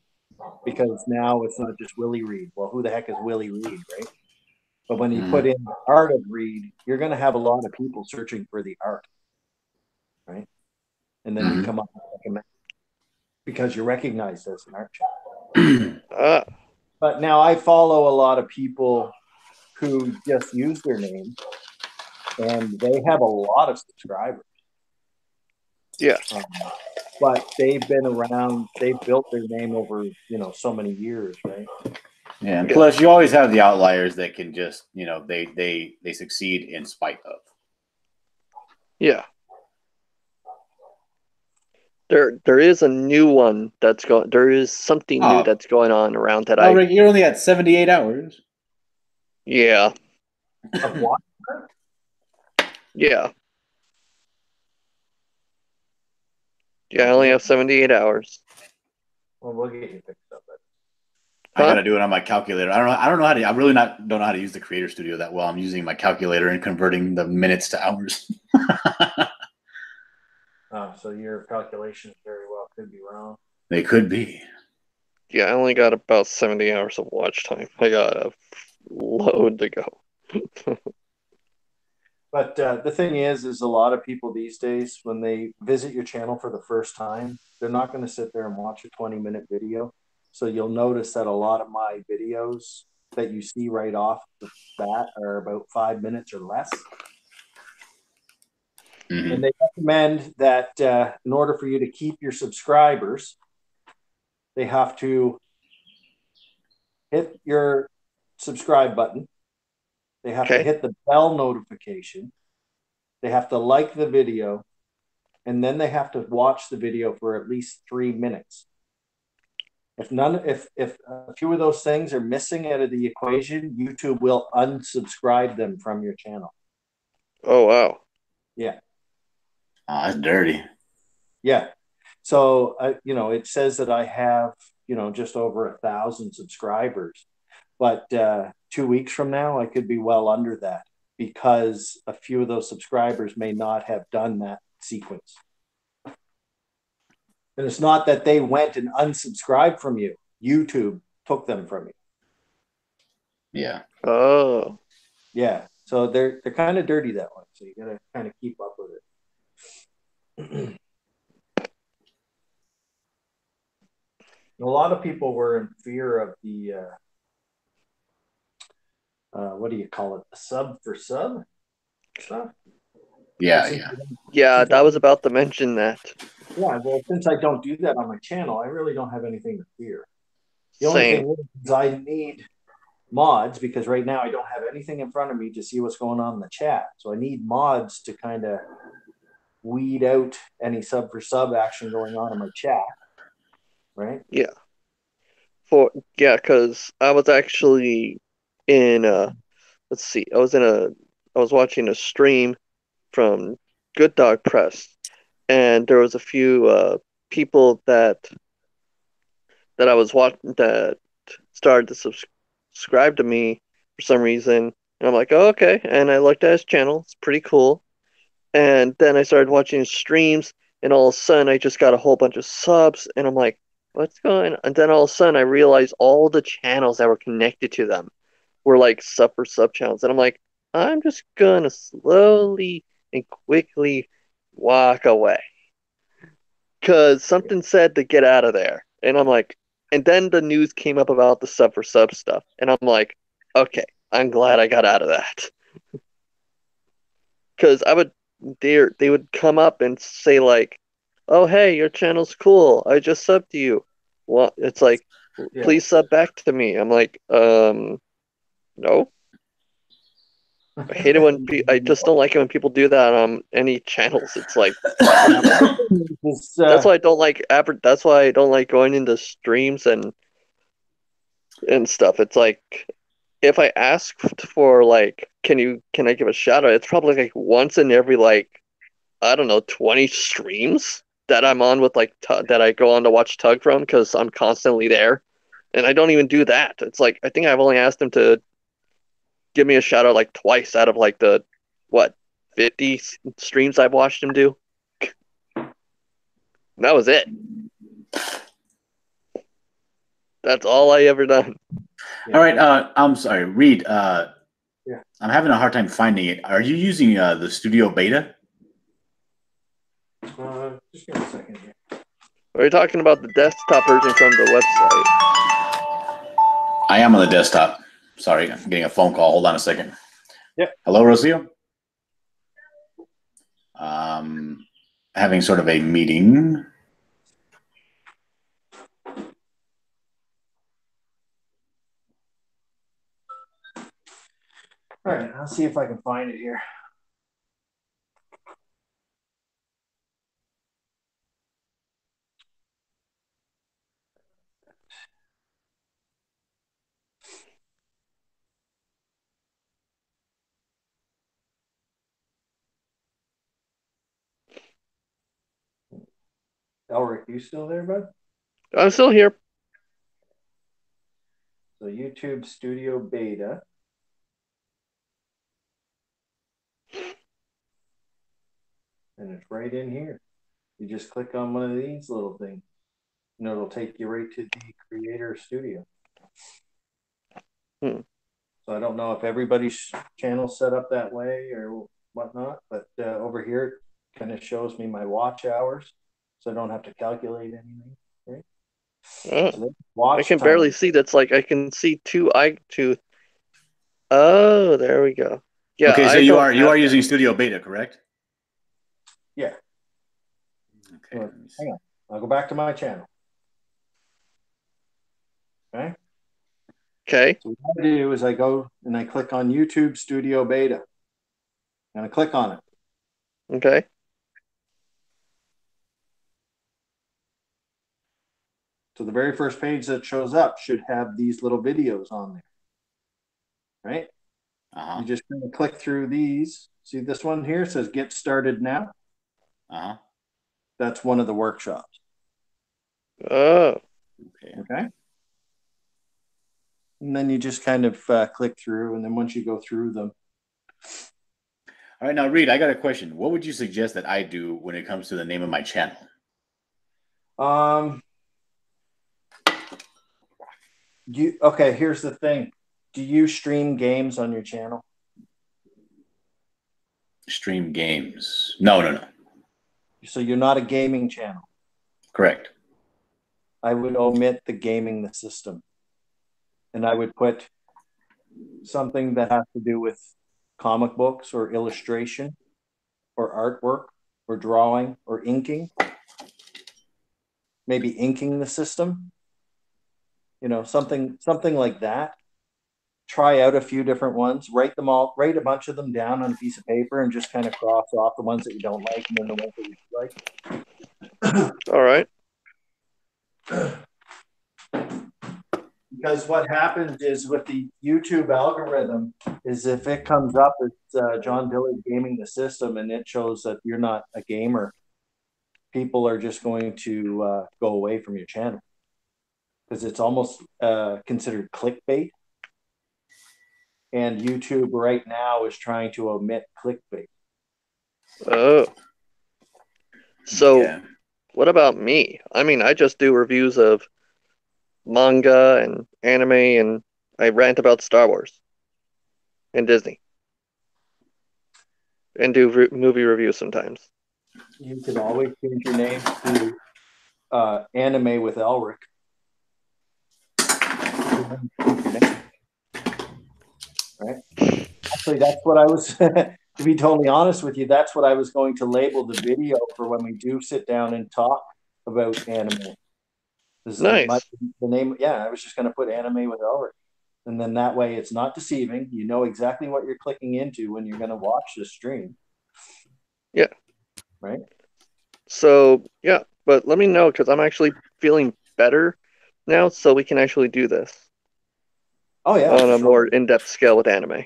because now it's not just Willie Reed. Well, who the heck is Willie Reed, right? But when you put in the art of Reed, you're going to have a lot of people searching for the art, right? And then you come up with because you're recognized as an art channel. But now I follow a lot of people who just use their name, and they have a lot of subscribers. Yeah. but they've been around. They've built their name over so many years, right? Yeah, and plus you always have the outliers that can just they succeed in spite of. Yeah. There is a new one that's going. There is something new that's going on around that. Rick, you're only at 78 hours. Yeah. Of what? Yeah. Yeah, I only have 78 hours. Well, we'll get you fixed up. I gotta do it on my calculator. I don't know how to. I really don't know how to use the Creator Studio that well. I'm using my calculator and converting the minutes to hours. So your calculations very well could be wrong. They could be. Yeah, I only got about 70 hours of watch time. I got a load to go. But the thing is a lot of people these days, when they visit your channel for the first time, they're not going to sit there and watch a 20-minute video. So you'll notice that a lot of my videos that you see right off the bat are about 5 minutes or less. Mm-hmm. And they recommend that in order for you to keep your subscribers, they have to hit your subscribe button. They have to hit the bell notification. They have to like the video. And then they have to watch the video for at least 3 minutes. If a few of those things are missing out of the equation, YouTube will unsubscribe them from your channel. Oh, wow. Yeah. Oh, that's dirty. Yeah. So, it says that I have, just over 1,000 subscribers, but 2 weeks from now, I could be well under that because a few of those subscribers may not have done that sequence. And it's not that they went and unsubscribed from you. YouTube took them from you. Yeah. Oh. Yeah. So they're kind of dirty that way. So you got to kind of keep up with it. A lot of people were in fear of the what do you call it? The sub for sub stuff. Yeah. Yeah, that was about to mention that. Yeah, well, since I don't do that on my channel, I really don't have anything to fear. The only thing is I need mods because right now I don't have anything in front of me to see what's going on in the chat. So I need mods to kind of weed out any sub for sub action going on in my chat. Right? Yeah. Because I was actually in let's see, I was watching a stream from Good Dog Press, and there was a few people that I was watching that started to subscribe to me for some reason. And I'm like, oh, okay. And I looked at his channel. It's pretty cool. And then I started watching his streams, and all of a sudden I just got a whole bunch of subs, and I'm like, what's going on? And then all of a sudden I realized all the channels that were connected to them were like sub for sub channels. And I'm like, I'm just gonna slowly and quickly walk away. Because something said to get out of there. And I'm like, and then the news came up about the sub for sub stuff. And I'm like, okay, I'm glad I got out of that. Because they would come up and say like, oh, hey, your channel's cool. I just subbed to you. Well, it's like, please sub back to me. I'm like, no. I hate it when I just don't like it when people do that on any channels. It's like that's why I don't like that's why I don't like going into streams and stuff. It's like if I ask for like can I give a shout out, it's probably like once in every like I don't know 20 streams that I'm on with like that I go on to watch Tug from because I'm constantly there, and I don't even do that. It's like I think I've only asked him to give me a shout out like twice out of like the 50 streams I've watched him do. That was it. That's all I ever done. All right. I'm sorry, Reed. I'm having a hard time finding it. Are you using the Studio Beta? Just give me a second here. Are you talking about the desktop version from the website? I am on the desktop. Sorry, I'm getting a phone call. Hold on a second. Yep. Hello, Rocio. Having sort of a meeting. All right, I'll see if I can find it here. Elric, you still there, bud? I'm still here. So YouTube Studio Beta. And it's right in here. You just click on one of these little things. And it'll take you right to the Creator Studio. So I don't know if everybody's channel's set up that way or whatnot, but over here it kind of shows me my watch hours, so I don't have to calculate anything. Right? So I can barely see. That's like I can see two. Oh, there we go. Yeah. Okay, so I you are using Studio Beta, correct? Yeah. Okay. Well, hang on. I'll go back to my channel. Okay. Okay. So what I do is I go and I click on YouTube Studio Beta. And I click on it. Okay. So the very first page that shows up should have these little videos on there. Right? You just kind of click through these. See this one here says get started now. That's one of the workshops. Oh. Okay. And then you just kind of click through, and then once you go through them. All right, now Reed, I got a question. What would you suggest that I do when it comes to the name of my channel? Okay, here's the thing. Do you stream games on your channel? Stream games? No. So you're not a gaming channel? Correct. I would omit the gaming the system. And I would put something that has to do with comic books or illustration or artwork or drawing or inking. Maybe inking the system. You know, something like that. Try out a few different ones, write a bunch of them down on a piece of paper and just kind of cross off the ones that you don't like and then the ones that you like. All right. Because what happens is with the YouTube algorithm is if it comes up as John Dillard gaming the system and it shows that you're not a gamer, people are just going to go away from your channel because it's almost considered clickbait. And YouTube right now is trying to omit clickbait. Oh. So what about me? I mean, I just do reviews of manga and anime, and I rant about Star Wars and Disney. And do movie reviews sometimes. You can always change your name to Anime with Elric. Right? Actually, that's what I was, to be totally honest with you, that's what I was going to label the video for when we do sit down and talk about anime. Nice. The name, yeah, I was just going to put Anime with Elric. And then that way it's not deceiving. You know exactly what you're clicking into when you're going to watch the stream. Yeah. Right? So, yeah, but let me know because I'm actually feeling better now, so we can actually do this. Oh, yeah. On a more in-depth scale with anime.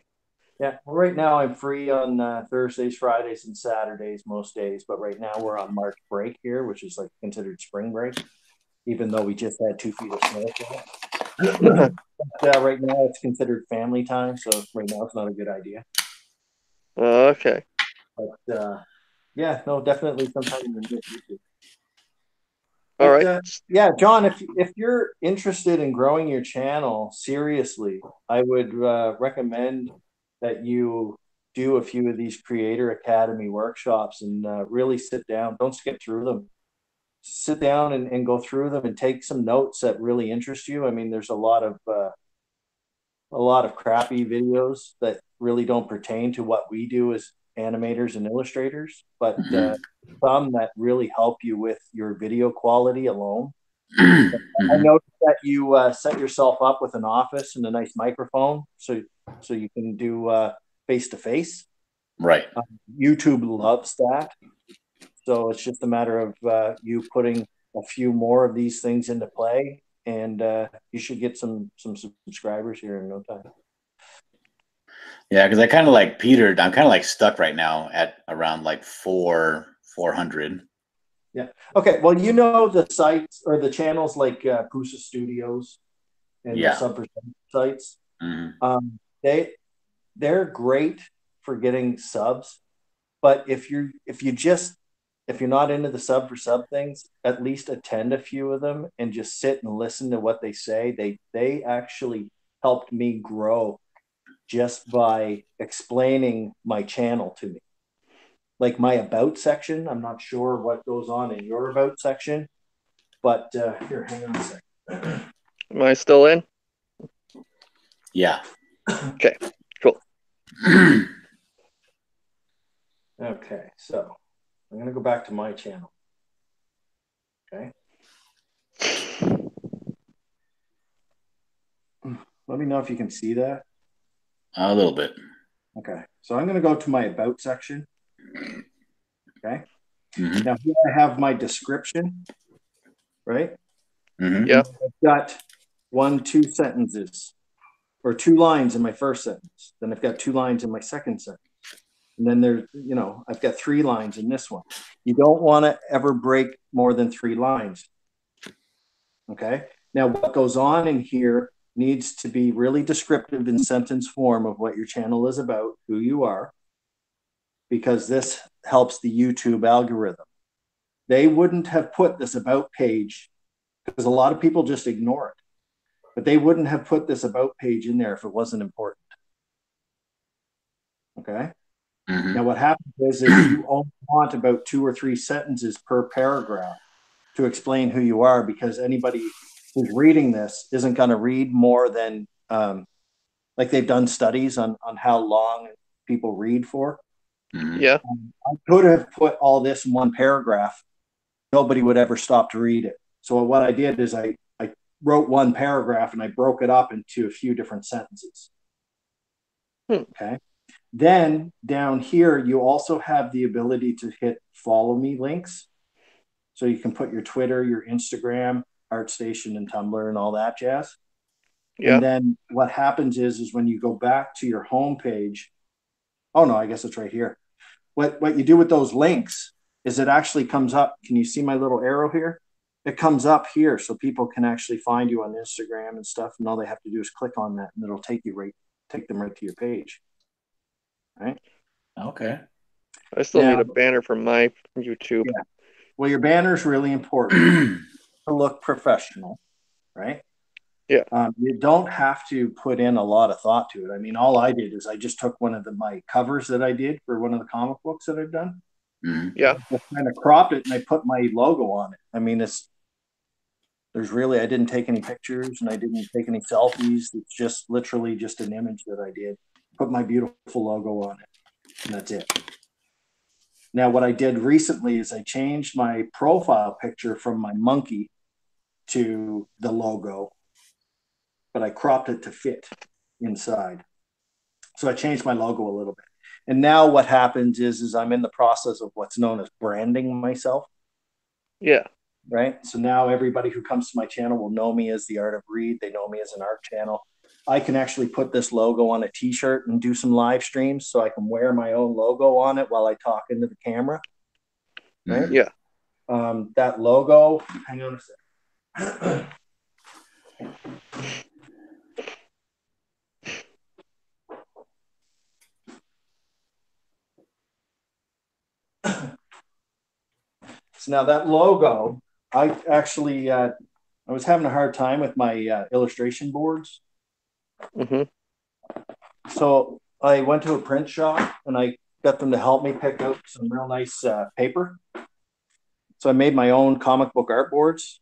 Yeah. Well, right now I'm free on Thursdays, Fridays, and Saturdays most days. But right now we're on March break here, which is like considered spring break, even though we just had 2 feet of snow. Right now it's considered family time. So right now it's not a good idea. Okay. But yeah, no, definitely sometime in the near future. All right. Yeah, John, if you're interested in growing your channel seriously, I would recommend that you do a few of these Creator Academy workshops and really sit down. Don't skip through them. Sit down and go through them and take some notes that really interest you. I mean, there's a lot of crappy videos that really don't pertain to what we do as animators and illustrators, but some that really help you with your video quality alone. I noticed that you set yourself up with an office and a nice microphone, so you can do face to face. Right. YouTube loves that. So it's just a matter of you putting a few more of these things into play, and you should get some subscribers here in no time. Yeah, because I kind of like petered. I'm kind of like stuck right now at around like 400. Yeah. Okay. Well, you know the sites or the channels like Pusa Studios and the sub sites. Mm-hmm. They're great for getting subs, but if you're not into the sub for sub things, at least attend a few of them and just sit and listen to what they say. They actually helped me grow just by explaining my channel to me. Like my about section, I'm not sure what goes on in your about section, but here, hang on a second. Am I still in? Yeah. Okay, cool. Okay, so I'm going to go back to my channel. Okay. Let me know if you can see that. A little bit. Okay, so I'm going to go to my about section. Okay. Mm-hmm. Now here I have my description, right? Mm-hmm. Yeah. I've got 2 sentences or 2 lines in my first sentence. Then I've got 2 lines in my second sentence. And then there's, I've got 3 lines in this one. You don't want to ever break more than 3 lines. Okay. Now what goes on in here needs to be really descriptive in sentence form of what your channel is about, who you are, because this helps the YouTube algorithm. They wouldn't have put this about page because a lot of people just ignore it, but they wouldn't have put this about page in there if it wasn't important. Okay. Mm-hmm. Now what happens is you only want about 2 or 3 sentences per paragraph to explain who you are, because anybody who's reading this isn't going to read more than like they've done studies on how long people read for. Mm-hmm. Yeah. I could have put all this in one paragraph. Nobody would ever stop to read it. So what I did is I wrote one paragraph and I broke it up into a few different sentences. Okay. Then down here, you also have the ability to hit follow me links. So you can put your Twitter, your Instagram, ArtStation, and Tumblr and all that jazz. Yeah. And then what happens is when you go back to your home page, oh no, I guess it's right here. What you do with those links is it actually comes up. Can you see my little arrow here? It comes up here so people can actually find you on Instagram and stuff. And all they have to do is click on that and it'll take them right to your page. Right? Okay. I still need a banner for my YouTube. Yeah. Well, your banner is really important to look professional, right? Yeah. You don't have to put in a lot of thought to it. I mean, all I did is I just took one of my covers that I did for one of the comic books that I've done. Mm-hmm. Yeah. I kind of cropped it and I put my logo on it. I mean, I didn't take any pictures and I didn't take any selfies. It's just literally just an image that I did. Put my beautiful logo on it, and that's it. Now, what I did recently is I changed my profile picture from my monkey to the logo, but I cropped it to fit inside. So I changed my logo a little bit. And now what happens is I'm in the process of what's known as branding myself. Yeah. Right. So now everybody who comes to my channel will know me as The Art of Read. They know me as an art channel. I can actually put this logo on a t-shirt and do some live streams, so I can wear my own logo on it while I talk into the camera. Right. Yeah. That logo, hang on a second. So now that logo, I actually, I was having a hard time with my illustration boards. Mm-hmm. So I went to a print shop and I got them to help me pick out some real nice paper. So I made my own comic book art boards.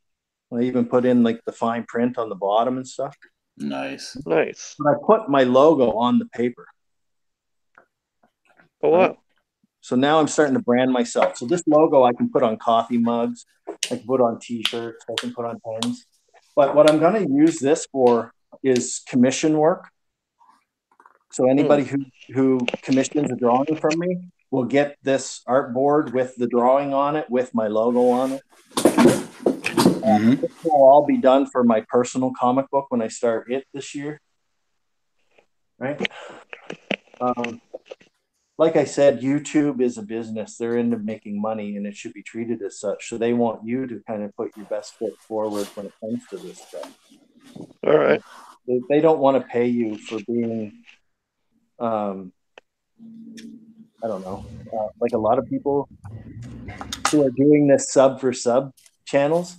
I even put in like the fine print on the bottom and stuff. Nice. Nice. But I put my logo on the paper. Oh, wow. Right? So now I'm starting to brand myself. So this logo I can put on coffee mugs, I can put on t-shirts, I can put on pens. But what I'm going to use this for is commission work. So anybody who commissions a drawing from me will get this art board with the drawing on it, with my logo on it. This will all be done for my personal comic book when I start it this year. Right. Like I said, YouTube is a business. They're into making money, and it should be treated as such. So they want you to kind of put your best foot forward when it comes to this stuff. All right. They don't want to pay you for being, I don't know, like a lot of people who are doing this sub for sub channels.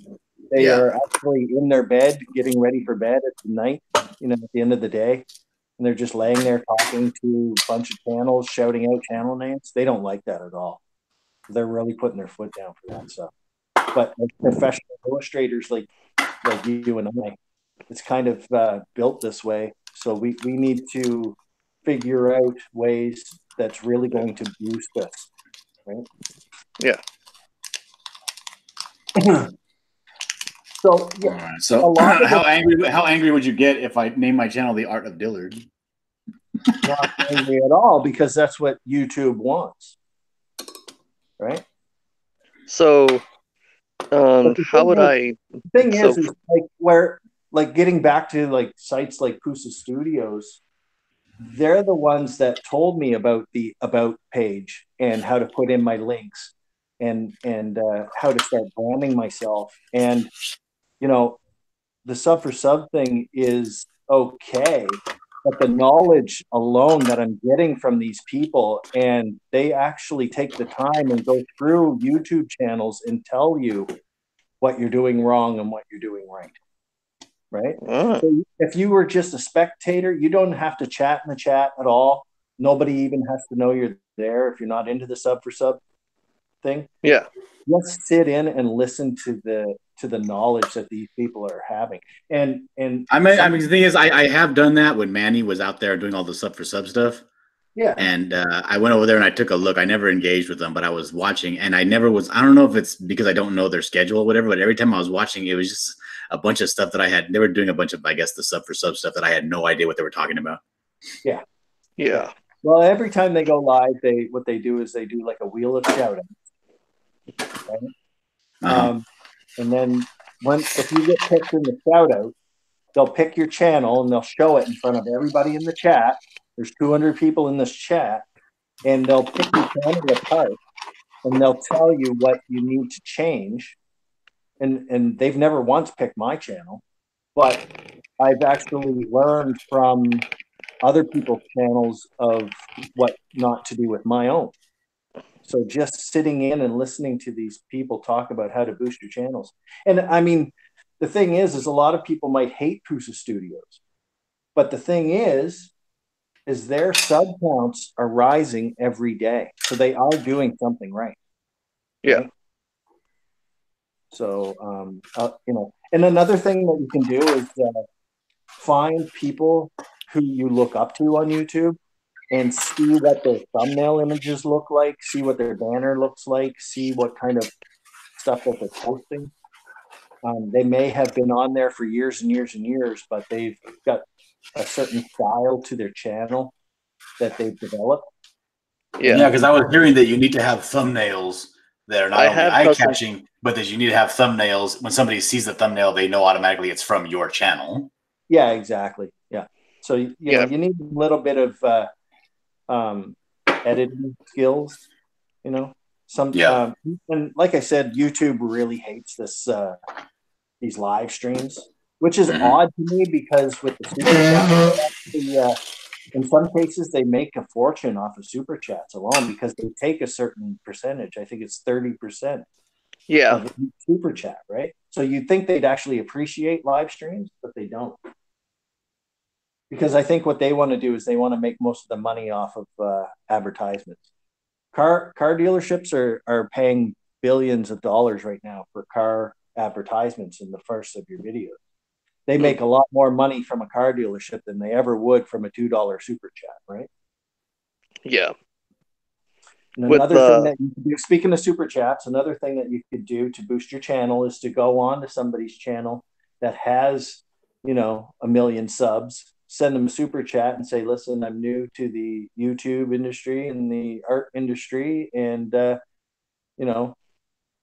They are actually in their bed, getting ready for bed at the night, at the end of the day. And they're just laying there talking to a bunch of channels, shouting out channel names. They don't like that at all. They're really putting their foot down for that stuff. But as professional illustrators like you and I, it's kind of built this way. So we need to figure out ways that's really going to boost us, right? Yeah. So yeah. Right, so how angry would you get if I named my channel The Art of Dillard? Not angry at all, because that's what YouTube wants, right? So, how would The thing is like where, like, getting back to like sites like Pusa Studios, they're the ones that told me about the about page and how to put in my links and how to start branding myself. And the sub for sub thing is okay, but the knowledge alone that I'm getting from these people, and they actually take the time and go through YouTube channels and tell you what you're doing wrong and what you're doing right. Right? So if you were just a spectator, you don't have to chat in the chat at all. Nobody even has to know you're there if you're not into the sub for sub thing. Yeah. Let's sit in and listen to the knowledge that these people are having. And I mean, the thing is, I have done that when Manny was out there doing all the sub for sub stuff. Yeah. And I went over there and I took a look. I never engaged with them, but I was watching, and I don't know if it's because I don't know their schedule or whatever, but every time I was watching, it was just a bunch of stuff that they were doing a bunch of, I guess, the sub for sub stuff that I had no idea what they were talking about. Yeah. Yeah. Well, every time they go live, what they do is they do like a wheel of shout outs. Right? And then if you get picked in the shout out, they'll pick your channel and they'll show it in front of everybody in the chat. There's 200 people in this chat, and they'll pick your channel apart and they'll tell you what you need to change. And they've never once picked my channel, but I've actually learned from other people's channels of what not to do with my own. So just sitting in and listening to these people talk about how to boost your channels. And I mean, the thing is a lot of people might hate Pusa Studios, but the thing is their sub counts are rising every day. So they are doing something right. Yeah. Right? So, and another thing that you can do is find people who you look up to on YouTube and see what their thumbnail images look like, see what their banner looks like, see what kind of stuff that they're posting. They may have been on there for years and years and years, but they've got a certain style to their channel that they've developed. Yeah, because I was hearing that you need to have thumbnails that are not only eye-catching, but that you need to have thumbnails. When somebody sees the thumbnail, they know automatically it's from your channel. Yeah, exactly. Yeah. So, you need a little bit of editing skills, and like I said, YouTube really hates these live streams, which is odd to me, because with the super chats, in some cases they make a fortune off of super chats alone, because they take a certain percentage. I think it's 30%. Yeah. Of super chat, right? So you'd think they'd actually appreciate live streams, but they don't. Because I think what they want to do is they want to make most of the money off of advertisements. Car dealerships are paying billions of dollars right now for car advertisements in the first of your videos. They make a lot more money from a car dealership than they ever would from a $2 super chat, right? Yeah. And another thing that you can do, speaking of super chats, another thing that you could do to boost your channel is to go on to somebody's channel that has, 1 million subs, send them a super chat and say, listen, I'm new to the YouTube industry and the art industry, and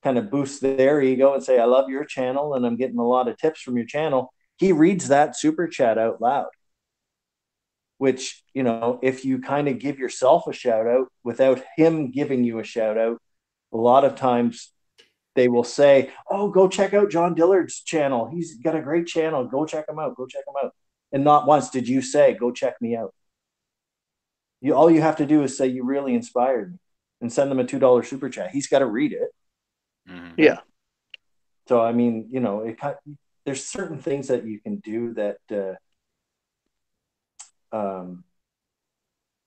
kind of boost their ego and say, I love your channel and I'm getting a lot of tips from your channel. He reads that super chat out loud, which, if you kind of give yourself a shout out without him giving you a shout out, a lot of times they will say, oh, go check out John Dillard's channel. He's got a great channel. Go check him out. Go check him out. And not once did you say, go check me out. All you have to do is say, you really inspired me, and send them a $2 super chat. He's got to read it. Mm-hmm. Yeah. So, I mean, there's certain things that you can do that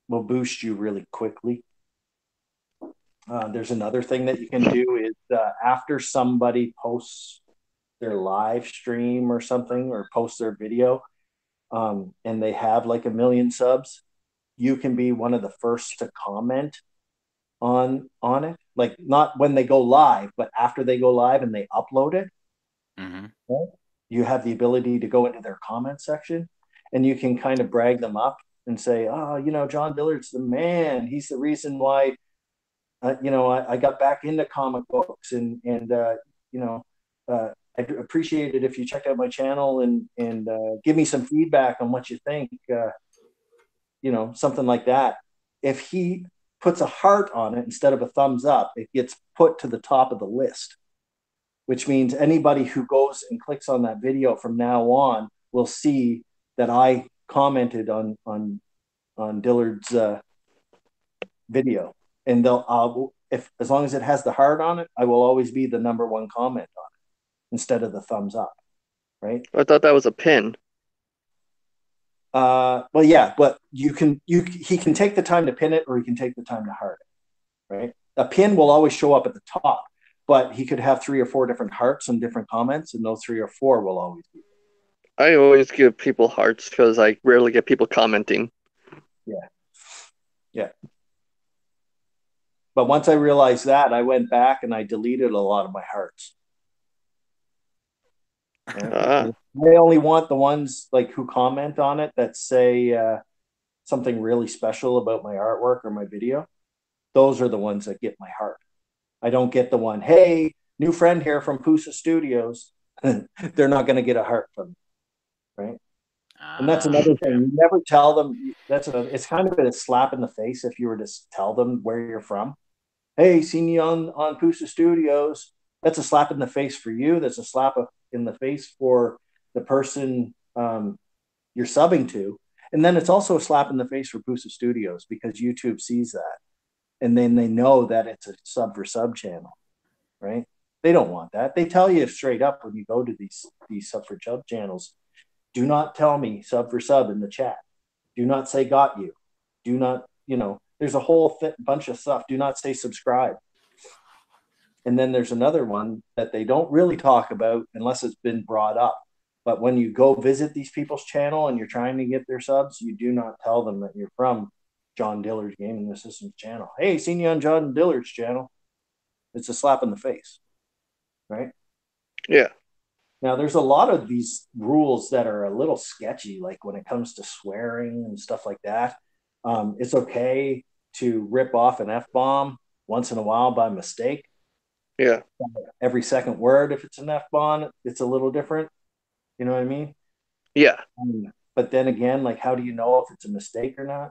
will boost you really quickly. There's another thing that you can do is after somebody posts their live stream or something, or posts their video, and they have like 1 million subs, you can be one of the first to comment on it. Like, not when they go live, but after they go live and they upload it. Mm-hmm. You have the ability to go into their comment section, and you can kind of brag them up and say, oh, John Dillard's the man. He's the reason why I got back into comic books, and I'd appreciate it if you check out my channel and give me some feedback on what you think, something like that. If he puts a heart on it instead of a thumbs up, it gets put to the top of the list, which means anybody who goes and clicks on that video from now on will see that I commented on Dillard's video. And as long as it has the heart on it, I will always be the number one comment on it instead of the thumbs up, right? I thought that was a pin. Well, yeah, but he can take the time to pin it, or he can take the time to heart it, right? A pin will always show up at the top, but he could have 3 or 4 different hearts and different comments, and those 3 or 4 will always be. I always give people hearts because I rarely get people commenting. Yeah. But once I realized that, I went back and I deleted a lot of my hearts. Right? I only want the ones like who comment on it that say something really special about my artwork or my video. Those are the ones that get my heart. I don't get the one, hey, new friend here from Pusa Studios. They're not going to get a heart from me, right? And that's another thing. You never tell them. It's kind of a slap in the face if you were to tell them where you're from. Hey, seen you on Pusa Studios. That's a slap in the face for you. That's a slap in the face for the person you're subbing to. And then it's also a slap in the face for Pusa Studios, because YouTube sees that. And then they know that it's a sub for sub channel, right? They don't want that. They tell you straight up when you go to these sub for sub channels, do not tell me sub for sub in the chat. Do not say got you. Do not, there's a whole bunch of stuff. Do not say subscribe. And then there's another one that they don't really talk about unless it's been brought up. But when you go visit these people's channel and you're trying to get their subs, you do not tell them that you're from John Dillard's Gaming Systems channel. Hey, seen you on John Dillard's channel. It's a slap in the face, right? Yeah. Now, there's a lot of these rules that are a little sketchy, like when it comes to swearing and stuff like that. It's okay to rip off an F-bomb once in a while by mistake. Yeah. Every second word, if it's an F-bomb, it's a little different. You know what I mean? Yeah. But then again, like, how do you know if it's a mistake or not?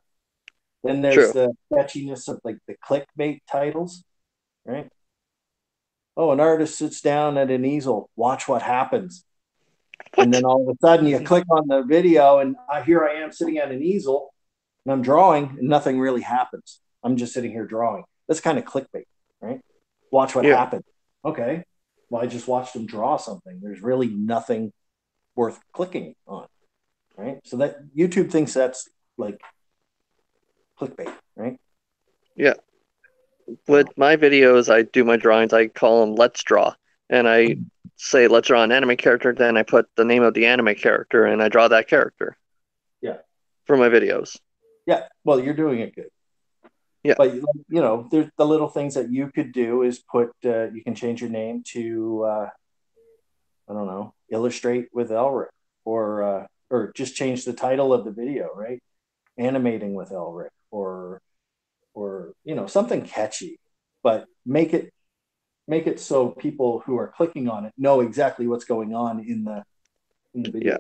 Then there's the sketchiness of like the clickbait titles, right? Oh, an artist sits down at an easel. Watch what happens. What? And then all of a sudden you click on the video and here I am sitting at an easel and I'm drawing and nothing really happens. I'm just sitting here drawing. That's kind of clickbait, right? Watch what happens. Okay. Well, I just watched him draw something. There's really nothing worth clicking on, right? So that YouTube thinks that's like clickbait, right? Yeah. With my videos, I do my drawings, I call them Let's Draw. And I say, let's draw an anime character. Then I put the name of the anime character and I draw that character. Yeah. For my videos. Yeah. Well, you're doing it good. Yeah. But, there's the little things that you could do is you can change your name to, I don't know, Illustrate with Elric, or or just change the title of the video, right? Animating with Elric, or something catchy, but make it so people who are clicking on it know exactly what's going on in the Yeah. video.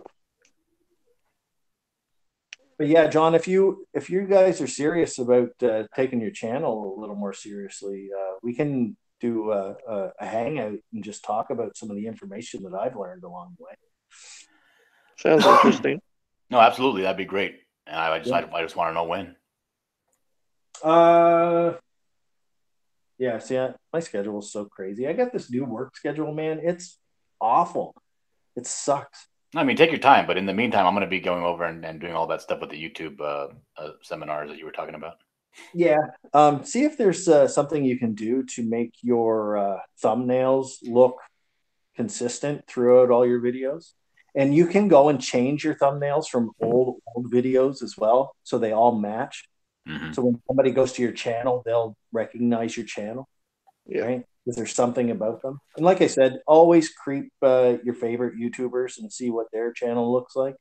But yeah, John, if you guys are serious about taking your channel a little more seriously, we can do a hangout and just talk about some of the information that I've learned along the way. Sounds interesting. No, absolutely, that'd be great. And I just want to know when. Yeah. See, my schedule is so crazy. I got this new work schedule, man. It's awful. It sucks. I mean, take your time, but in the meantime, I'm going to be going over and doing all that stuff with the YouTube seminars that you were talking about. Yeah. See if there's something you can do to make your thumbnails look consistent throughout all your videos. And you can go and change your thumbnails from old videos as well, so they all match. Mm-hmm. So when somebody goes to your channel, they'll recognize your channel, right? Because there's something about them. And like I said, always creep your favorite YouTubers and see what their channel looks like.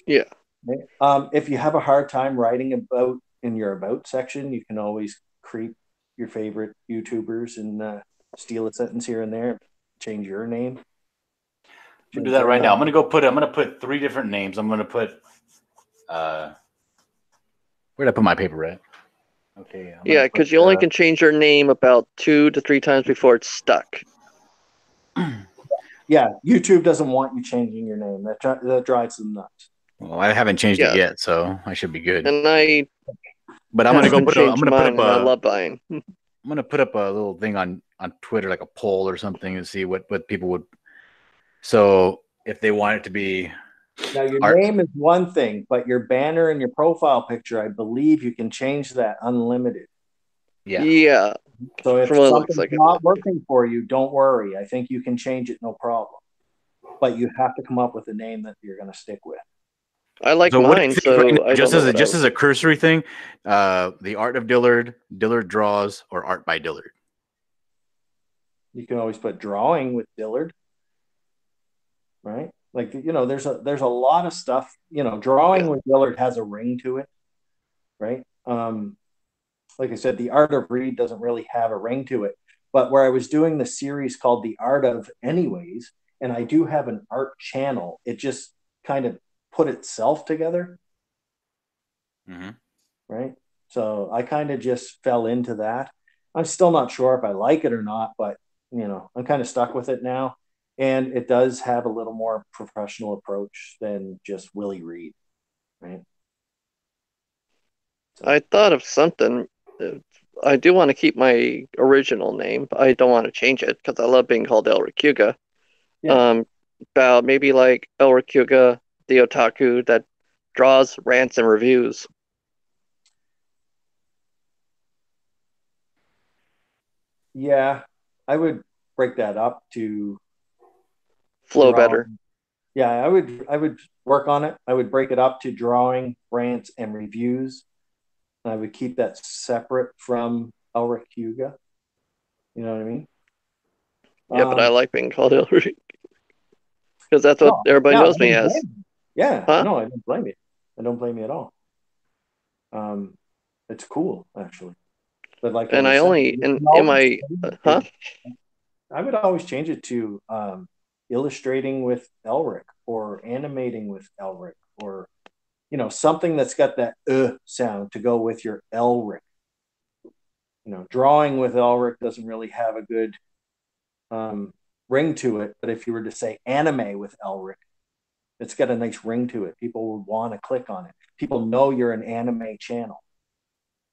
Yeah. Right? If you have a hard time writing about in your about section, you can always creep your favorite YouTubers and steal a sentence here and there, change your name. I'm gonna do that right now. I'm gonna put 3 different names. I'm gonna put where'd I put my paper at? Okay. Yeah, because you only can change your name about 2 to 3 times before it's stuck. Yeah, YouTube doesn't want you changing your name. That drives them nuts. Well, I haven't changed it yet, so I should be good. And but I'm gonna go put I'm gonna put up a little thing on Twitter, like a poll or something, and see what people would. So if they want it to be. Now your name is one thing, but your banner and your profile picture, I believe you can change that unlimited. Yeah. Yeah. So if something's not working for you, don't worry. I think you can change it, no problem. But you have to come up with a name that you're going to stick with. I like mine, so just as a cursory thing, the art of Dillard, Dillard draws, or art by Dillard. You can always put drawing with Dillard, right? Like, there's a lot of stuff. Drawing with Dillard has a ring to it, right? Like I said, the art of Reed doesn't really have a ring to it. But where I was doing the series called The Art of Anyways, and I do have an art channel, it just kind of put itself together. Mm-hmm. Right? So I kind of just fell into that. I'm still not sure if I like it or not, but I'm kind of stuck with it now. And it does have a little more professional approach than just Willie Reed, right? So. I thought of something. I do want to keep my original name, but I don't want to change it because I love being called Elric Hyuga. Yeah. About maybe like Elric Hyuga, the otaku that draws, rants, and reviews. Yeah, I would break that up to flow better. Yeah, I would work on it. I would break it up to drawing, rants, and reviews. I would keep that separate from Elric Hyuga. You know what I mean? Yeah, but I like being called Elric because that's what everybody knows me as. Yeah, no, I don't blame you. I don't blame you at all. It's cool actually, but like, and I only in my I would always change it to illustrating with Elric or animating with Elric or something that's got that sound to go with your Elric. Drawing with Elric doesn't really have a good ring to it, but if you were to say anime with Elric, it's got a nice ring to it. People would want to click on it. People know you're an anime channel.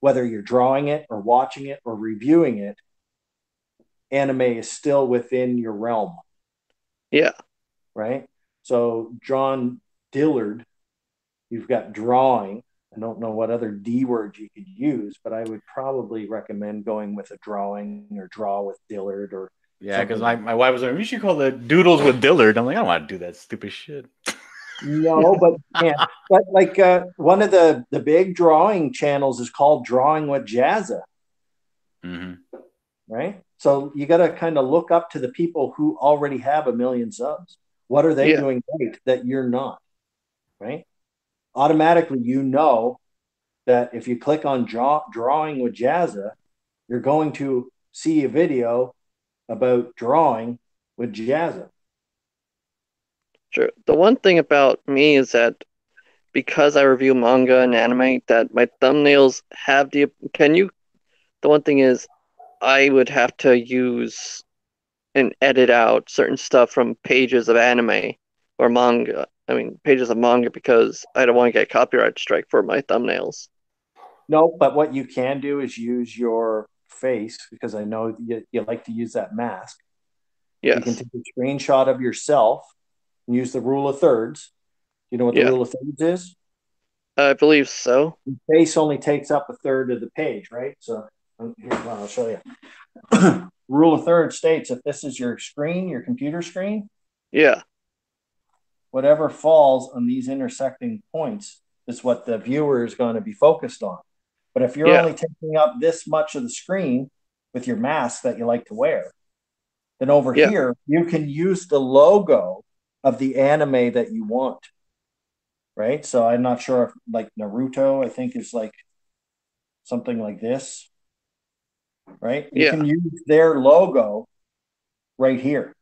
Whether you're drawing it or watching it or reviewing it, anime is still within your realm. Yeah. Right? So John Dillard, you've got drawing. I don't know what other D words you could use, but I would probably recommend going with a drawing or draw with Dillard or yeah, because my wife was like, you should call it Doodles with Dillard. I'm like, I don't want to do that stupid shit. No, but but like one of the big drawing channels is called Drawing with Jazza. Mm-hmm. Right? So you got to kind of look up to the people who already have 1 million subs. What are they doing great that you're not? right? Automatically, you know that if you click on drawing with Jazza, you're going to see a video about drawing with Jazza. Sure. The one thing about me is that because I review manga and anime, that my thumbnails have the can you the one thing is I would have to use and edit out certain stuff from pages of anime or manga. I mean, pages of manga because I don't want to get copyright strike for my thumbnails. No, but what you can do is use your face because I know you like to use that mask. You can Yes. take a screenshot of yourself and use the rule of thirds. You know what the Yeah. rule of thirds is? I believe so. Your face only takes up a third of the page, right? So here, well, I'll show you. Rule of thirds states if this is your screen, your computer screen, Yeah. whatever falls on these intersecting points is what the viewer is going to be focused on. But if you're Yeah. only taking up this much of the screen with your mask that you like to wear, then over Yeah. here, you can use the logo of the anime that you want. Right. So I'm not sure if like Naruto, I think is like something like this. Right. You Yeah. can use their logo right here.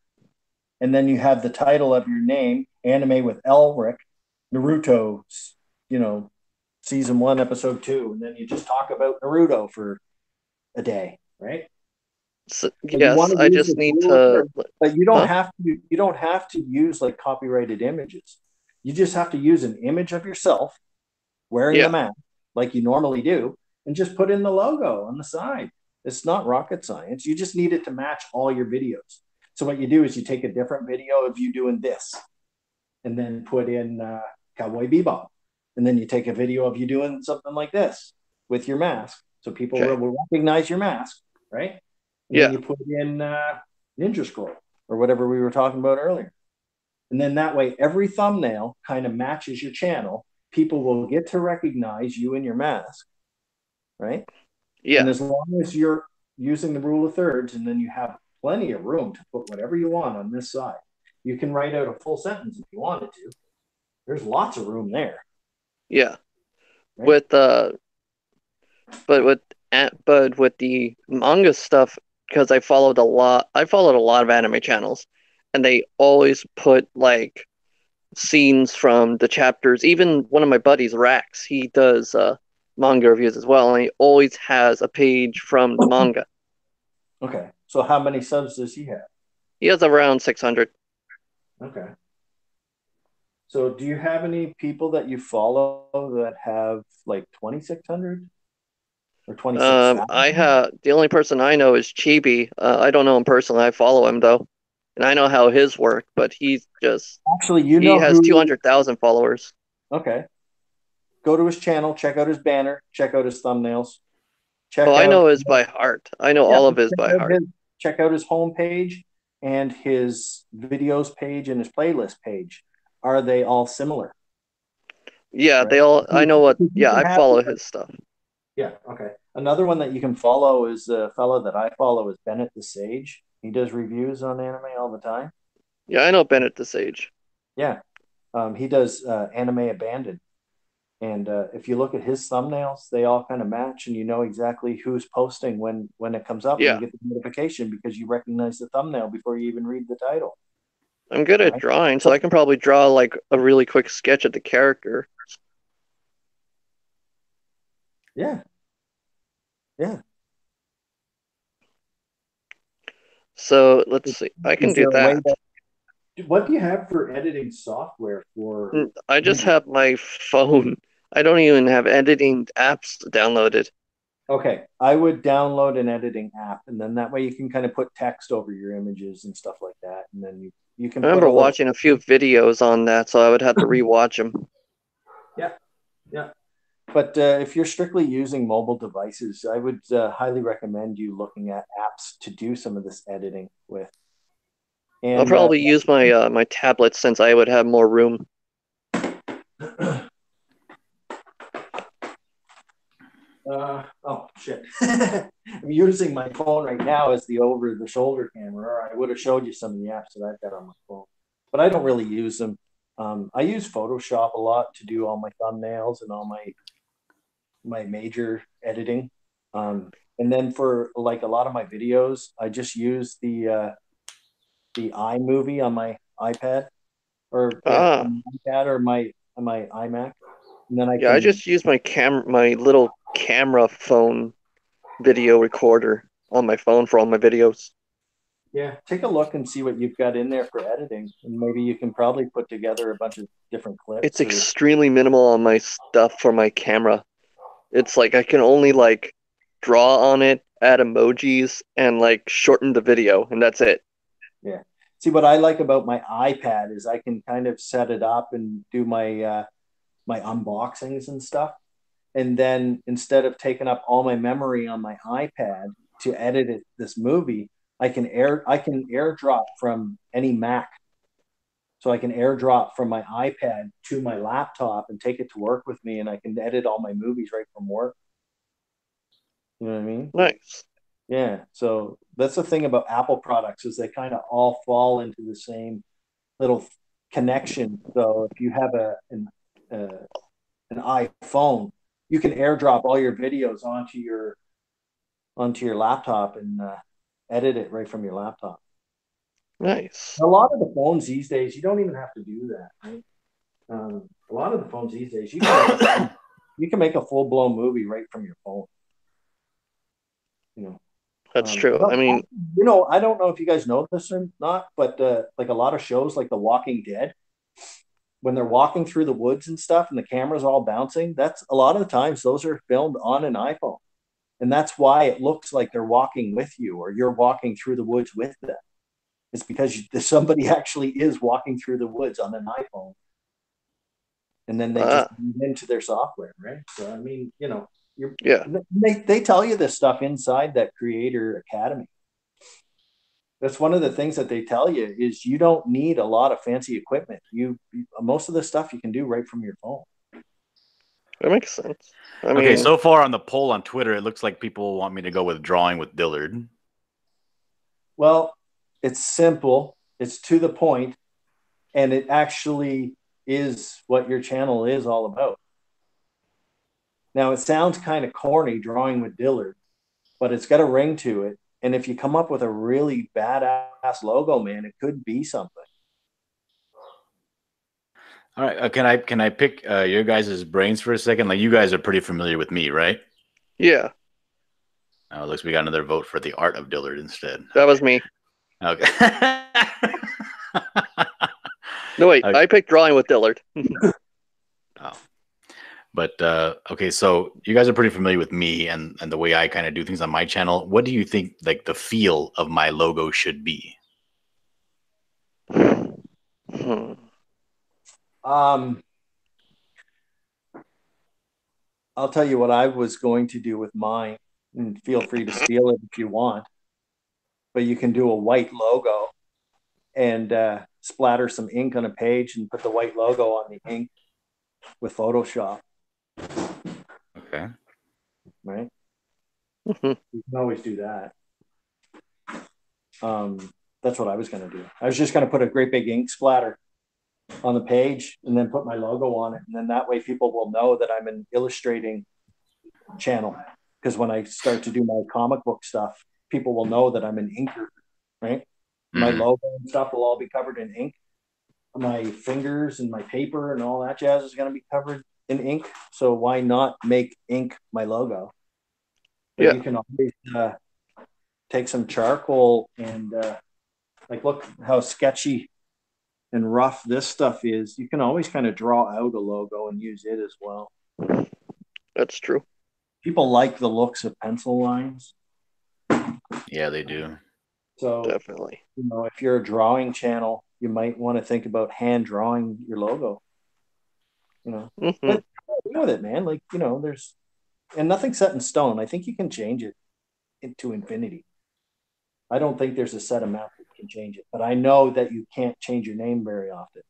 And then you have the title of your name, anime with Elric, Naruto's, you know, season 1, episode 2. And then you just talk about Naruto for a day. Right. So, But you yes, want to I use just the need rule of to thirds, but you don't huh? have to. You don't have to use like copyrighted images. You just have to use an image of yourself wearing the Yeah. mask like you normally do, and just put in the logo on the side. It's not rocket science. You just need it to match all your videos. So what you do is you take a different video of you doing this, and then put in Cowboy Bebop, and then you take a video of you doing something like this with your mask, so people Okay. will recognize your mask, right? And then Yeah. you put in Ninja Scroll or whatever we were talking about earlier. And then that way, every thumbnail kind of matches your channel. People will get to recognize you in your mask, right? And Yeah. as long as you're using the rule of thirds, and then you have plenty of room to put whatever you want on this side, you can write out a full sentence if you wanted to. There's lots of room there, Yeah. right? With but with but with the manga stuff because I followed a lot of anime channels and they always put like scenes from the chapters. Even one of my buddies, Rax, he does manga reviews as well, and he always has a page from the manga. Okay. So how many subs does he have? He has around 600. Okay. So do you have any people that you follow that have like 2,600 or 26,000? I have the only person I know is Chibi. I don't know him personally. I follow him though, and I know how his work, but Actually, you he know has who. 200,000 followers. Okay. Go to his channel, check out his banner, check out his thumbnails, Oh, check I out, know his by heart. I know yeah, all of his check by out heart. his homepage and his videos page and his playlist page. Are they all similar? Yeah, Right. they all. I know what. You Yeah, can I have follow like, his stuff. yeah, okay. Another one that you can follow is a fellow that I follow is Bennett the Sage. He does reviews on anime all the time. Yeah, I know Bennett this age. Yeah. He does Anime Abandoned. And if you look at his thumbnails, they all kind of match, and you know exactly who's posting when it comes up, and you Yeah, get the notification because you recognize the thumbnail before you even read the title. I'm good All at right. drawing, so So I can probably draw like a really quick sketch of the character. yeah, yeah. So let's see. I can Is do there a way that. that what do you have for editing software for I just images? have my phone. I don't even have editing apps downloaded. Okay, I would download an editing app, and then that way you can kind of put text over your images and stuff like that, and then you I can put remember a little. watching a few videos on that, so I would have to rewatch them. Yeah, yeah. But if you're strictly using mobile devices, I would highly recommend you looking at apps to do some of this editing with. I'll And probably use my tablet since I would have more room. oh shit, I'm using my phone right now as the over-the-shoulder camera. Or I would have showed you some of the apps that I've got on my phone, but I don't really use them. I use Photoshop a lot to do all my thumbnails and all my major editing. And then for like a lot of my videos, I just use the iMovie on my iPad or yeah, Ah, on my iPad or my iMac, and then I yeah, I can just use my little camera phone video recorder on my phone for all my videos. yeah take a look and see what you've got in there for editing, and maybe you can probably put together a bunch of different It's clips or extremely minimal on my stuff for my camera. It's like I can only like draw on it, add emojis, and like shorten the video, and that's it. yeah. See what I like about my iPad is I can kind of set it up and do my unboxings and stuff. And then instead of taking up all my memory on my iPad to edit this movie, I can airdrop from any Mac. So I can airdrop from my iPad to my laptop and take it to work with me, and I can edit all my movies right from work. You know what I mean? Nice. Yeah. So that's the thing about Apple products is they kind of all fall into the same little connection. So if you have an iPhone, you can airdrop all your videos onto your laptop and edit it right from your laptop. Nice. A lot of the phones these days, you don't even have to do that. Right? A lot of the phones these days, you can make a full blown movie right from your phone. You know, That's true. I mean, I don't know if you guys know this or not, but like a lot of shows, like The Walking Dead, when they're walking through the woods and stuff, and the camera's all bouncing, that's a lot of the times those are filmed on an iPhone, and that's why it looks like they're walking with you or you're walking through the woods with them. It's because somebody actually is walking through the woods on an iPhone, and then they just ah, move into their software, right? So I mean, yeah, they tell you this stuff inside that Creator Academy. That's one of the things that they tell you is you don't need a lot of fancy equipment. Most of the stuff you can do right from your phone. that makes sense. I Okay, mean, so far on the poll on Twitter, it looks like people want me to go with drawing with Dillard. Well, it's simple, it's to the point, and it actually is what your channel is all about. Now, it sounds kind of corny drawing with Dillard, but it's got a ring to it. And if you come up with a really badass logo, man, it could be something. All right, can I pick your guys' brains for a second? Like, you guys are pretty familiar with me, right? yeah, Looks we got another vote for the art of Dillard instead. that Okay. was me. Okay. No, wait, Okay. I picked drawing with Dillard. Oh. But okay, so you guys are pretty familiar with me and the way I kind of do things on my channel. What do you think like the feel of my logo should be? Hmm. Um, I'll tell you what I was going to do with mine, and feel free to steal it if you want. But you can do a white logo and splatter some ink on a page and put the white logo on the ink with Photoshop, Okay. right? Mhm. You can always do that. That's what I was going to do. I was just going to put a great big ink splatter on the page and then put my logo on it. And then that way people will know that I'm an illustrating channel. Because when I start to do my comic book stuff, people will know that I'm an inker, right? My Mm-hmm. logo and stuff will all be covered in ink. My fingers and my paper and all that jazz is going to be covered in ink. So why not make ink my logo? But Yeah, you can always take some charcoal and like look how sketchy and rough this stuff is. You can always kind of draw out a logo and use it as well. that's true. People like the looks of pencil lines. Yeah, they do. So, Definitely. if you're a drawing channel, you might want to think about hand drawing your logo, Hmm. but with it, man, like, and nothing's set in stone. I think you can change it into infinity. I don't think there's a set amount that you can change it, but I know that you can't change your name very often.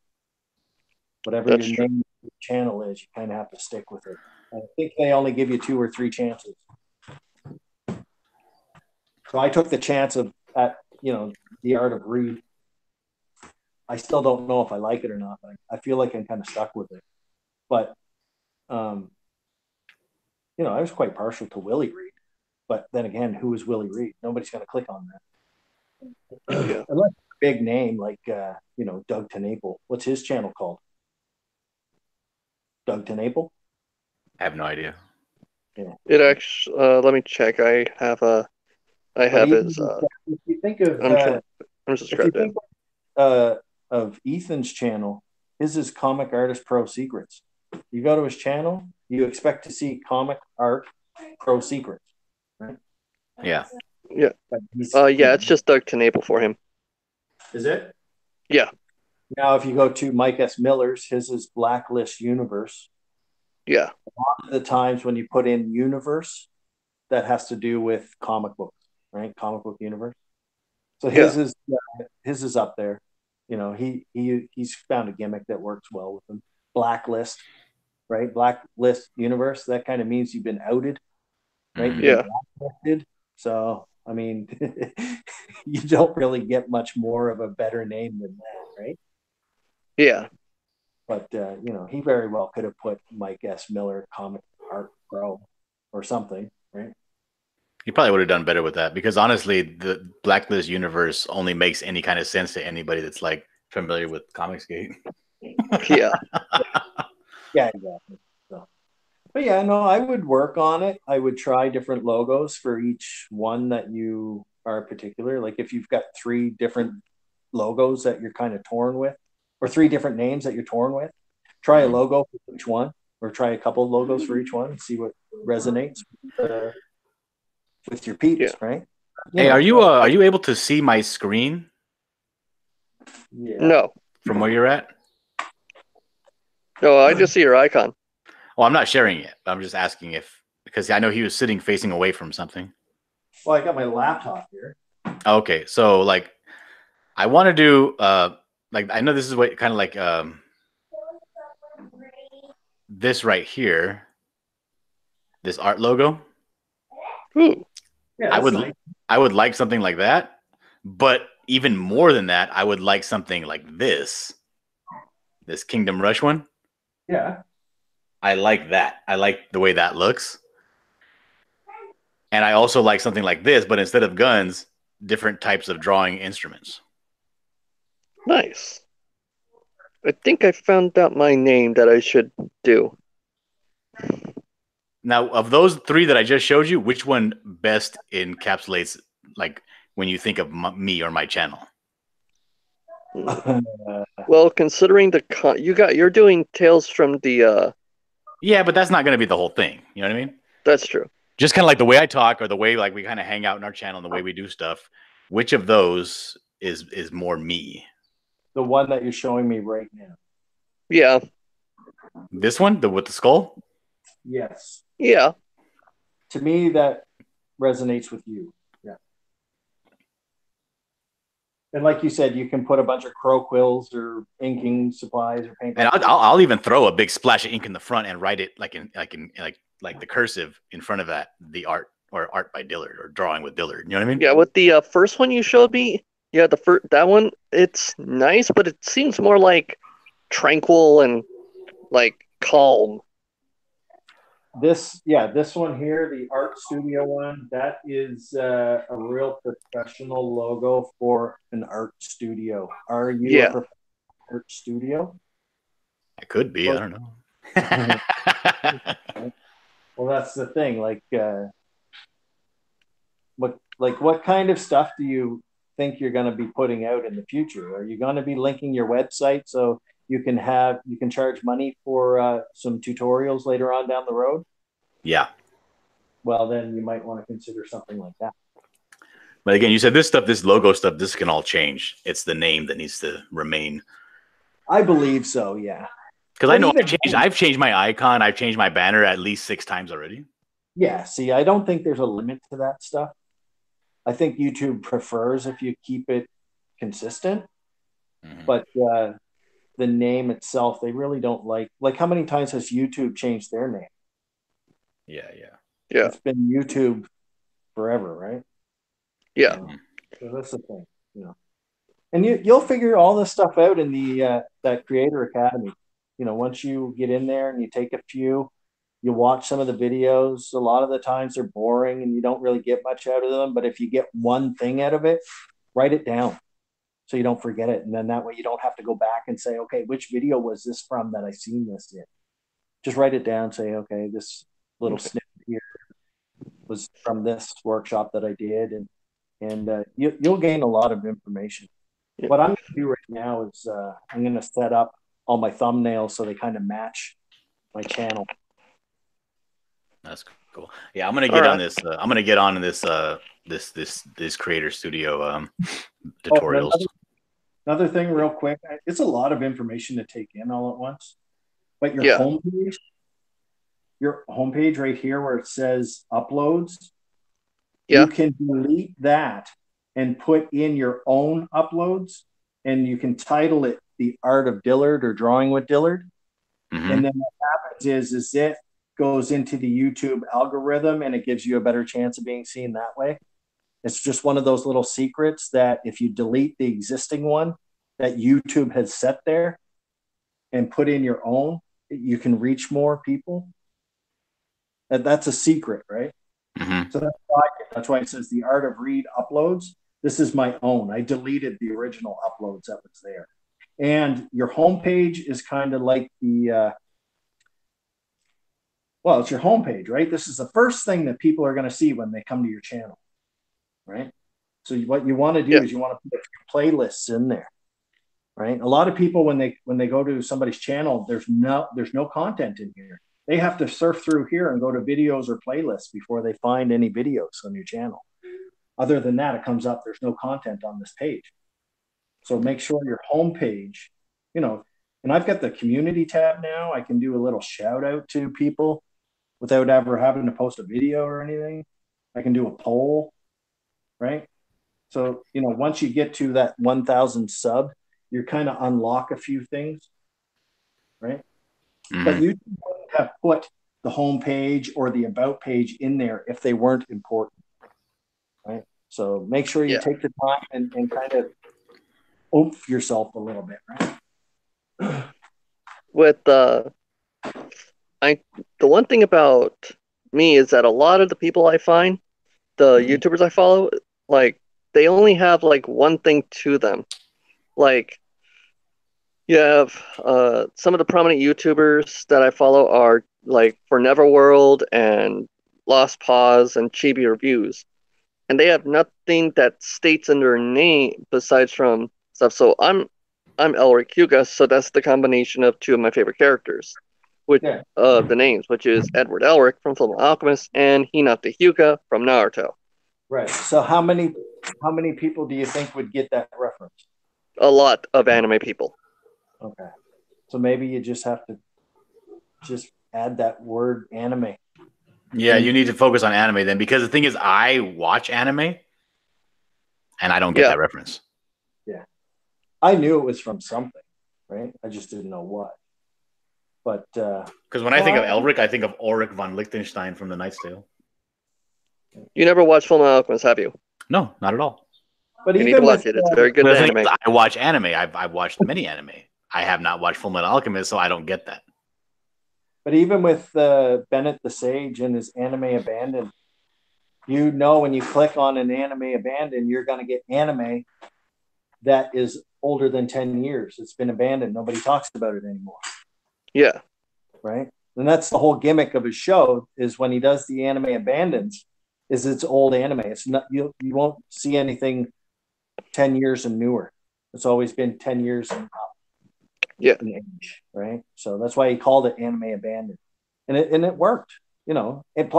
Whatever your That's true. name your channel is, you kind of have to stick with it. I think they only give you 2 or 3 chances. So I took the chance of at the art of Reed. I still don't know if I like it or not. I feel like I'm kind of stuck with it. But um, I was quite partial to Willie Reed. But then again, who is Willie Reed? Nobody's going to click on that. Yeah. Unless a big name like Doug TenNapel. What's his channel called? Doug TenNapel? I have no idea. Yeah. It actually. Let me check. I have But his. if you think of I'm trying. I'm if you subscribed to think him. of Ethan's channel, his is Comic Artist Pro Secrets. You go to his channel, you expect to see comic art pro secrets, right? Yeah. Yeah. But he's, Yeah. It's just Doug TenNapel for him. is it? Yeah. Now, if you go to Mike S. Miller's, his is Blacklist Universe. Yeah. A lot of the times when you put in universe, that has to do with comic books, right? Comic book universe. So Yeah. his is up there. He's found a gimmick that works well with him. Blacklist, right? Blacklist universe. That kind of means you've been outed, right? You've been Yeah. blacklisted. So I mean, you don't really get much more of a better name than that, right? Yeah. But he very well could have put Mike S. Miller Comic Art Pro or something, right? He probably would have done better with that because honestly, the Blacklist universe only makes any kind of sense to anybody that's like familiar with Comicsgate. Yeah. Yeah, exactly. So, but yeah, no, I would work on it. I would try different logos for each one that you are particular. Like if you've got three different logos that you're kind of torn with, or three different names that you're torn with, try a Mhm. logo for each one, or try a couple of logos for each one and see what resonates with your peeps, Yeah. right? Hey, are you able to see my screen Yeah. No. from where you're at? No. I just see your icon. Well, I'm not sharing it. I'm just asking if because I know he was sitting facing away from something. Well, I got my laptop here. Okay, so like I want to do like I know this is what kind of like this right here, this art logo. Ooh. Yeah, I that's would nice. I would like something like that, but even more than that, I would like something like this Kingdom Rush one. Yeah. I like that. I like the way that looks. And I also like something like this, but instead of guns, different types of drawing instruments. Nice. I think I found out my name that I should do. Now, of those three that I just showed you, which one best encapsulates like when you think of me or my channel? Well, considering you're doing Tales from the. Yeah, but that's not going to be the whole thing. You know what I mean? That's true. Just kind of like the way I talk or the way like we kind of hang out in our channel and the way we do stuff. Which of those is more me? The one that you're showing me right now. Yeah. This one, the with the skull? Yes. Yeah. To me, that resonates with you. Yeah. And like you said, you can put a bunch of crow quills or inking supplies or paint. And I'll even throw a big splash of ink in the front and write it like the cursive in front of that the art or art by Dillard or drawing with Dillard. You know what I mean? Yeah. With the first one you showed me, yeah, the first that one, it's nice, but it seems more like tranquil and like calm. This one here, the art studio one, that is a real professional logo for an art studio. Are you a Yeah. professional art studio? It could be. I don't know. Well, that's the thing. What kind of stuff do you think you're going to be putting out in the future? Are you going to be linking your website so you can charge money for some tutorials later on down the road? Yeah. Well, then you might want to consider something like that. But again, you said this stuff, this logo stuff, this can all change. It's the name that needs to remain. I believe so. Yeah. Because I But know even I've changed my icon, I've changed my banner at least 6 times already. yeah. See, I don't think there's a limit to that stuff. I think YouTube prefers if you keep it consistent, Mm-hmm. but the name itself, they really don't like. Like, how many times has YouTube changed their name? Yeah, yeah. Yeah. It's been YouTube forever, right? Yeah. So that's the thing, And you'll figure all this stuff out in the that Creator Academy. Once you get in there and you take a few, you watch some of the videos. A lot of the times they're boring and you don't really get much out of them. But if you get one thing out of it, write it down so you don't forget it. And then that way you don't have to go back and say, okay, which video was this from that I seen this in? Just write it down. Say, okay, this little snippet here was from this workshop that I did, and you'll gain a lot of information. Yeah. What I'm going to do right now is I'm going to set up all my thumbnails so they kind of match my channel. That's cool. Yeah, I'm gonna get on this. I'm gonna get on this this Creator Studio tutorials. Another thing, real quick, it's a lot of information to take in all at once. But your homepage right here where it says uploads, you can delete that and put in your own uploads, and you can title it The Art of Dillard or Drawing with Dillard. Mm-hmm. And then what happens is it goes into the YouTube algorithm and it gives you a better chance of being seen that way. It's just one of those little secrets that if you delete the existing one that YouTube has set there and put in your own, you can reach more people. And that's a secret, right? Mm-hmm. So that's why it says The Art of Read Uploads. This is my own. I deleted the original uploads that was there. And your homepage is kind of like it's your homepage, right? This is the first thing that people are going to see when they come to your channel, right? So what you want to do is you want to put your playlists in there, right? A lot of people, when they go to somebody's channel, there's no content in here. They have to surf through here and go to videos or playlists before they find any videos on your channel. Other than that, it comes up, there's no content on this page. So make sure your homepage, and I've got the community tab now. I can do a little shout out to people without ever having to post a video or anything. I can do a poll, right? So, once you get to that 1,000 sub, you're kind of unlock a few things, right? Mm-hmm. But you wouldn't have put the homepage or the about page in there if they weren't important, right? So make sure you take the time and kind of oomph yourself a little bit, right? With the one thing about me is that a lot of the people I find, the YouTubers I follow, like they only have like one thing to them. Like you have some of the prominent YouTubers that I follow are like for Neverworld and Lost Paws and Chibi Reviews, and they have nothing that states in their name besides from stuff. So I'm Elric Hyuga, so that's the combination of two of my favorite characters, the names, which is Edward Elric from Fullmetal Alchemist and Hinata Hyuga from Naruto. Right. So how many people do you think would get that reference? A lot of anime people. Okay. So maybe you just have to just add that word anime. Yeah, you need to focus on anime then, because the thing is, I watch anime and I don't get that reference. Yeah. I knew it was from something, right? I just didn't know what. But because when I think of Elric, I think of Ulrich von Liechtenstein from The Knight's Tale. You never watched Fullmetal Alchemist, have you? No, not at all. But you need to watch it. It's very good anime. I watch anime. I've watched many anime. I have not watched Fullmetal Alchemist, so I don't get that. But even with Bennett the Sage and his Anime Abandoned, when you click on an Anime Abandoned, you're going to get anime that is older than 10 years. It's been abandoned. Nobody talks about it anymore. Yeah. Right? And that's the whole gimmick of his show, is when he does the Anime Abandons, is it's old anime. It's not, you won't see anything 10 years and newer. It's always been 10 years and up. Yeah. In age, right? So that's why he called it Anime Abandoned. And it worked, And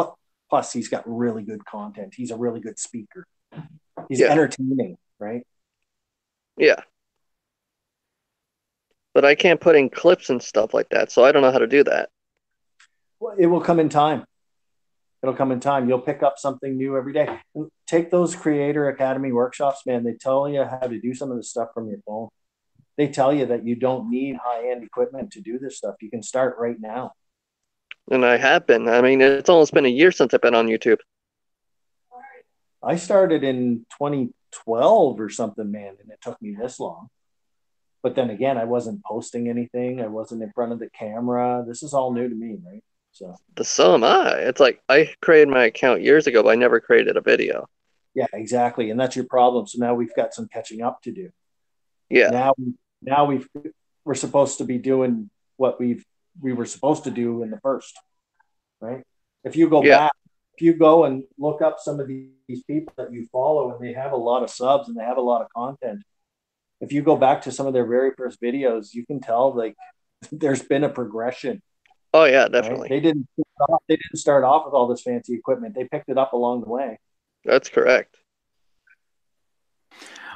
plus he's got really good content. He's a really good speaker. He's entertaining, right? Yeah. But I can't put in clips and stuff like that, so I don't know how to do that. Well, it will come in time. It'll come in time. You'll pick up something new every day. Take those Creator Academy workshops, man. They tell you how to do some of the stuff from your phone. They tell you that you don't need high-end equipment to do this stuff. You can start right now. And I have been. I mean, it's almost been a year since I've been on YouTube. I started in 2012 12 or something, man, and it took me this long. But then again, I wasn't posting anything. I wasn't in front of the camera. This is all new to me, right? So am I. It's like I created my account years ago, but I never created a video. Yeah, exactly. And that's your problem. So now we've got some catching up to do. Yeah. Now we're supposed to be doing what we were supposed to do in the first, right? If you go back, if you go and look up some of these people that you follow and they have a lot of subs and they have a lot of content, if you go back to some of their very first videos, you can tell like there's been a progression. Oh yeah, definitely. Right? They didn't start off with all this fancy equipment. They picked it up along the way. That's correct.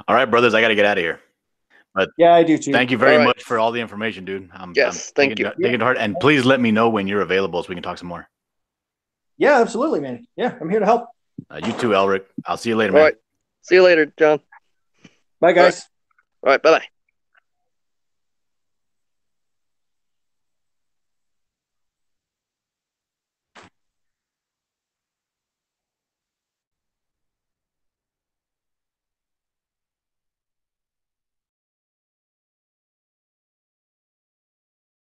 All right, brothers, I got to get out of here. But yeah, I do too. Thank you very much for all the information, dude. I'm thank you. Taking it to heart, and please let me know when you're available so we can talk some more. Yeah, absolutely, man. Yeah, I'm here to help. You too, Elric. I'll see you later, man. All right. See you later, John. Bye, guys. All right. Bye-bye.